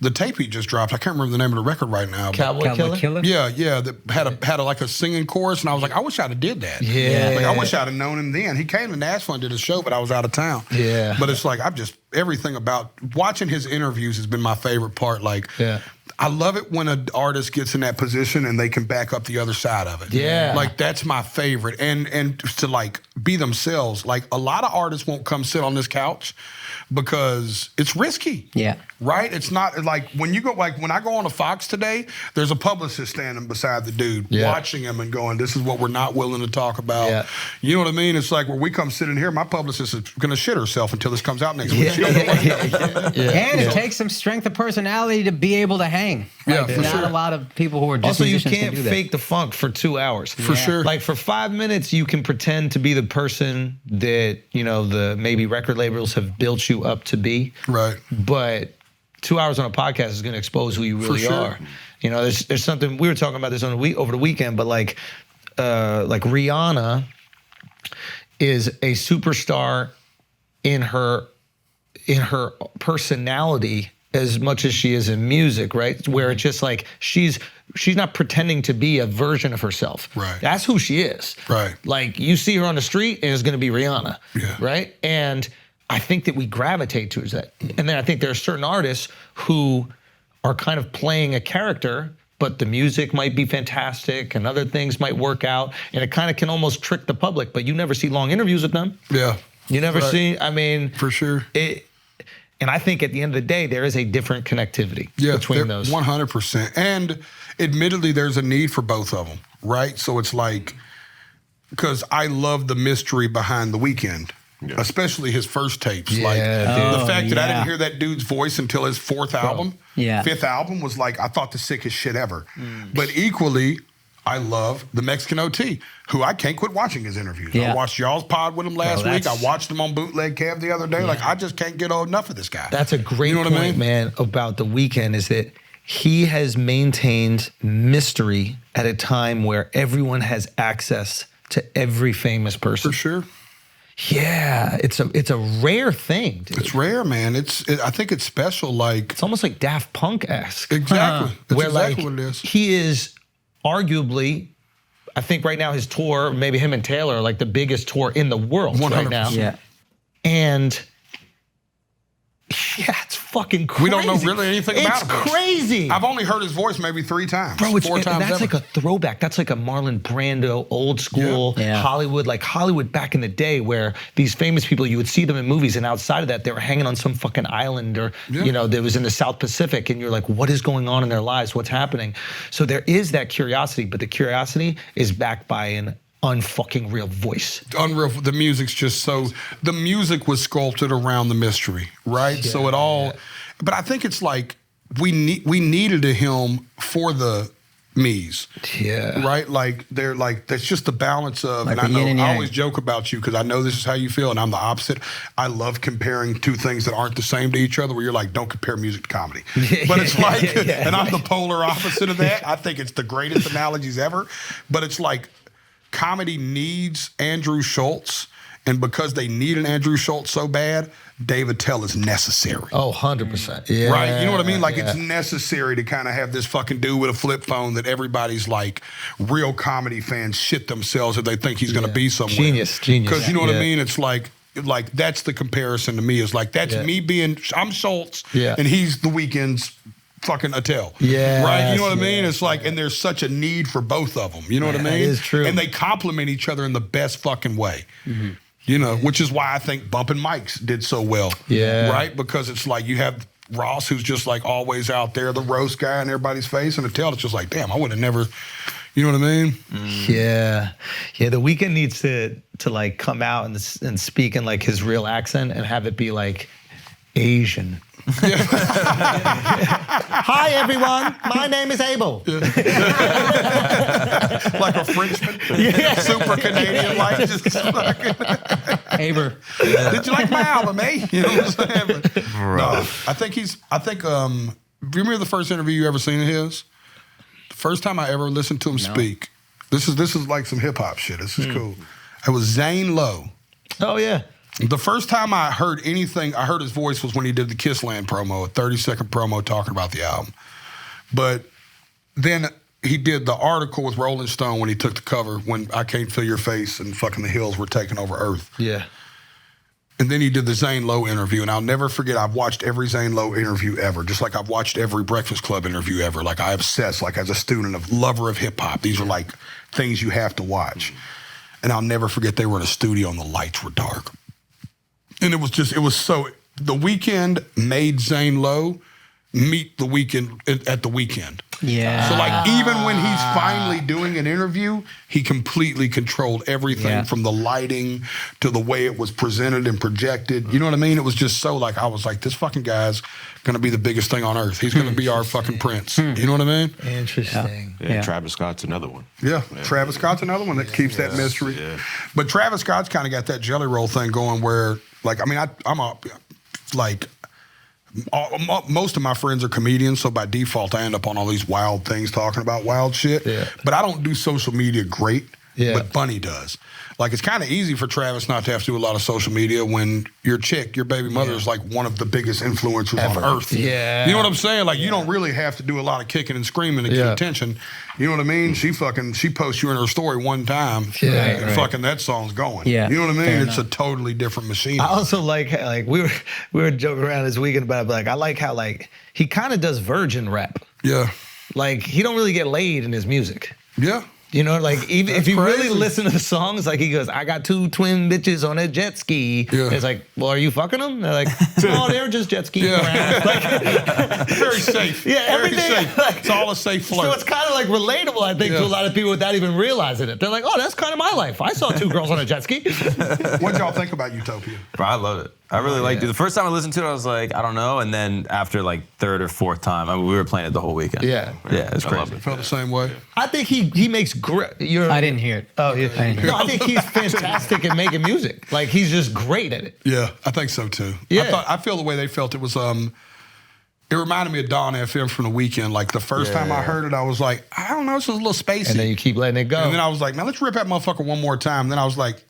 the tape he just dropped. I can't remember the name of the record right now. Cowboy Killer? Yeah. That had like a singing chorus, and I was like, I wish I'd have did that. Yeah. Like, I wish I'd have known him then. He came to Nashville and did a show, but I was out of town. Yeah. But it's like, everything about watching his interviews has been my favorite part. Like, I love it when an artist gets in that position and they can back up the other side of it. Yeah. Like, that's my favorite. And to like be themselves. Like, a lot of artists won't come sit on this couch because it's risky. Yeah. Right? It's not like when I go on a Fox today, there's a publicist standing beside the dude watching him and going, this is what we're not willing to talk about. Yeah. You know what I mean? It's like where we come sit in here, my publicist is going to shit herself until this comes out next week. And it takes some strength of personality to be able to hang. Like, for not sure. a lot of people who are just also, you musicians can't can do fake the funk for 2 hours. For sure. Like, for 5 minutes, you can pretend to be the person that, the maybe record labels have built you up to be. Right. But 2 hours on a podcast is going to expose who you really are. There's something, we were talking about this over the weekend, but like Rihanna is a superstar in her personality as much as she is in music, right? Where it's just like she's not pretending to be a version of herself. Right. That's who she is. Right. Like, you see her on the street and it's going to be Rihanna. Yeah. Right? And I think that we gravitate towards that. And then I think there are certain artists who are kind of playing a character, but the music might be fantastic and other things might work out, and it kind of can almost trick the public, but you never see long interviews with them. Yeah. You never see, For sure. And I think at the end of the day, there is a different connectivity between those. 100%. And admittedly, there's a need for both of them, right? So it's like, because I love the mystery behind the Weeknd. Yeah. Especially his first tapes. The fact that I didn't hear that dude's voice until his fifth album was like, I thought the sickest shit ever. But equally, I love the Mexican OT, who I can't quit watching his interviews. I watched y'all's pod with him last week. I watched him on Bootleg Kev the other day. Like, I just can't get enough of this guy. That's a great point, man, about the Weeknd, is that he has maintained mystery at a time where everyone has access to every famous person. For sure. Yeah, it's a rare thing, dude. It's rare, man. I think it's special. Like, it's almost like Daft Punk-esque. Exactly. That's where exactly what it is. He is arguably, I think right now his tour, maybe him and Taylor, are like the biggest tour in the world 100%. Right now. Yeah. And it's fucking crazy. We don't know really anything about him. It's crazy. I've only heard his voice maybe 3 times. Bro, 4 times that's ever. like a throwback. That's like a Marlon Brando, old school Hollywood, like Hollywood back in the day, where these famous people, you would see them in movies, and outside of that, they were hanging on some fucking island, or that was in the South Pacific, and you're like, what is going on in their lives? What's happening? So there is that curiosity, but the curiosity is backed by an unfucking real voice. Unreal. The music's just so. The music was sculpted around the mystery, right? Yeah, so it all. But I think it's like we needed a him for the me's. Yeah. Right? Like, they're like, that's just the balance of, like, and I know and I always joke about you because I know this is how you feel, and I'm the opposite. I love comparing two things that aren't the same to each other, where you're like, don't compare music to comedy. But it's like, and I'm the polar opposite of that. I think it's the greatest analogies ever. But it's like, comedy needs Andrew Schultz, and because they need an Andrew Schultz so bad, Dave Attell is necessary. Oh, 100%. Yeah. Right? You know what I mean? Like, it's necessary to kind of have this fucking dude with a flip phone that everybody's like, real comedy fans shit themselves if they think he's going to be somewhere. Genius. Because you know what I mean? It's like that's the comparison to me. Is like, that's me being, I'm Schultz, and he's the Weeknd's fucking Attell. Yeah. Right? You know what I mean? It's like, and there's such a need for both of them. You know what I mean? That is true. And they complement each other in the best fucking way. You know, which is why I think Bumpin' Mics did so well. Yeah. Right? Because it's like, you have Ross, who's just like always out there, the roast guy in everybody's face, and Attell, it's just like, damn, I would have never, you know what I mean? Yeah. Yeah, the Weeknd needs to like come out and speak in like his real accent and have it be like Asian. Hi, everyone. My name is Abel. Like a Frenchman. Super Canadian, like just fucking. Aber. Did you like my album, eh? You know what I'm saying? But, no, I think remember the first interview you ever seen of his? The first time I ever listened to him speak. This is like some hip hop shit. This is cool. It was Zane Lowe. Oh, yeah. The first time I heard anything, I heard his voice was when he did the Kissland promo, a 30-second promo talking about the album. But then he did the article with Rolling Stone when he took the cover, when I Can't Feel Your Face and fucking the hills were taking over Earth. Yeah. And then he did the Zane Lowe interview, and I'll never forget, I've watched every Zane Lowe interview ever, just like I've watched every Breakfast Club interview ever. Like I obsess, like as a student, lover of hip-hop. These are like things you have to watch. And I'll never forget they were in a studio and the lights were dark. And the Weeknd made Zane Lowe meet the Weeknd at the Weeknd. Yeah. So like even when he's finally doing an interview, he completely controlled everything from the lighting to the way it was presented and projected. You know what I mean? It was just so like, I was like, this fucking guy's gonna be the biggest thing on earth. He's gonna be our fucking Prince. You know what I mean? Interesting. Yeah, Travis Scott's another one. Yeah, Travis Scott's another one that keeps that mystery. Yeah. But Travis Scott's kind of got that Jelly Roll thing going where, like, I mean, most of my friends are comedians, so by default, I end up on all these wild things talking about wild shit. Yeah. But I don't do social media great, but Bunnie does. Like, it's kind of easy for Travis not to have to do a lot of social media when your chick, your baby mother, is like one of the biggest influencers on earth. Yeah. You know what I'm saying? Like, you don't really have to do a lot of kicking and screaming to get attention. You know what I mean? She posts you in her story one time, and fucking that song's going. Yeah. You know what I mean? It's a totally different machine. I also like we were joking around this weekend about it, but like I like how like he kind of does virgin rap. Yeah. Like he don't really get laid in his music. Yeah. You know, like even if you really listen to the songs, like he goes, I got 2 twin bitches on a jet ski. Yeah. It's like, well, are you fucking them? They're like, no, they're just jet skiing around. Like, very safe. Yeah, everything. Safe. Like, it's all a safe flirt. So it's kind of like relatable, I think, to a lot of people without even realizing it. They're like, oh, that's kind of my life. I saw 2 girls on a jet ski. What'd y'all think about Utopia? Bro, I love it. I really liked it. The first time I listened to it, I was like, I don't know. And then after like 3rd or 4th time, I mean, we were playing it the whole weekend. Yeah, it's crazy. Felt the same way. I think he makes great. I didn't hear it. Oh, yeah. I think he's fantastic at making music. Like he's just great at it. Yeah, I think so too. Yeah, I feel the way they felt. It was it reminded me of Dawn FM from the Weeknd. Like the first time I heard it, I was like, I don't know, this is a little spacey. And then you keep letting it go. And then I was like, man, let's rip that motherfucker one more time. And then I was like,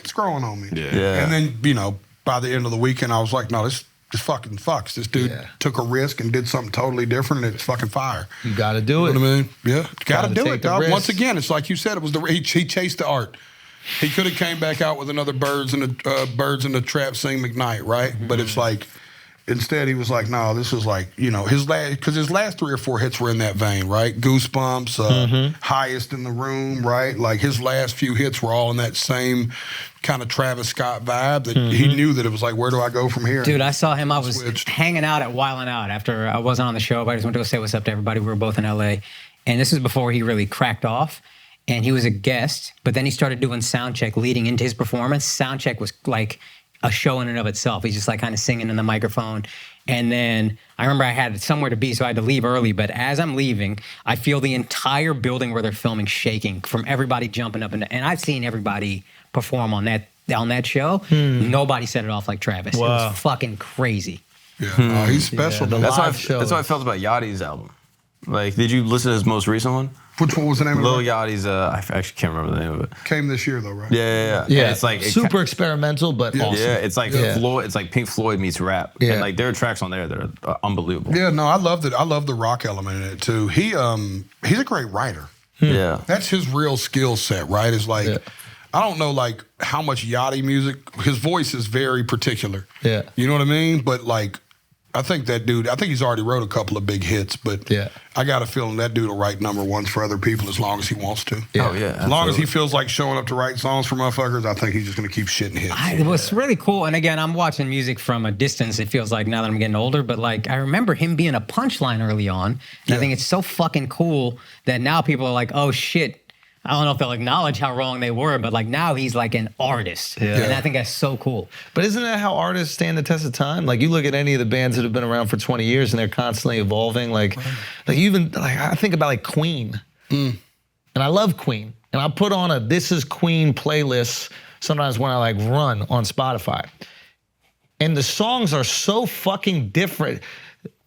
it's growing on me. Yeah. And then by the end of the weekend, I was like, no, this fucking fucks. This dude took a risk and did something totally different, and it's fucking fire. You got to do it. You know what I mean? Yeah, got to do it, dog. Once again, it's like you said, it was he chased the art. He could have came back out with another Birds in the Trap Sing McKnight, right? Mm-hmm. But it's like, instead he was like, no, this is like, his last 3 or 4 hits were in that vein, right? Goosebumps, Highest in the Room, right? Like his last few hits were all in that same kind of Travis Scott vibe that he knew that it was like, where do I go from here? Dude, I saw him. I was hanging out at Wildin' Out after I wasn't on the show, but I just went to go say what's up to everybody. We were both in LA. And this is before he really cracked off. And he was a guest, but then he started doing sound check leading into his performance. Sound check was like a show in and of itself. He's just like kind of singing in the microphone. And then I remember I had somewhere to be, so I had to leave early. But as I'm leaving, I feel the entire building where they're filming shaking from everybody jumping up. And I've seen everybody perform on that show. Nobody set it off like Travis. Wow. It was fucking crazy. Yeah, he's special. That's how I felt about Yachty's album. Like, did you listen to his most recent one? Which one was the name of it? Lil Yachty's, I actually can't remember the name of it. Came this year though, right? Yeah. And it's like super experimental, but awesome. Yeah, it's like Floyd. It's like Pink Floyd meets rap. Yeah. And like there are tracks on there that are unbelievable. Yeah, no, I loved it. I love the rock element in it too. He's a great writer. Yeah, that's his real skill set, right? It's like I don't know like how much Yachty music. His voice is very particular. Yeah, you know what I mean. But like, I think that dude, I think he's already wrote a couple of big hits, but I got a feeling that dude will write #1s for other people as long as he wants to. Yeah. Oh, yeah. As long as he feels like showing up to write songs for motherfuckers, I think he's just going to keep shitting hits. It was really cool. And again, I'm watching music from a distance, it feels like, now that I'm getting older. But like, I remember him being a punchline early on. And I think it's so fucking cool that now people are like, oh shit, I don't know if they'll acknowledge how wrong they were, but like now he's like an artist. Yeah. And I think that's so cool. But isn't that how artists stand the test of time? Like you look at any of the bands that have been around for 20 years and they're constantly evolving. Like even like I think about like Queen. And I love Queen. And I put on a This Is Queen playlist sometimes when I like run on Spotify. And the songs are so fucking different.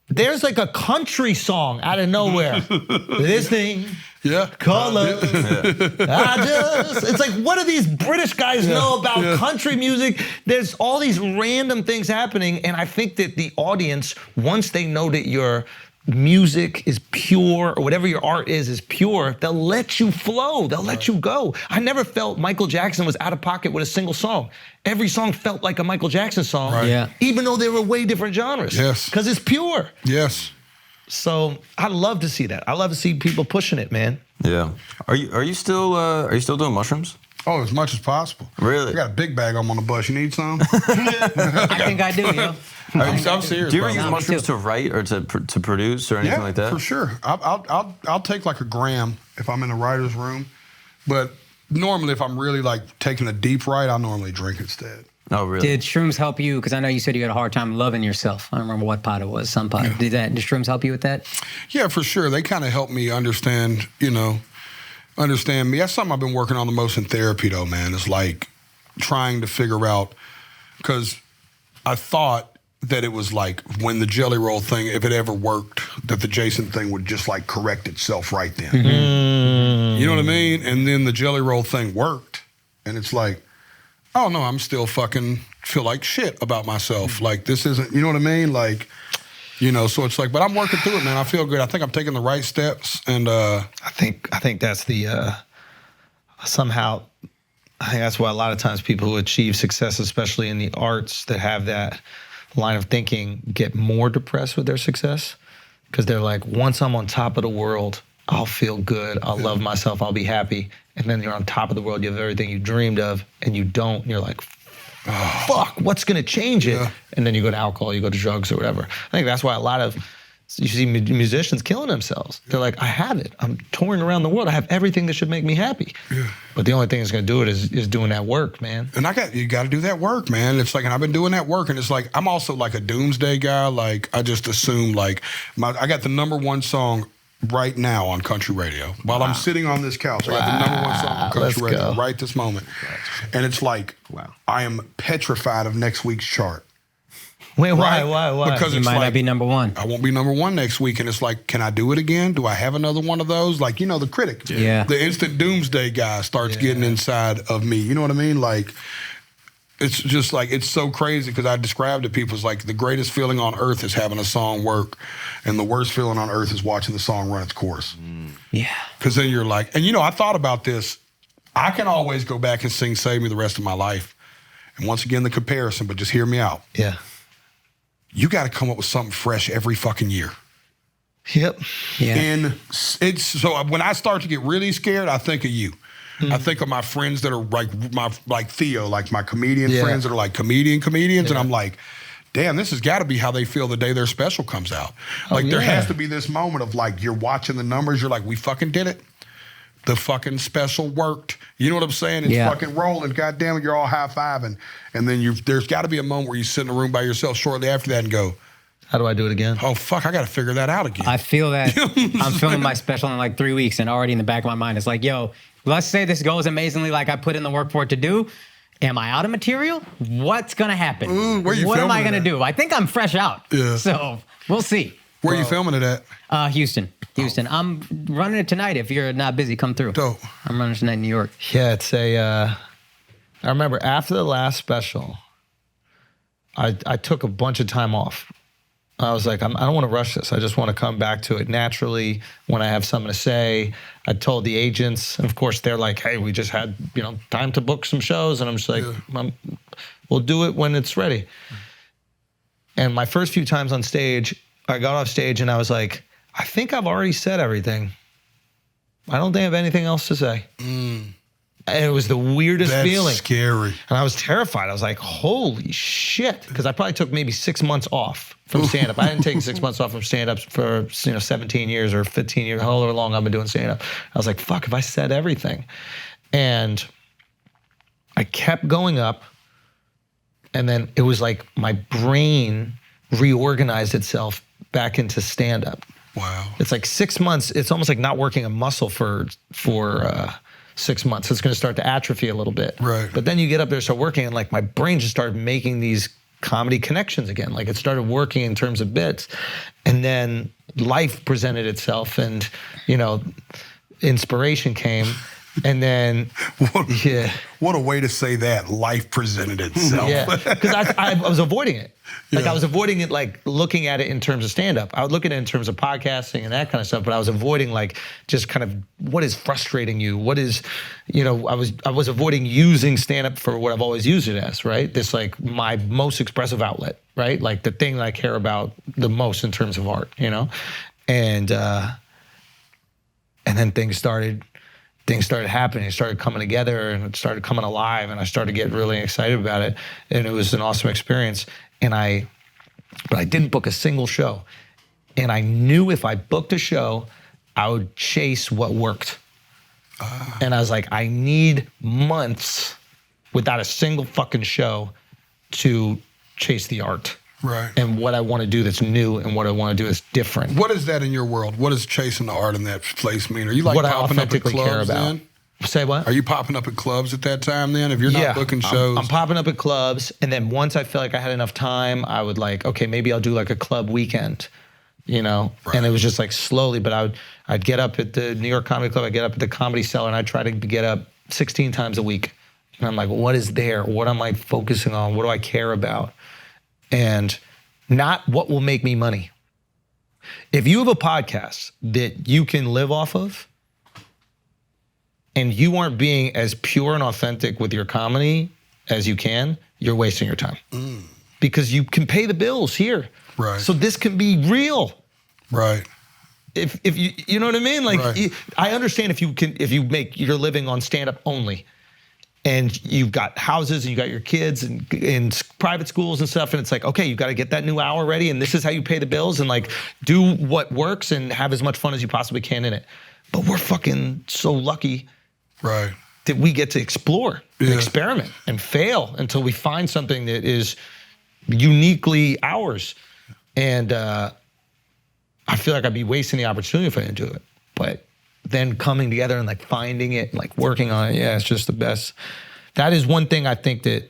There's like a country song out of nowhere. This thing. Yeah. Color. It's like, what do these British guys know about country music? There's all these random things happening. And I think that the audience, once they know that your music is pure or whatever your art is pure, they'll let you flow. They'll let you go. I never felt Michael Jackson was out of pocket with a single song. Every song felt like a Michael Jackson song, even though they were way different genres. Yes. Because it's pure. Yes. So I love to see that. I love to see people pushing it, man. Yeah. Are you still doing mushrooms? Oh, as much as possible. Really? I got a big bag on the bus. You need some? I think I do, yo. I'm serious. Do you ever bro. use mushrooms to write or to produce or anything like that? For sure. I'll take like a gram if I'm in the writer's room, but normally if I'm really like taking a deep write, I'll normally drink instead. Oh, really? Did shrooms help you? Because I know you said you had a hard time loving yourself. I don't remember what pot it was, some pot. Yeah. Did shrooms help you with that? Yeah, for sure. They kind of help me understand me. That's something I've been working on the most in therapy though, man. It's like trying to figure out, because I thought that it was like when the Jelly Roll thing, if it ever worked, that the Jason thing would just like correct itself right then. You know what I mean? And then the Jelly Roll thing worked. And it's like, oh no, I'm still fucking feel like shit about myself. Like this isn't, you know what I mean? Like, so it's like, but I'm working through it, man. I feel good. I think I'm taking the right steps. And I think that's the somehow I think that's why a lot of times people who achieve success, especially in the arts that have that line of thinking, get more depressed with their success. Because they're like, once I'm on top of the world, I'll feel good, I'll love myself, I'll be happy. And then you're on top of the world, you have everything you dreamed of, and you don't, and you're like, fuck, what's gonna change it? And then you go to alcohol, you go to drugs or whatever. I think that's why a lot of, you see musicians killing themselves. They're like, I have it, I'm touring around the world, I have everything that should make me happy. But the only thing that's gonna do it is doing that work, man. And you gotta do that work, man. It's like, and I've been doing that work, and it's like, I'm also like a doomsday guy. Like, I just assume like, I got the #1 song right now on country radio. While I'm sitting on this couch, I got the #1 song on country radio right this moment. And it's like, I am petrified of next week's chart. Wait, why? Because You it's might like, not be #1. I won't be #1 next week, and it's like, can I do it again? Do I have another one of those? Like, the critic, the instant doomsday guy starts getting inside of me. You know what I mean? Like, it's just like, it's so crazy because I describe to people, it's like the greatest feeling on earth is having a song work, and the worst feeling on earth is watching the song run its course. Yeah. Because then you're like, and I thought about this. I can always go back and sing Save Me the rest of my life. And once again, the comparison, but just hear me out. Yeah. You got to come up with something fresh every fucking year. Yep. Yeah. And it's so when I start to get really scared, I think of you. I think of my friends that are like Theo, like my comedian friends that are like comedians, and I'm like, damn, this has got to be how they feel the day their special comes out. Like there has to be this moment of like, you're watching the numbers, you're like, we fucking did it. The fucking special worked. You know what I'm saying? It's fucking rolling. God damn it, you're all high-fiving. And then there's got to be a moment where you sit in a room by yourself shortly after that and go, how do I do it again? Oh, fuck, I got to figure that out again. I feel that. I'm filming my special in like 3 weeks, and already in the back of my mind, it's like, yo, let's say this goes amazingly like I put in the work for it to do. Am I out of material? What's going to happen? What am I going to do? I think I'm fresh out. Yeah. So we'll see. Where are you filming it at? Houston. I'm running it tonight. If you're not busy, come through. Dope. I'm running tonight in New York. Yeah, it's I remember after the last special, I took a bunch of time off. I was like, I don't want to rush this. I just want to come back to it naturally when I have something to say. I told the agents, and of course they're like, hey, we just had time to book some shows. And I'm just like, we'll do it when it's ready. And my first few times on stage, I got off stage and I was like, I think I've already said everything. I don't think I have anything else to say. And it was the weirdest feeling. That's scary. And I was terrified. I was like, holy shit. Because I probably took maybe 6 months off from stand-up. I didn't take 6 months off from stand-up for 17 years or 15 years, however long I've been doing stand-up. I was like, fuck, if I said everything. And I kept going up. And then it was like my brain reorganized itself back into stand-up. Wow. It's like 6 months. It's almost like not working a muscle for 6 months. It's going to start to atrophy a little bit. Right. But then you get up there, start working, and like my brain just started making these comedy connections again. Like it started working in terms of bits, and then life presented itself, and inspiration came, and then What a way to say that. Life presented itself. Yeah, because I was avoiding it. Like Yeah. I was avoiding it, like looking at it in terms of stand-up. I would look at it in terms of podcasting and that kind of stuff, but I was avoiding like just kind of what is frustrating you? What is, I was avoiding using stand-up for what I've always used it as, right? This like my most expressive outlet, right? Like the thing that I care about the most in terms of art, And then things started happening, it started coming together, and it started coming alive, and I started getting really excited about it, and it was an awesome experience. But I didn't book a single show, and I knew if I booked a show, I would chase what worked. And I was like, I need months without a single fucking show to chase the art. Right. And what I want to do that's new, and what I want to do that's different. What is that in your world? What does chasing the art in that place mean? Are you like what I popping up at authentically clubs care about. then? Say what? Are you popping up at clubs at that time then? If you're not booking shows? I'm popping up at clubs, and then once I feel like I had enough time, I would like, okay, maybe I'll do like a club weekend, And it was just like slowly, but I'd get up at the New York Comedy Club, I'd get up at the Comedy Cellar, and I'd try to get up 16 times a week. And I'm like, what is there? What am I focusing on? What do I care about? And not what will make me money. If you have a podcast that you can live off of, and you aren't being as pure and authentic with your comedy as you can, you're wasting your time. Because you can pay the bills here. Right. So this can be real. Right. If you know what I mean? Like Right. I understand if you make your living on stand-up only, and you've got houses and you got your kids and in private schools and stuff, and it's like, okay, you got to get that new hour ready, and this is how you pay the bills, and like do what works and have as much fun as you possibly can in it. But we're fucking so lucky, Right. that we get to explore and Yeah. experiment and fail until we find something that is uniquely ours. And I feel like I'd be wasting the opportunity if I didn't do it. But then coming together and like finding it, like working on it, yeah, it's just the best. That is one thing I think that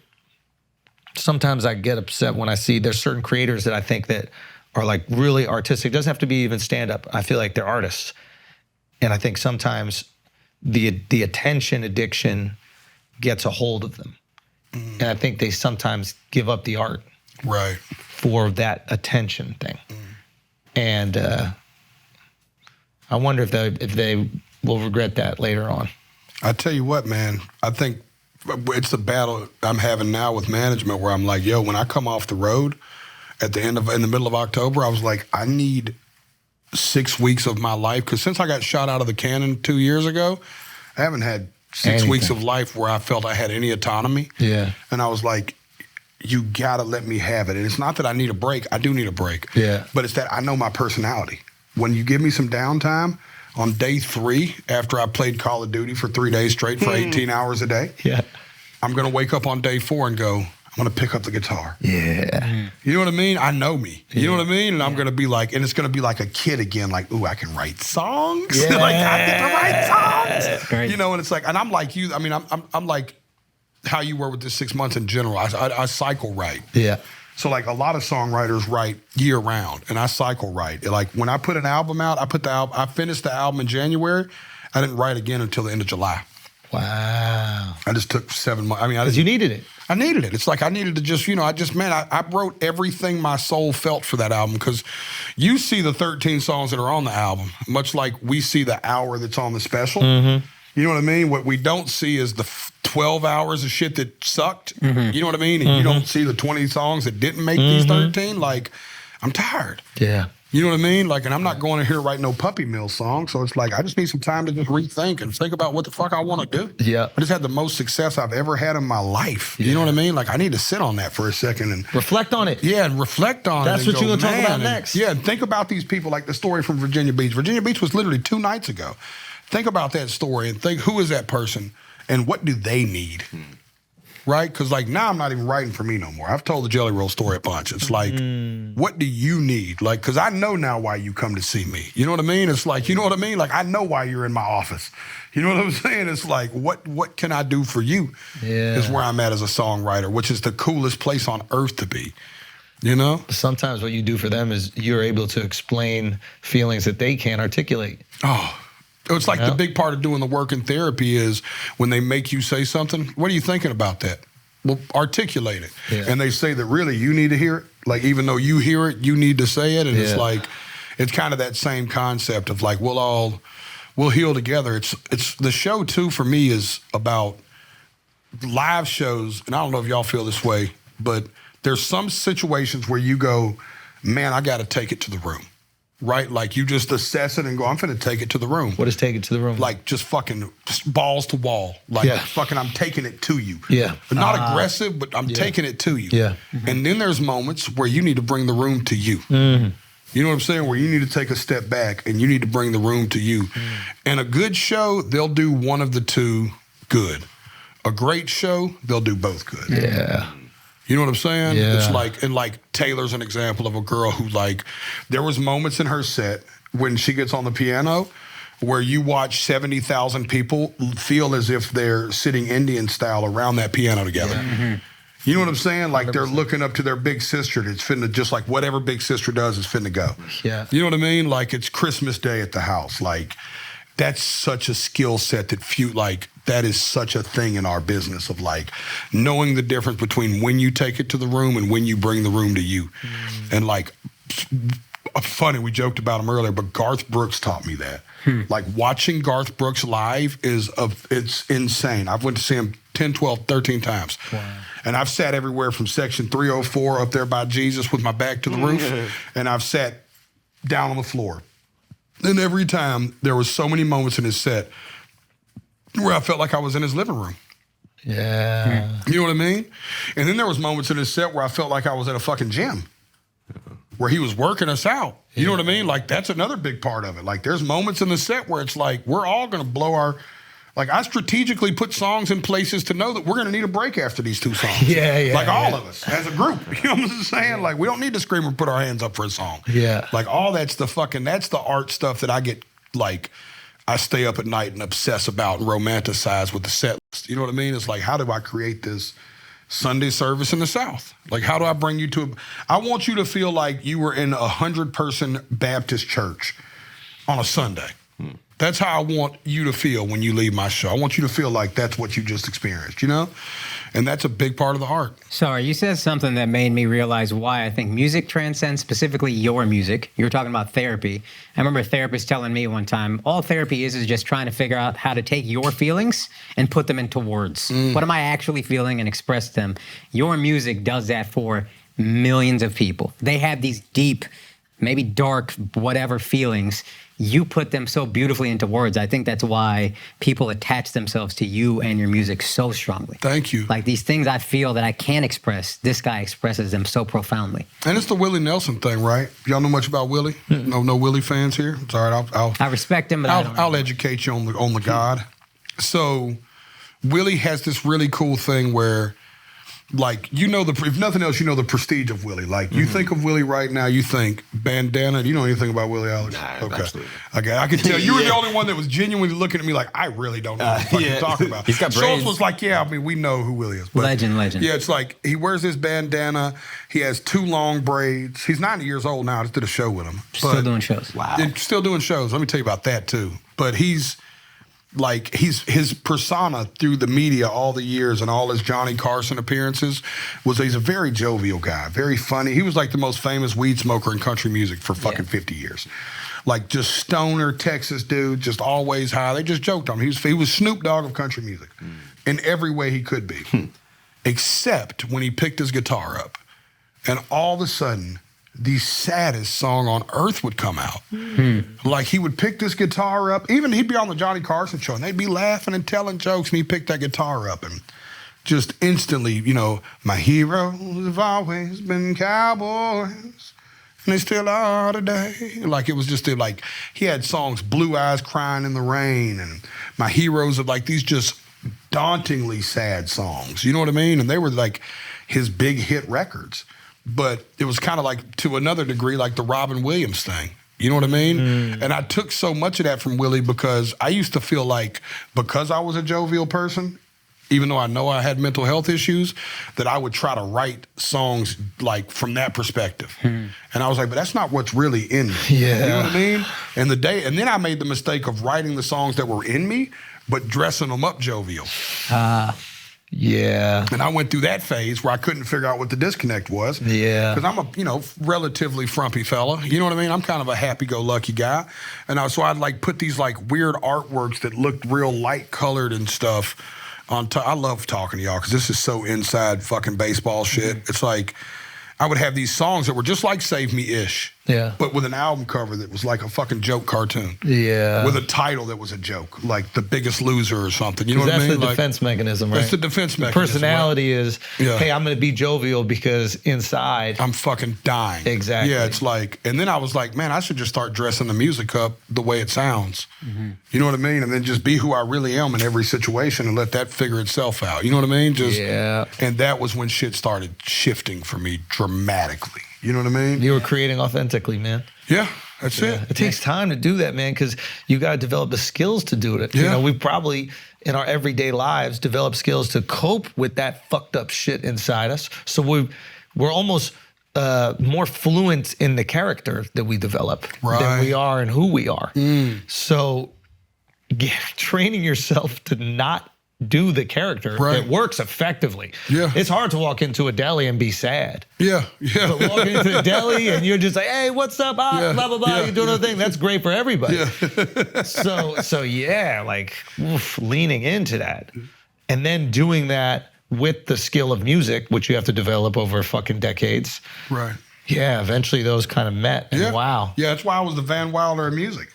sometimes I get upset when I see there's certain creators that I think that are like really artistic. It doesn't have to be even stand-up. I feel like they're artists. And I think sometimes the attention addiction gets a hold of them. And I think they sometimes give up the art Right. for that attention thing. And I wonder if they will regret that later on. I tell you what, man, I think it's a battle I'm having now with management where I'm like, yo, when I come off the road in the middle of October, I was like, I need 6 weeks of my life, because since I got shot out of the cannon 2 years ago, I haven't had 6 weeks of life where I felt I had any autonomy. Yeah. And I was like, you gotta let me have it. And it's not that I need a break. I do need a break. Yeah. But it's that I know my personality. When you give me some downtime, on day 3, after I played Call of Duty for 3 days straight for 18 hours a day, Yeah. I'm gonna wake up on day 4 and go, I'm gonna pick up the guitar. Yeah. You know what I mean? I know me. You know what I mean? And I'm gonna be like, and it's gonna be like a kid again, like, ooh, I can write songs. Yeah. Like I get to write songs. Right. You know, and it's like, and I'm like you. I mean, I'm like how you were with this 6 months in general. I cycle write. Yeah. So like a lot of songwriters write year round, and I cycle write. Like when I put an album out, I finished the album in January. I didn't write again until the end of July. Wow. I just took 7 months. I mean, Because you needed it. I needed it. It's like I needed to just, I wrote everything my soul felt for that album, because you see the 13 songs that are on the album, much like we see the hour that's on the special. Mm-hmm. You know what I mean? What we don't see is the 12 hours of shit that sucked. Mm-hmm. You know what I mean? And you don't see the 20 songs that didn't make these 13. Like, I'm tired. Yeah. You know what I mean? Like, and I'm not going in here to write no Puppy Mill song. So it's like, I just need some time to just rethink and think about what the fuck I want to do. Yeah. I just had the most success I've ever had in my life. You know what I mean? Like, I need to sit on that for a second and reflect on it. Yeah, and reflect on That's it. That's what you're going to talk about and, next. Yeah, and think about these people, like the story from Virginia Beach. Virginia Beach was literally 2 nights ago. Think about that story and think, who is that person and what do they need? Right? Because like now I'm not even writing for me no more. I've told the Jelly Roll story a bunch. It's like, what do you need? Like, because I know now why you come to see me. You know what I mean? It's like, you know what I mean? Like, I know why you're in my office. You know what I'm saying? It's like, what can I do for you? Yeah. Is where I'm at as a songwriter, which is the coolest place on earth to be. You know? Sometimes what you do for them is you're able to explain feelings that they can't articulate. Oh, it's like the big part of doing the work in therapy is when they make you say something, what are you thinking about that? Well, articulate it. Yeah. And they say that really you need to hear it. Like, even though you hear it, you need to say it. And it's like, it's kind of that same concept of like, we'll heal together. It's the show too, for me, is about live shows. And I don't know if y'all feel this way, but there's some situations where you go, man, I got to take it to the room. Right? Like, you just assess it and go, I'm finna take it to the room. What is take it to the room? Like, just fucking just balls to wall. Like, fucking I'm taking it to you. Yeah. But not aggressive, but I'm taking it to you. Yeah. And then there's moments where you need to bring the room to you. You know what I'm saying? Where you need to take a step back and you need to bring the room to you. And a good show, they'll do one of the two good. A great show, they'll do both good. Yeah. You know what I'm saying? Yeah. It's like, and like Taylor's an example of a girl who, like, there was moments in her set when she gets on the piano where you watch 70,000 people feel as if they're sitting Indian style around that piano together. Yeah. You know what I'm saying? Like 100%. They're looking up to their big sister that's finna, just like whatever big sister does is finna go. Yeah. You know what I mean? Like, it's Christmas Day at the house. Like, that's such a skill set that that is such a thing in our business of like knowing the difference between when you take it to the room and when you bring the room to you. And like, funny, we joked about him earlier, but Garth Brooks taught me that. Like, watching Garth Brooks live it's insane. I've went to see him 10, 12, 13 times. Wow. And I've sat everywhere from section 304 up there by Jesus with my back to the roof. And I've sat down on the floor. And every time there was so many moments in his set where I felt like I was in his living room. Yeah. You know what I mean? And then there was moments in his set where I felt like I was at a fucking gym where he was working us out. You know what I mean? Like, that's another big part of it. Like, there's moments in the set where it's like, we're all going to blow our... Like, I strategically put songs in places to know that we're going to need a break after these 2 songs. Like, all of us, as a group. You know what I'm saying? Like, we don't need to scream and put our hands up for a song. Yeah. Like, all that's that's the art stuff that I get, like, I stay up at night and obsess about and romanticize with the set list. You know what I mean? It's like, how do I create this Sunday service in the South? Like, how do I bring you to I want you to feel like you were in a 100-person Baptist church on a Sunday. That's how I want you to feel when you leave my show. I want you to feel like that's what you just experienced, you know? And that's a big part of the art. Sorry, you said something that made me realize why I think music transcends, specifically your music. You were talking about therapy. I remember a therapist telling me one time, all therapy is just trying to figure out how to take your feelings and put them into words. What am I actually feeling and express them? Your music does that for millions of people. They have these deep, maybe dark, whatever feelings. You put them so beautifully into words. I think that's why people attach themselves to you and your music so strongly. Thank you. Like, these things I feel that I can't express, this guy expresses them so profoundly. And it's the Willie Nelson thing, right? Y'all know much about Willie? No Willie fans here? It's all right. I respect him, but I'll educate you on the God. So Willie has this really cool thing where, like, you know, if nothing else, you know the prestige of Willie. Like, you think of Willie right now, you think bandana. Do you know anything about Willie, Alex? Nah, okay. Absolutely. Okay, I can tell you were the only one that was genuinely looking at me like, I really don't know what you're talking about. He's got brains. Schultz was like, yeah, I mean, we know who Willie is. But Legend. Yeah, it's like, he wears this bandana. He has 2 long braids. He's 90 years old now. I just did a show with him. Still doing shows. Wow. Still doing shows. Let me tell you about that, too. But he's his persona through the media all the years and all his Johnny Carson appearances he's a very jovial guy, very funny. He was like the most famous weed smoker in country music for fucking 50 years. Like, just stoner Texas dude, just always high. They just joked on him. He was Snoop Dogg of country music in every way he could be, except when he picked his guitar up and all of a sudden the saddest song on earth would come out. Like he would pick this guitar up, even he'd be on the Johnny Carson show and they'd be laughing and telling jokes and he'd pick that guitar up and just instantly, you know, my heroes have always been cowboys and they still are today. Like it was just like, he had songs, Blue Eyes Crying in the Rain and my heroes of like these just dauntingly sad songs. You know what I mean? And they were like his big hit records. But it was kind of like, to another degree, like the Robin Williams thing. You know what I mean? And I took so much of that from Willie because I used to feel like, because I was a jovial person, even though I know I had mental health issues, that I would try to write songs like from that perspective. And I was like, but that's not what's really in me. You know what I mean? And then I made the mistake of writing the songs that were in me, but dressing them up jovial. Yeah. And I went through that phase where I couldn't figure out what the disconnect was. Yeah. Because I'm a, you know, relatively frumpy fella. You know what I mean? I'm kind of a happy-go-lucky guy. And so I'd like put these like weird artworks that looked real light-colored and stuff on top. I love talking to y'all because this is so inside fucking baseball shit. It's like I would have these songs that were just like Save Me-ish. Yeah. But with an album cover that was like a fucking joke cartoon. Yeah. With a title that was a joke, like The Biggest Loser or something. You know what I mean? That's the like, defense mechanism, right? That's the defense mechanism. Personality right? is, hey, I'm going to be jovial because inside I'm fucking dying. Exactly. Yeah, it's like, and then I was like, man, I should just start dressing the music up the way it sounds. You know what I mean? And then just be who I really am in every situation and let that figure itself out. You know what I mean? Just And that was when shit started shifting for me dramatically. You know what I mean? You were creating authentically, man. Yeah, that's it. It takes time to do that, man, because you got to develop the skills to do it. Yeah. You know, we probably, in our everyday lives, develop skills to cope with that fucked up shit inside us. So we're almost more fluent in the character that we develop than we are in who we are. So training yourself to not do the character, it works effectively. Yeah. It's hard to walk into a deli and be sad. Yeah. But walking into the deli and you're just like, hey, what's up? Blah, blah, blah. You're doing another thing. That's great for everybody. So yeah, like leaning into that. And then doing that with the skill of music, which you have to develop over fucking decades. Right. Yeah, eventually those kind of met. And wow. Yeah, that's why I was the Van Wilder of music.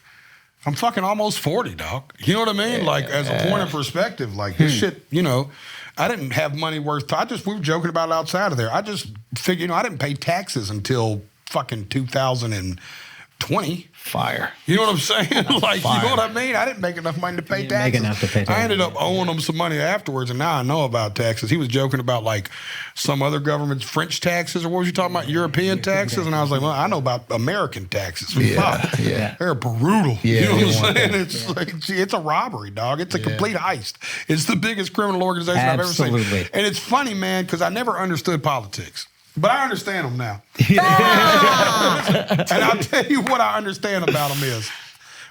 I'm fucking almost 40, dog. You know what I mean? Like, as a point of perspective, like, this shit, you know, I didn't have money worth, we were joking about it outside of there. I just figured, you know, I didn't pay taxes until fucking 2020. Fire. You know what I'm saying? Like, you know what I mean? I didn't make enough money to pay taxes. Make enough to pay taxes. I ended up owing him some money afterwards, and now I know about taxes. He was joking about, like, some other government's French taxes, or what was you talking about, European taxes? And I was like, well, I know about American taxes. Fuck. They're brutal. You know what I'm saying? It's like, gee, it's a robbery, dog. It's a complete heist. It's the biggest criminal organization I've ever seen. And it's funny, man, because I never understood politics. But I understand them now. And I'll tell you what I understand about them is,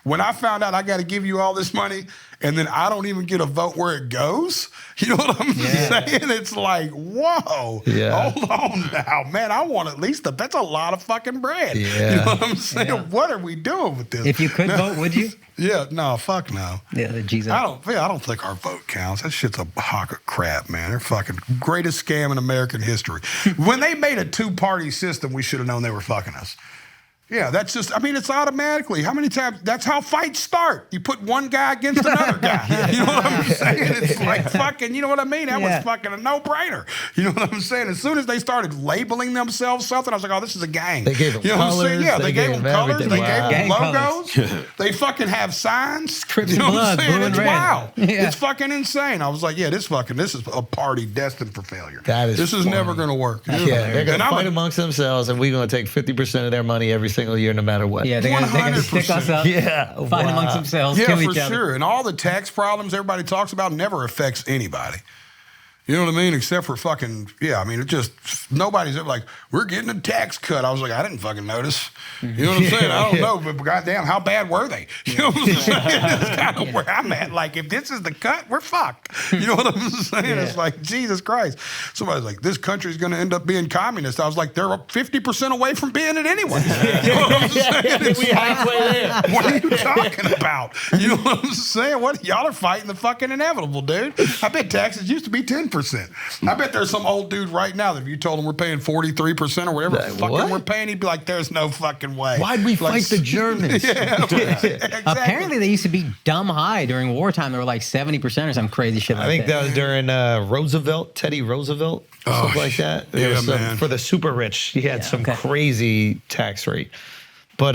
when I found out I got to give you all this money and then I don't even get a vote where it goes, you know what I'm saying? It's like, whoa, hold on now, man. I want at least that's a lot of fucking bread. You know what I'm saying? What are we doing with this? If you could vote, would you? Yeah, no, fuck no. Yeah, Jesus. I don't think our vote counts. That shit's a hawk of crap, man. They're fucking greatest scam in American history. When they made a two-party system, we should have known they were fucking us. Yeah, that's just, I mean, it's automatically. How many times, that's how fights start. You put one guy against another guy. You know what I'm saying? It's like fucking, you know what I mean? That was fucking a no-brainer. You know what I'm saying? As soon as they started labeling themselves something, I was like, oh, this is a gang. They gave them you know colors. What I'm saying? Yeah, they gave them colors. everything. They gave them logos. Colors. They fucking have signs. Crips you know and what I'm blood, saying? blue and It's red. wild. Yeah. It's fucking insane. I was like, yeah, this is a party destined for failure. This is never going to work. Yeah, they're going to fight amongst themselves, and we're going to take 50% of their money every single year, no matter what. Yeah, they're going to stick us up, fight amongst themselves, kill each other. Yeah, for sure. And all the tax problems everybody talks about never affects anybody. You know what I mean? Except for fucking, I mean, it just, nobody's ever like, we're getting a tax cut. I was like, I didn't fucking notice. You know what I'm saying? I don't know, but goddamn, how bad were they? You know what I'm saying? That's kind of where I'm at. Like, if this is the cut, we're fucked. You know what I'm saying? It's like, Jesus Christ. Somebody's like, this country's going to end up being communist. I was like, they're 50% away from being it anyway. You know what I'm saying? It's We halfway there. What are you talking about? You know what I'm saying? Y'all are fighting the fucking inevitable, dude. I bet taxes used to be 10%. 43%. I bet there's some old dude right now that if you told him we're paying 43% or whatever fucking we're paying, he'd be like, there's no fucking way. Why'd we fight the Germans? Exactly. Apparently, they used to be dumb high during wartime. They were like 70% or some crazy shit like that. I think that was during Teddy Roosevelt, stuff like that. There was some, for the super rich, he had some crazy tax rate. But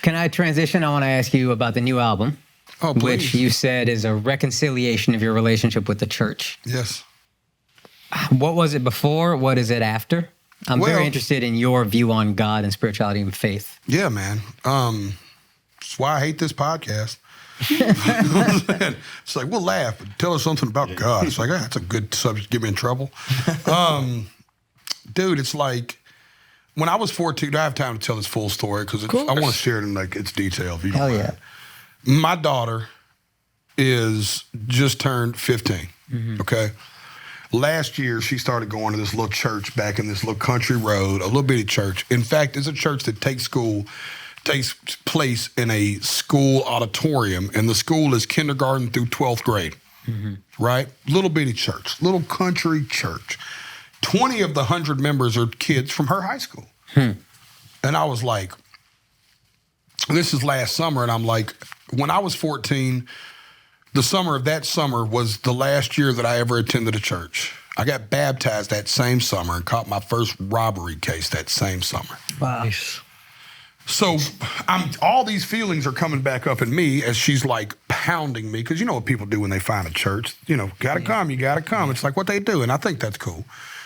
can I transition? I want to ask you about the new album. Oh, please. Which you said is a reconciliation of your relationship with the church. Yes. What was it before? What is it after? I'm very interested in your view on God and spirituality and faith. Yeah, man. That's why I hate this podcast. It's like, we'll laugh, but tell us something about God. It's like, that's a good subject to get me in trouble. Dude, it's like, when I was 14, I have time to tell this full story because I want to share it in like its detail. If you don't mind. My daughter is just turned 15, okay? Last year, she started going to this little church back in this little country road, a little bitty church. In fact, it's a church that takes place in a school auditorium, and the school is kindergarten through 12th grade, right? Little bitty church, little country church. 20 of the 100 members are kids from her high school. And I was like, this is last summer, and I'm like, when I was 14, the summer of that summer was the last year that I ever attended a church. I got baptized that same summer and caught my first robbery case that same summer. Wow. So all these feelings are coming back up in me as she's like pounding me, because you know what people do when they find a church. You know, gotta come, you gotta come. It's like what they do, and I think that's cool.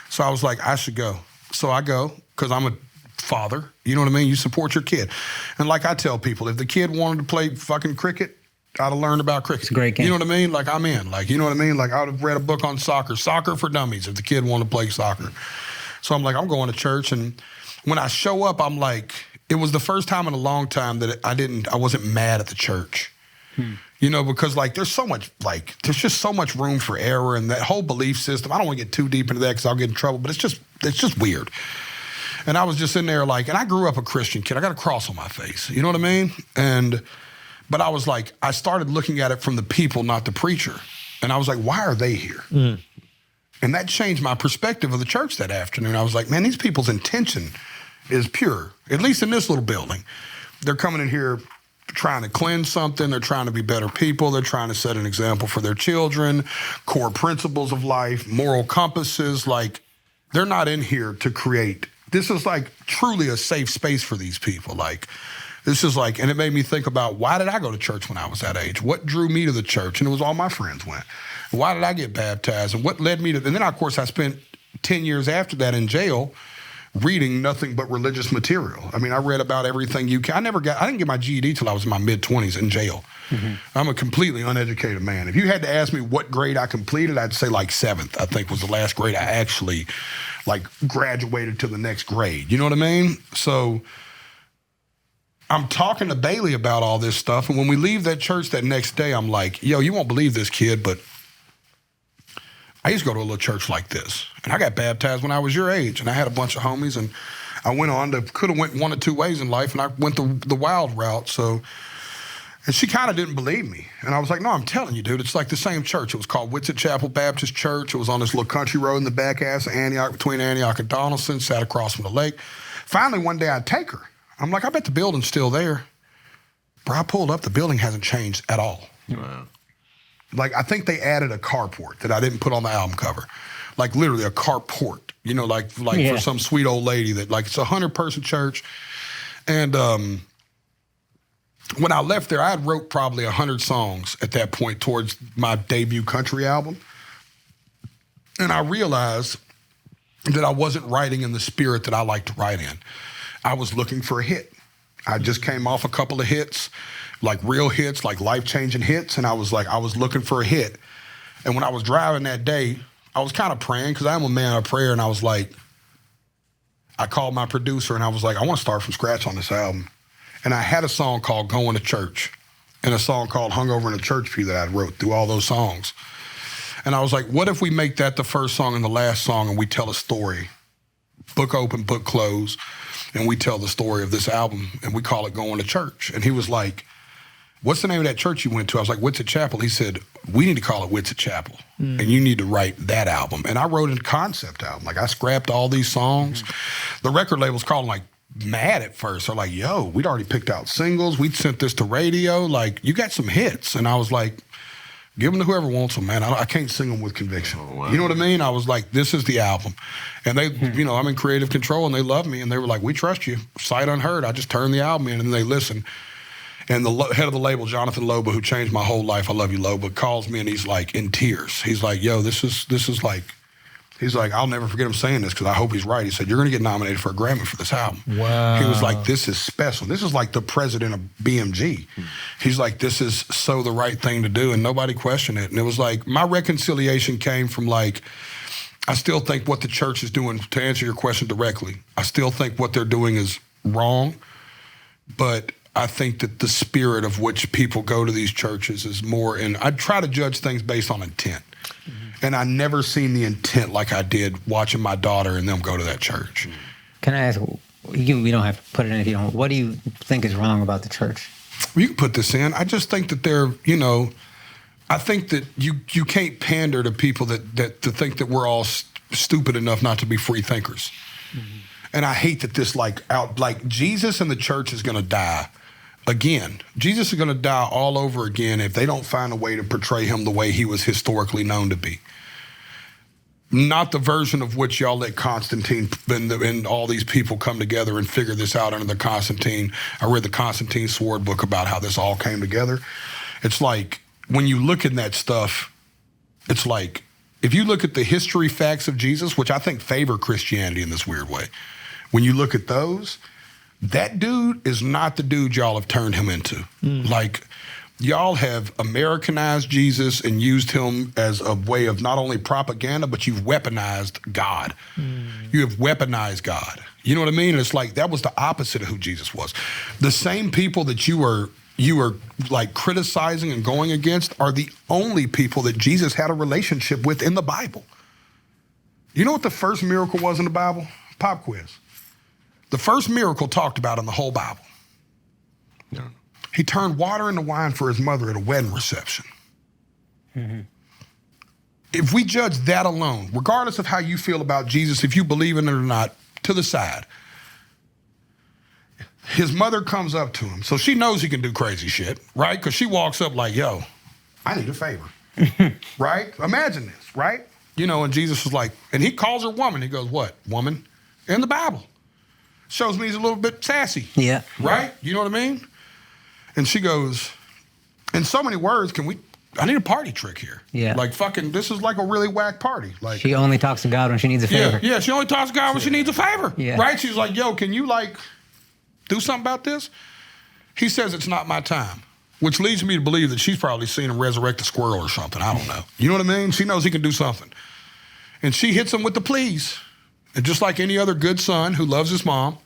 So I was like, I should go. So I go, because I'm a father, you know what I mean? You support your kid. And like I tell people, if the kid wanted to play fucking cricket, I'd have learned about cricket. It's a great game. You know what I mean? Like I'm in. Like, you know what I mean? Like I would have read a book on soccer for dummies if the kid wanted to play soccer. So I'm like, I'm going to church. And when I show up, I'm like, it was the first time in a long time that I wasn't mad at the church. You know, because like there's just so much room for error and that whole belief system. I don't want to get too deep into that because I'll get in trouble, but it's just weird. And I was just in there like, and I grew up a Christian kid. I got a cross on my face. You know what I mean? But I was like, I started looking at it from the people, not the preacher. And I was like, why are they here? And that changed my perspective of the church that afternoon. I was like, man, these people's intention is pure, at least in this little building. They're coming in here trying to cleanse something. They're trying to be better people. They're trying to set an example for their children, core principles of life, moral compasses. Like, they're not in here to create. This is like truly a safe space for these people. Like, this is like, and it made me think about, why did I go to church when I was that age? What drew me to the church? And it was all my friends went. Why did I get baptized? And what led me to, and then of course I spent 10 years after that in jail reading nothing but religious material. I mean, I read about everything you can. I didn't get my GED till I was in my mid-20s in jail. I'm a completely uneducated man. If you had to ask me what grade I completed, I'd say like 7th, I think was the last grade I actually like graduated to the next grade. You know what I mean? So I'm talking to Bailey about all this stuff. And when we leave that church that next day, I'm like, yo, you won't believe this, kid, but I used to go to a little church like this. And I got baptized when I was your age. And I had a bunch of homies. And I went on to, could have went one of two ways in life. And I went the wild route. So, and she kind of didn't believe me. And I was like, no, I'm telling you, dude, it's like the same church. It was called Whitsitt Chapel Baptist Church. It was on this little country road in the back ass of Antioch, between Antioch and Donaldson, sat across from the lake. Finally, one day I'd take her. I'm like, I bet the building's still there. Bro, I pulled up, the building hasn't changed at all. Wow. Like, I think they added a carport that I didn't put on the album cover. Like, literally a carport, you know, like for some sweet old lady that, like, it's a 100-person church. And when I left there, I had wrote probably 100 songs at that point towards my debut country album. And I realized that I wasn't writing in the spirit that I like to write in. I was looking for a hit. I just came off a couple of hits, like real hits, like life-changing hits, and I was looking for a hit. And when I was driving that day, I was kind of praying, because I'm a man of prayer, and I was like, I called my producer, and I was like, I want to start from scratch on this album. And I had a song called Going to Church, and a song called Hungover in a Church Pew that I wrote through all those songs. And I was like, what if we make that the first song and the last song, and we tell a story? Book open, book close. And we tell the story of this album, and we call it Going to Church. And he was like, what's the name of that church you went to? I was like, Whitsett Chapel. He said, we need to call it Whitsett Chapel. And you need to write that album. And I wrote a concept album. Like I scrapped all these songs. The record label's called like mad at first. They're like, yo, we'd already picked out singles. We'd sent this to radio. Like, you got some hits. And I was like, give them to whoever wants them, man. I can't sing them with conviction. Oh, wow. You know what I mean? I was like, this is the album. And they, you know, I'm in creative control and they love me. And they were like, we trust you. Sight unheard. I just turned the album in and they listen. And the head of the label, Jonathan Loba, who changed my whole life, I love you, Loba, calls me and he's like in tears. He's like, yo, this is like, he's like, I'll never forget him saying this because I hope he's right. He said, you're going to get nominated for a Grammy for this album. Wow. He was like, this is special. This is like the president of BMG. He's like, this is so the right thing to do, and nobody questioned it. And it was like, my reconciliation came from like, I still think what the church is doing, to answer your question directly, I still think what they're doing is wrong, but I think that the spirit of which people go to these churches is more, and I try to judge things based on intent. And I never seen the intent like I did watching my daughter and them go to that church. Can I ask, you don't have to put it in if you don't, what do you think is wrong about the church? Well, you can put this in. I just think that they're, you know, I think that you can't pander to people that to think that we're all stupid enough not to be free thinkers. And I hate that this like Jesus and the church is going to die again. Jesus is going to die all over again if they don't find a way to portray him the way he was historically known to be. Not the version of which y'all let Constantine and all these people come together and figure this out under the Constantine. I read the Constantine Sword book about how this all came together. It's like, when you look at that stuff, it's like, if you look at the history facts of Jesus, which I think favor Christianity in this weird way, when you look at those, that dude is not the dude y'all have turned him into. Like, y'all have Americanized Jesus and used him as a way of not only propaganda, but you've weaponized God. You have weaponized God. You know what I mean? And it's like, that was the opposite of who Jesus was. The same people that you were like criticizing and going against are the only people that Jesus had a relationship with in the Bible. You know what the first miracle was in the Bible? Pop quiz. The first miracle talked about in the whole Bible. Yeah. He turned water into wine for his mother at a wedding reception. If we judge that alone, regardless of how you feel about Jesus, if you believe in it or not, to the side, his mother comes up to him. So she knows he can do crazy shit, right? Because she walks up like, yo, I need a favor, right? Imagine this, right? You know, and Jesus was like, and he calls her woman. He goes, what, woman? In the Bible. Shows me he's a little bit sassy. Yeah. Right? You know what I mean? And she goes, in so many words, I need a party trick here. Yeah. Like fucking, this is like a really whack party. Like, she only talks to God when she needs a favor. Yeah, she only talks to God when she needs a favor. Yeah. Right? She's like, yo, can you like do something about this? He says it's not my time, which leads me to believe that she's probably seen him resurrect a squirrel or something. I don't know. You know what I mean? She knows he can do something. And she hits him with the please. And just like any other good son who loves his mom,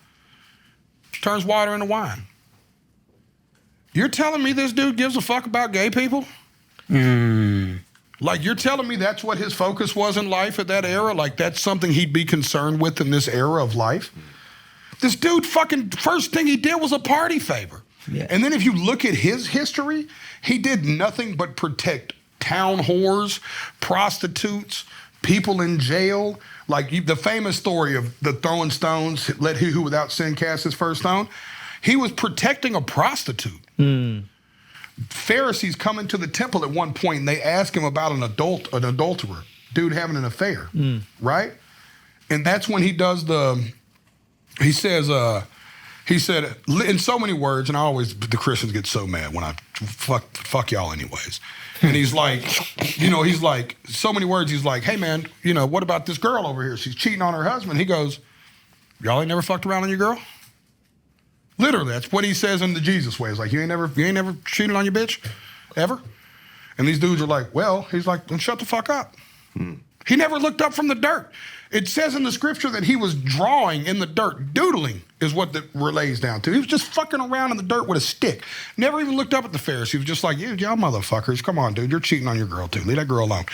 turns water into wine. You're telling me this dude gives a fuck about gay people? Like, you're telling me that's what his focus was in life at that era? Like, that's something he'd be concerned with in this era of life? This dude fucking, first thing he did was a party favor. Yeah. And then if you look at his history, he did nothing but protect town whores, prostitutes, people in jail. Like the famous story of the throwing stones, let he who without sin cast his first stone. He was protecting a prostitute. Pharisees come into the temple at one point and they ask him about an adulterer, dude having an affair, right? And that's when he does he said, in so many words, and the Christians get so mad when I fuck y'all anyways. And he's like, so many words, he's like, hey man, what about this girl over here? She's cheating on her husband. He goes, y'all ain't never fucked around on your girl? Literally, that's what he says in the Jesus way. It's like, you ain't never cheated on your bitch? Ever? And these dudes are like, well, he's like, then shut the fuck up. He never looked up from the dirt. It says in the scripture that he was drawing in the dirt. Doodling is what that relays down to. He was just fucking around in the dirt with a stick. Never even looked up at the Pharisees. He was just like, y'all motherfuckers, come on, dude, you're cheating on your girl too. Leave that girl alone.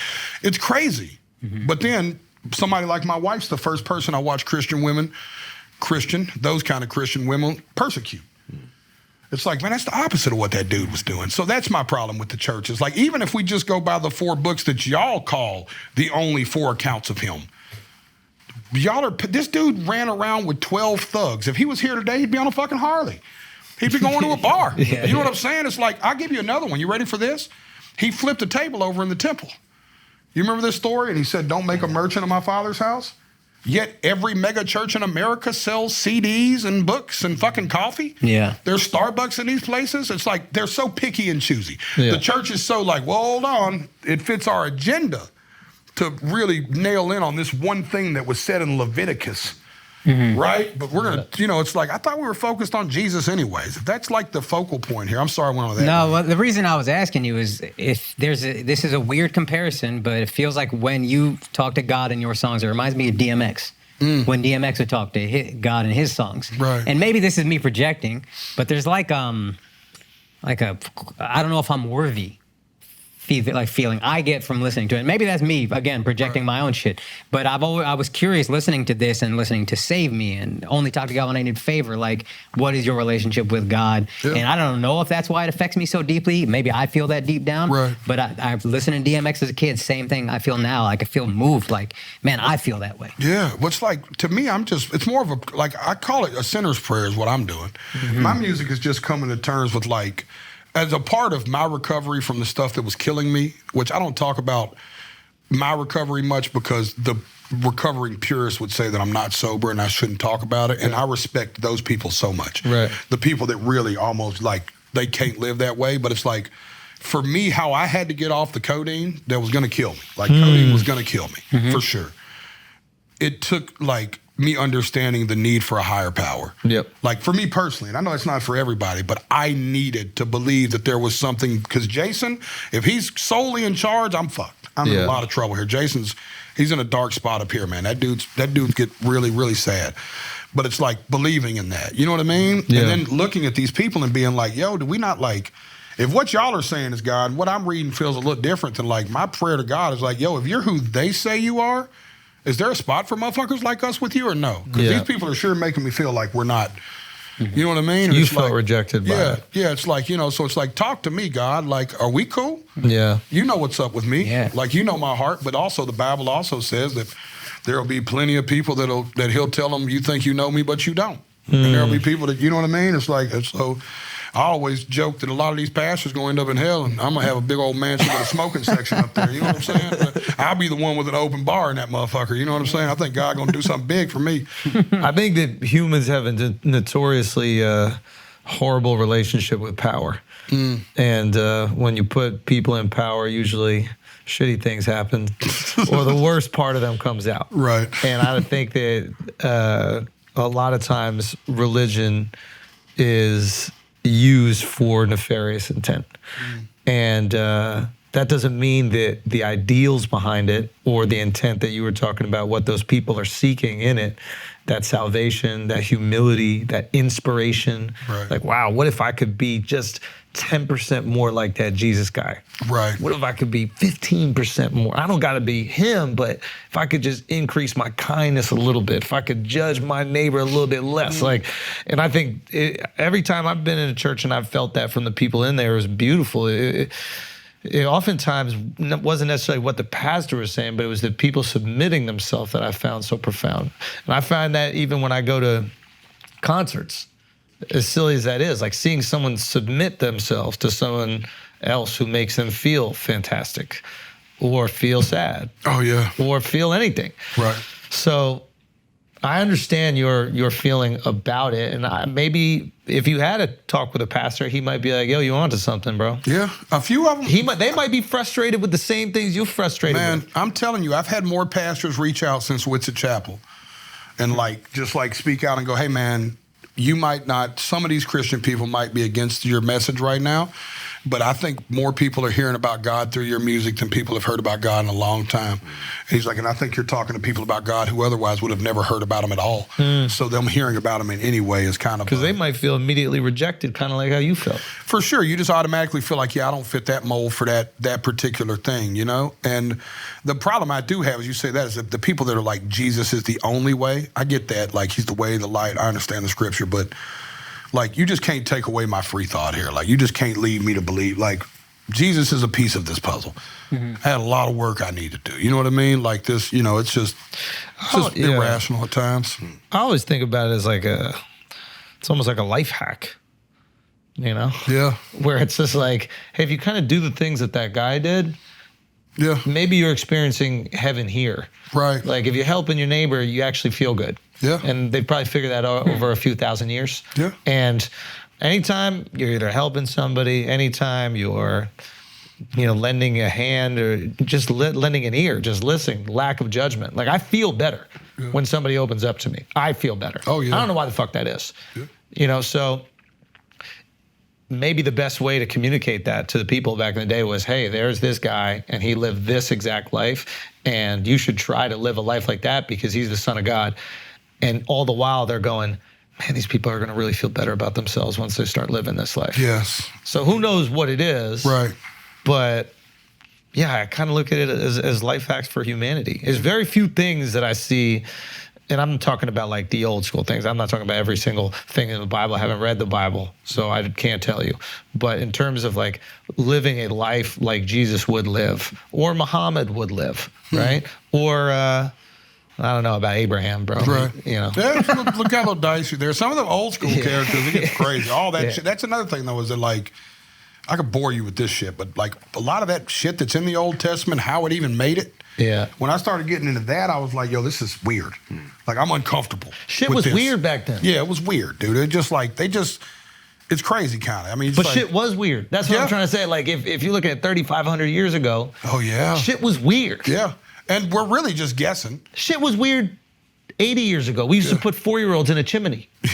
It's crazy. But then somebody like my wife's the first person I watch those kind of Christian women persecute. It's like, man, that's the opposite of what that dude was doing. So that's my problem with the church. It's like, even if we just go by the 4 books that y'all call the only 4 accounts of him, this dude ran around with 12 thugs. If he was here today, he'd be on a fucking Harley. He'd be going to a bar. You know what I'm saying? It's like, I'll give you another one. You ready for this? He flipped a table over in the temple. You remember this story? And he said, don't make a merchant of my father's house. Yet every mega church in America sells CDs and books and fucking coffee. Yeah. There's Starbucks in these places. It's like they're so picky and choosy. Yeah. The church is so like, well, hold on. It fits our agenda to really nail in on this one thing that was said in Leviticus. Right? But we're going to, it's like, I thought we were focused on Jesus anyways. If that's like the focal point here, I'm sorry I went on that. No, well, the reason I was asking you is if this is a weird comparison, but it feels like when you talk to God in your songs, it reminds me of DMX. When DMX would talk to God in his songs. Right. And maybe this is me projecting, but there's I don't know if I'm worthy. Feeling I get from listening to it. Maybe that's me, again, projecting my own shit. But I was curious listening to this and listening to Save Me and Only Talk to God When I Need Favor. Like, what is your relationship with God? Yeah. And I don't know if that's why it affects me so deeply. Maybe I feel that deep down. Right. But I've listened to DMX as a kid. Same thing I feel now. Like, I feel moved. Like, man, I feel that way. Yeah. What's like, to me, it's more of I call it a sinner's prayer is what I'm doing. My music is just coming to terms with as a part of my recovery from the stuff that was killing me, which I don't talk about my recovery much because the recovering purists would say that I'm not sober and I shouldn't talk about it. And I respect those people so much. Right. The people that really almost they can't live that way. But it's like, for me, how I had to get off the codeine that was going to kill me. Codeine was going to kill me, for sure. It took me understanding the need for a higher power. Yep. For me personally, and I know it's not for everybody, but I needed to believe that there was something, because Jason, if he's solely in charge, I'm fucked. I'm in a lot of trouble here. He's in a dark spot up here, man. That dude's get really, really sad. But it's believing in that. You know what I mean? Yeah. And then looking at these people and being like, yo, do we not if what y'all are saying is God, what I'm reading feels a little different than my prayer to God is yo, if you're who they say you are, is there a spot for motherfuckers like us with you or no? Because these people are sure making me feel like we're not, you know what I mean? You felt rejected by it. Yeah, it's so it's talk to me, God. Are we cool? Yeah. You know what's up with me. Yeah. You know my heart, but also the Bible also says that there'll be plenty of people that he'll tell them, you think you know me, but you don't. And there'll be people that, you know what I mean? It's so I always joke that a lot of these pastors going to end up in hell, and I'm going to have a big old mansion with a smoking section up there. You know what I'm saying? I'll be the one with an open bar in that motherfucker. You know what I'm saying? I think God going to do something big for me. I think that humans have a notoriously horrible relationship with power. And when you put people in power, usually shitty things happen, or the worst part of them comes out. Right. And I think that a lot of times religion is used for nefarious intent. And that doesn't mean that the ideals behind it or the intent that you were talking about, what those people are seeking in it, that salvation, that humility, that inspiration. Right. Wow, what if I could be just 10% more like that Jesus guy? Right. What if I could be 15% more? I don't got to be him, but if I could just increase my kindness a little bit, if I could judge my neighbor a little bit less, and I think every time I've been in a church and I've felt that from the people in there, it was beautiful. It oftentimes wasn't necessarily what the pastor was saying, but it was the people submitting themselves that I found so profound. And I find that even when I go to concerts, as silly as that is, seeing someone submit themselves to someone else who makes them feel fantastic or feel sad. Oh, yeah. Or feel anything. Right. So I understand your feeling about it. And maybe if you had a talk with a pastor, he might be like, yo, you onto something, bro. Yeah. A few of them. They might be frustrated with the same things you're frustrated with. Man, I'm telling you, I've had more pastors reach out since Witsit Chapel and just speak out and go, hey, man, you might not, some of these Christian people might be against your message right now, but I think more people are hearing about God through your music than people have heard about God in a long time. And he's like, and I think you're talking to people about God who otherwise would have never heard about him at all. So them hearing about him in any way is kind of... Because they might feel immediately rejected, kind of like how you felt. For sure. You just automatically feel like, yeah, I don't fit that mold for that particular thing, you know? And the problem I do have, as you say that, is that the people that are Jesus is the only way. I get that, he's the way, the light. I understand the scripture, but like, you just can't take away my free thought here. Like, you just can't lead me to believe, like, Jesus is a piece of this puzzle. I had a lot of work I need to do. You know what I mean? Like this, you know, it's just irrational at times. I always think about it as like it's almost like a life hack, you know? Yeah. Where it's just like, hey, if you kind of do the things that guy did, maybe you're experiencing heaven here. Right. Like if you're helping your neighbor, you actually feel good. Yeah. And they probably figured that out over a few thousand years. Yeah. And anytime you're either helping somebody, anytime you're, lending a hand or just lending an ear, just listening, lack of judgment. Like I feel better when somebody opens up to me. I feel better. Oh, yeah. I don't know why the fuck that is. Yeah. So maybe the best way to communicate that to the people back in the day was, hey, there's this guy and he lived this exact life and you should try to live a life like that because he's the Son of God. And all the while they're going, man, these people are going to really feel better about themselves once they start living this life. Yes. So who knows what it is. Right. But yeah, I kind of look at it as life hacks for humanity. There's very few things that I see, and I'm talking about like the old school things. I'm not talking about every single thing in the Bible. I haven't read the Bible, so I can't tell you. But in terms of like living a life like Jesus would live, or Muhammad would live, right? Or I don't know about Abraham, bro. Right. Yeah, look how little dicey there. Some of the old school characters, it gets crazy. All that shit. That's another thing though, is that like, I could bore you with this shit, but like a lot of that shit that's in the Old Testament, how it even made it. Yeah. When I started getting into that, I was like, yo, this is weird. Like I'm uncomfortable. Shit was weird back then. Yeah, it was weird, dude. It just like, it's crazy kind of. I mean, but like, shit was weird. That's what I'm trying to say. Like if you're looking at 3,500 years ago. Oh yeah. Shit was weird. Yeah. And we're really just guessing. Shit was weird 80 years ago. We used to put 4-year-olds in a chimney. Do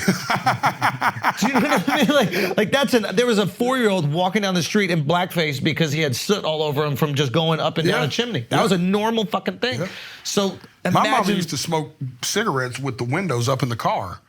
you know what I mean? Like there was a 4-year-old walking down the street in blackface because he had soot all over him from just going up and down a chimney. That was a normal fucking thing. Yeah. So my mom used to smoke cigarettes with the windows up in the car.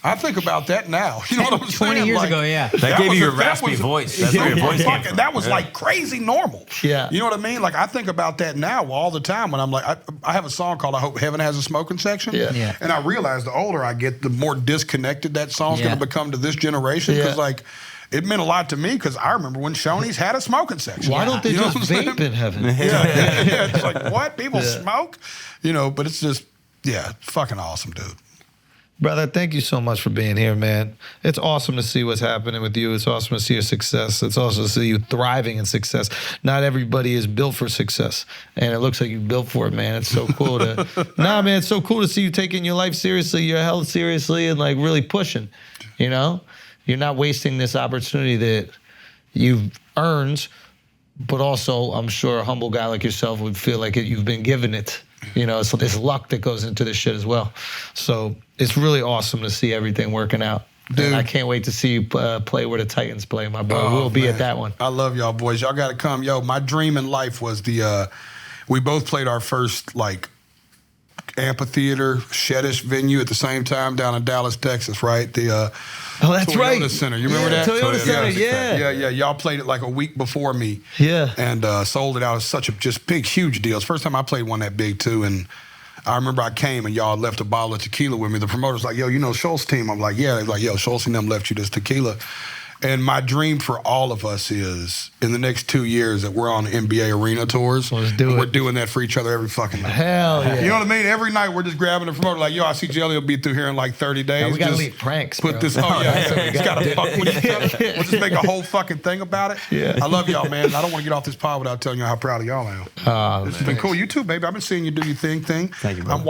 I think about that now. You know what I'm saying? 20 years ago, yeah. That gave you your raspy voice. That's where your voice came from. That was like crazy normal. Yeah. You know what I mean? Like I think about that now all the time when I'm like, I have a song called I Hope Heaven Has a Smoking Section. Yeah. And I realize the older I get, the more disconnected that song's going to become to this generation. Because like, it meant a lot to me because I remember when Shoney's had a smoking section. Why don't they just vape in heaven? Yeah. It's like, what? People smoke? But it's just, fucking awesome, dude. Brother, thank you so much for being here, man. It's awesome to see what's happening with you. It's awesome to see your success. It's awesome to see you thriving in success. Not everybody is built for success, and it looks like you built for it, man. It's so cool to, man, it's so cool to see you taking your life seriously, your health seriously, and like really pushing, You're not wasting this opportunity that you've earned, but also I'm sure a humble guy like yourself would feel like you've been given it. So there's luck that goes into this shit as well. So it's really awesome to see everything working out. Dude, and I can't wait to see you play where the Titans play, my bro. We'll be at that one. I love y'all boys. Y'all got to come. Yo, my dream in life was we both played our first like amphitheater, sheddish venue at the same time down in Dallas, Texas, right? The that's Toyota right. Center. You remember that? Toyota Center, Yeah. Y'all played it like a week before me. Yeah. And sold it out. It was such a just big, huge deal. It's the first time I played one that big too. And I remember I came and y'all left a bottle of tequila with me. The promoter's like, yo, Schultz's team? I'm like, yeah. They're like, yo, Schultz and them left you this tequila. And my dream for all of us is in the next 2 years that we're on NBA arena tours. Let's do it. We're doing that for each other every fucking night. Hell yeah. You know what I mean? Every night we're just grabbing the promoter like, yo, I see Jelly will be through here in like 30 days. No, we got to leave pranks, Put bro. this, it's got to fuck with each other. We'll just make a whole fucking thing about it. Yeah. I love y'all, man. I don't want to get off this pod without telling you how proud of y'all I am. It's been cool. You too, baby. I've been seeing you do your thing. Thank you, brother.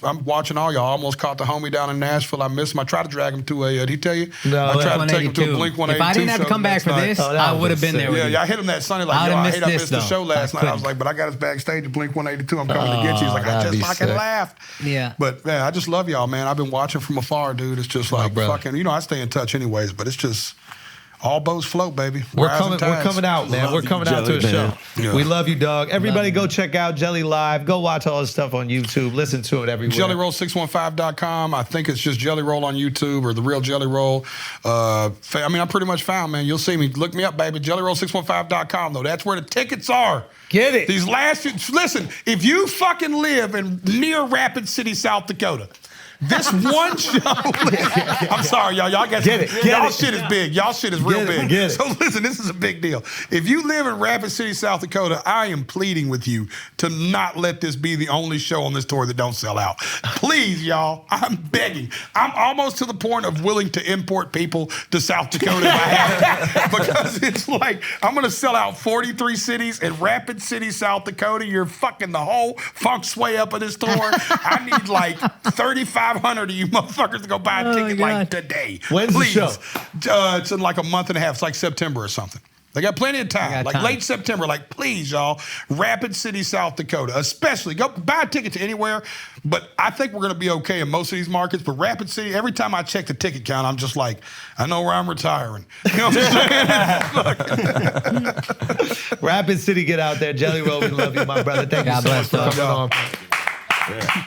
I'm watching all y'all. I almost caught the homie down in Nashville. I missed him. I tried to drag him to a, did he tell you? No. I tried to take him to a Blink 182. If I didn't have to come back for this, I would have been there with you. Yeah, I hit him that Sunday like, yo, I missed the show last night. I was like, but I got us backstage at Blink 182. I'm coming to get you. He's like, I just fucking laughed. Yeah. But man, I just love y'all, man. I've been watching from afar, dude. It's just like fucking, I stay in touch anyways, but it's just all boats float, baby. We're coming out, man. We're coming out to a show. Yeah. We love you, dog. Everybody go check out Jelly Live. Go watch all his stuff on YouTube. Listen to it everywhere. JellyRoll615.com. I think it's just Jelly Roll on YouTube or The Real Jelly Roll. I'm pretty much found, man. You'll see me. Look me up, baby. JellyRoll615.com, though. That's where the tickets are. Get it. Listen, if you fucking live near Rapid City, South Dakota, This one show. I'm sorry, y'all. Y'all got y'all shit is big. Y'all shit is real big. Get it. So listen, this is a big deal. If you live in Rapid City, South Dakota, I am pleading with you to not let this be the only show on this tour that don't sell out. Please, y'all. I'm begging. I'm almost to the point of willing to import people to South Dakota if I have to. Because it's like, I'm going to sell out 43 cities in Rapid City, South Dakota. You're fucking the whole funk sway up of this tour. I need like 3,500 of you motherfuckers to go buy a ticket like today. When's the show? It's in like a month and a half. It's like September or something. They got plenty of time. Like late September. Like, please, y'all, Rapid City, South Dakota, especially. Go buy a ticket to anywhere. But I think we're going to be okay in most of these markets. But Rapid City, every time I check the ticket count, I'm just like, I know where I'm retiring. You know what I'm saying? Rapid City, get out there. Jelly Roll, we love you, my brother. Thank you so much for coming on. Yeah.